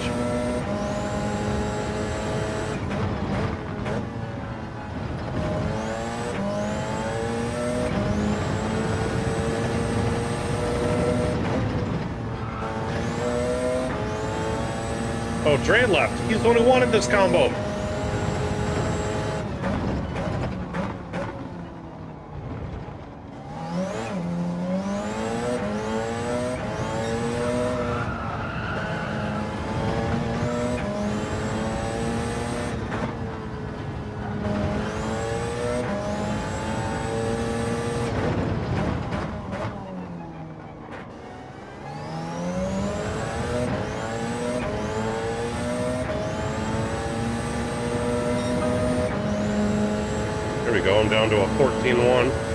Oh, Dre left. He's the one who wanted this combo. There we go, I'm down to a 14-1.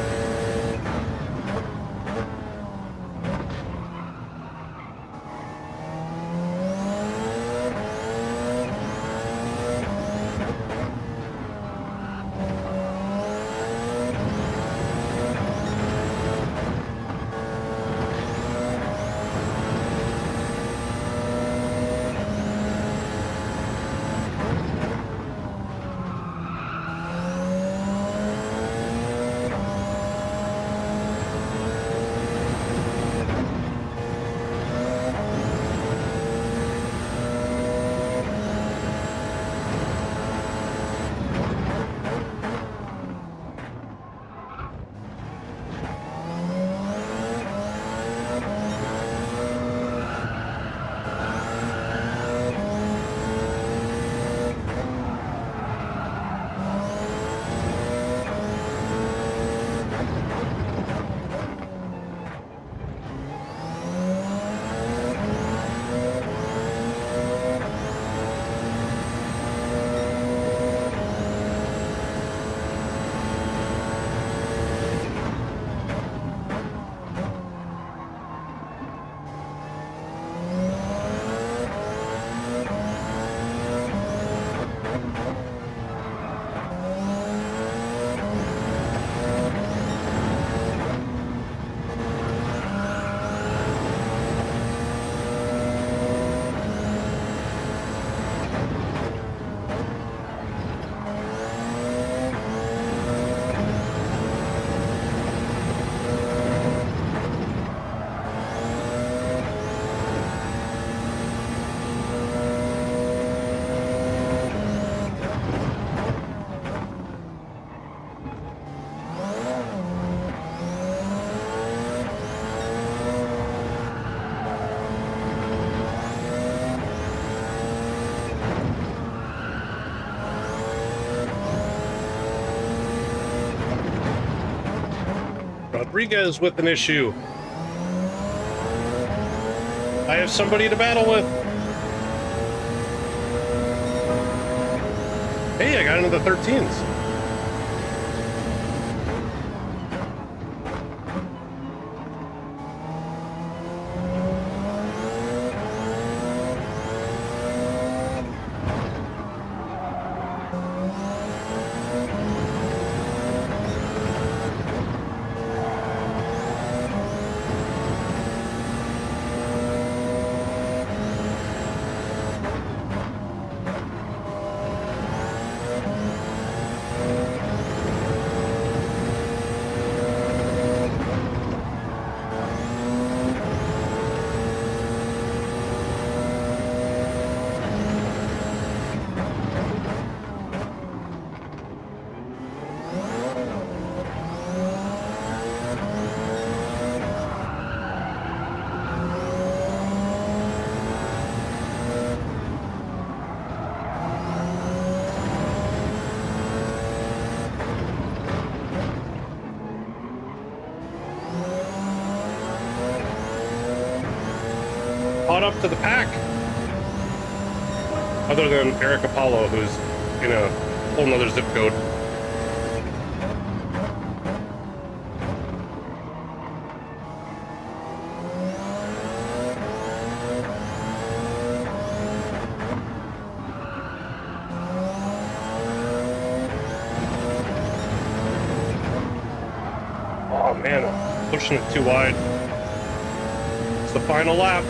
Rodriguez with an issue. I have somebody to battle with. Hey, I got into the 13s. Caught up to the pack. Other than Eric Apollo, who's in a whole nother zip code. Oh man, I'm pushing it too wide. It's the final lap.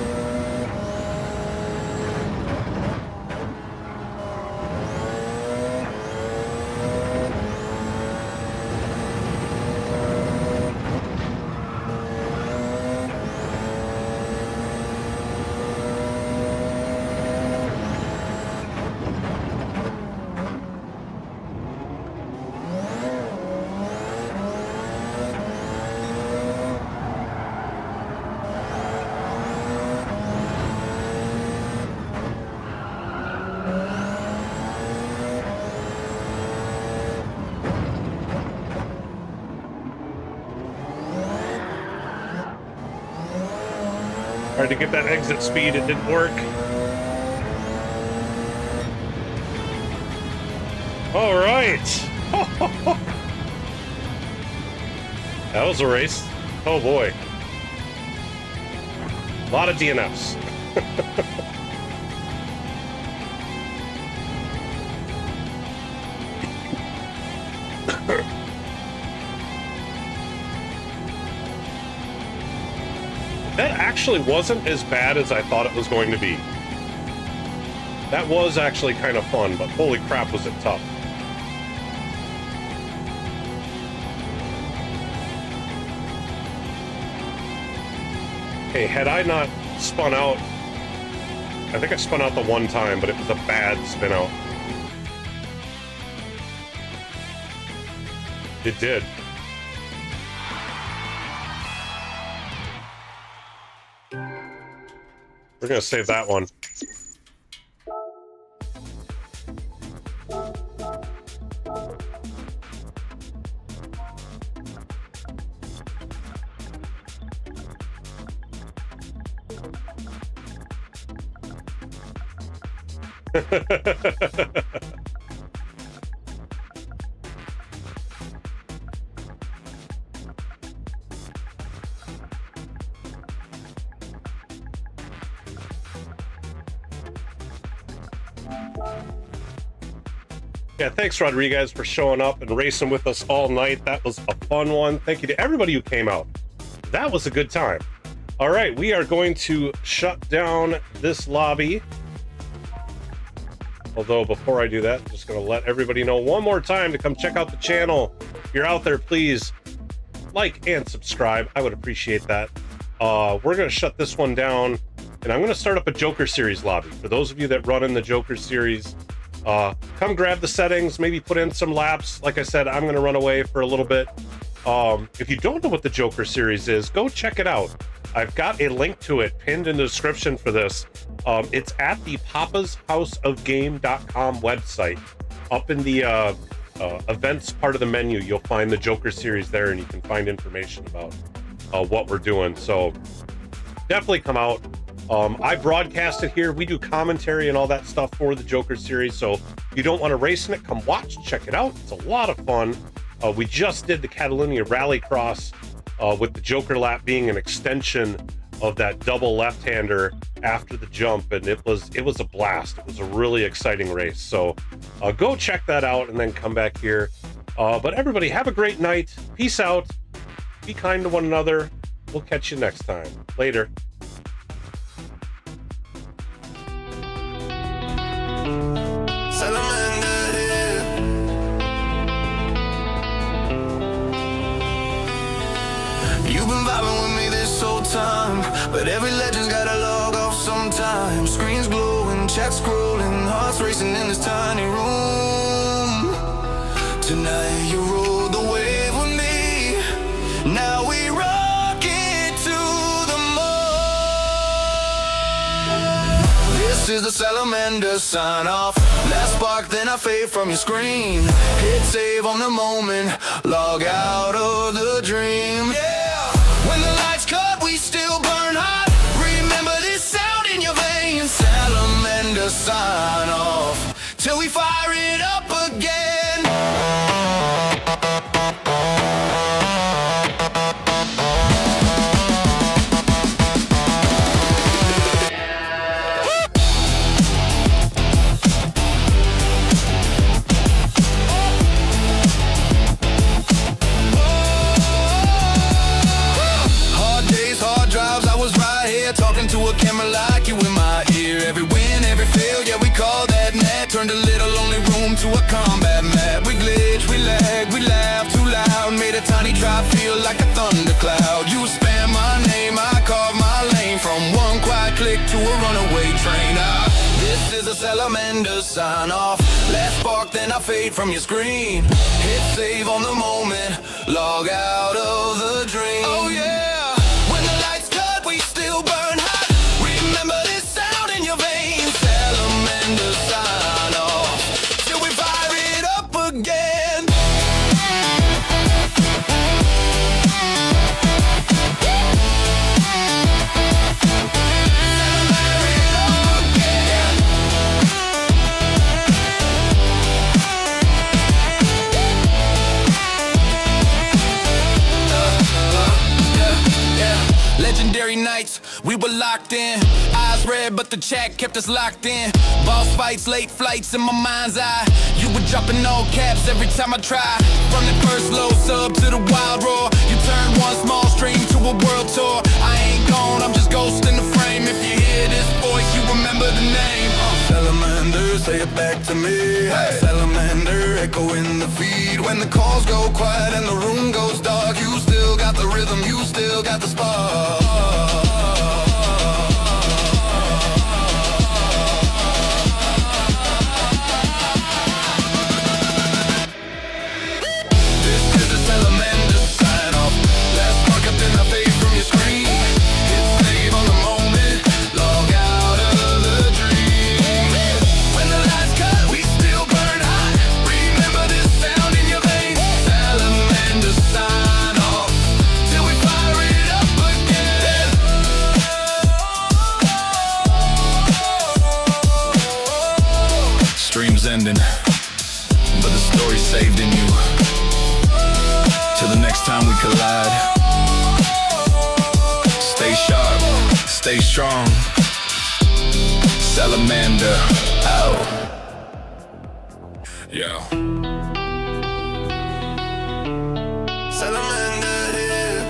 Tried to get that exit speed, it didn't work. All right. That was a race. Oh boy. A lot of DNFs. That actually wasn't as bad as I thought it was going to be. That was actually kind of fun, but holy crap was it tough. Hey, had I not spun out, I think I spun out the one time, but it was a bad spin out. It did. We're gonna save that one. Yeah, thanks Rodriguez for showing up and racing with us all night. That was a fun one. Thank you to everybody who came out. That was a good time. All right, we are going to shut down this lobby. Although before I do that, I'm just going to let everybody know one more time to come check out the channel. If you're out there, please like and subscribe. I would appreciate that. We're going to shut this one down, and I'm going to start up a Joker Series lobby. For those of you that run in the Joker Series, come grab the settings, maybe put in some laps. Like I said, I'm going to run away for a little bit. If you don't know what the Joker Series is, go check it out. I've got a link to it pinned in the description for this. It's at the papashouseofgame.com website. Up in the events part of the menu, you'll find the Joker Series there, and you can find information about what we're doing. So definitely come out. I broadcast it here. We do commentary and all that stuff for the Joker Series. So if you don't want to race in it, come watch, check it out. It's a lot of fun. We just did the Catalunya Rallycross with the Joker lap being an extension of that double left-hander after the jump, and it was a blast. It was a really exciting race. So go check that out and then come back here. But everybody, have a great night. Peace out. Be kind to one another. We'll catch you next time. Later. You've been vibing with me this whole time, but every legend's gotta log off sometime. Screens glowing, chat scrolling, hearts racing in this tiny room. Tonight you rode the wave with me. Now we rock it to the moon. This is the Salamander sign off. Last spark, then I fade from your screen. Hit save on the moment, log out of the dream. Yeah. When the lights cut, we still burn hot. Remember this sound in your veins. Salamander sign off till we fire it up again. To a camera like you in my ear. Every win, every fail, yeah, we call that net. Turned a little lonely room to a combat mat. We glitch, we lag, we laugh too loud. Made a tiny drop feel like a thundercloud. You spam my name, I carve my lane. From one quiet click to a runaway train. This is a Salamander sign off. Last spark, then I fade from your screen. Hit save on the moment, log out of the dream. Oh yeah. We were locked in, eyes red, but the chat kept us locked in. Boss fights, late flights in my mind's eye. You were dropping all caps every time I try. From the first low sub to the wild roar, you turned one small stream to a world tour. I ain't gone, I'm just ghosting the frame. If you hear this voice, you remember the name. Salamander, say it back to me. Hey. Salamander, echo in the feed. When the calls go quiet and the room goes dark, you still got the rhythm, you still got the spark. Streams ending, but the story's saved in you. Till the next time we collide, stay sharp, stay strong. Salamander out. Yo. Salamander here.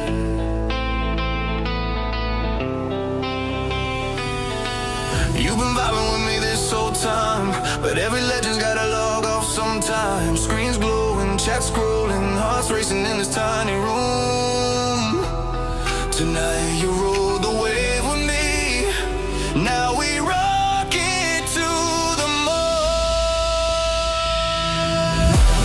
You've been vibing with me this whole time, but every legend's gotta log off sometime. Screens glowing, chat scrolling, hearts racing in this tiny room. Tonight you rode the wave with me. Now we rock it to the moon.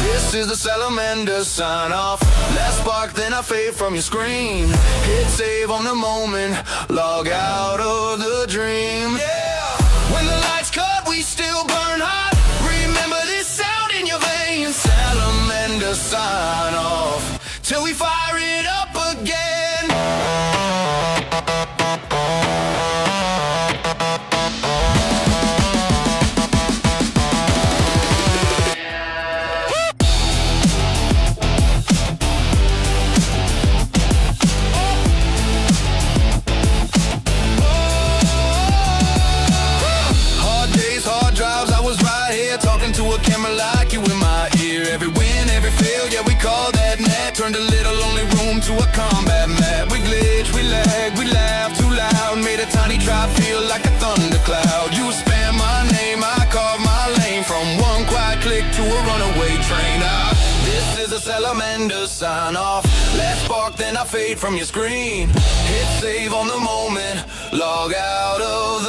This is the Salamander sign off. Last spark, then I fade from your screen. Hit save on the moment, log out of the dream. Yeah. When the lights cut, we still burn hot. Remember this sound in your veins. Salamander sign off till we fire it up again. Like you in my ear, every win, every fail, yeah, we call that net. Turned a little lonely room to a combat mat. We glitch, we lag, we laugh too loud. Made a tiny drop feel like a thundercloud. You spam my name, I carve my lane. From one quiet click to a runaway train. This is a Salamander sign off. Last spark, then I fade from your screen. Hit save on the moment, log out of the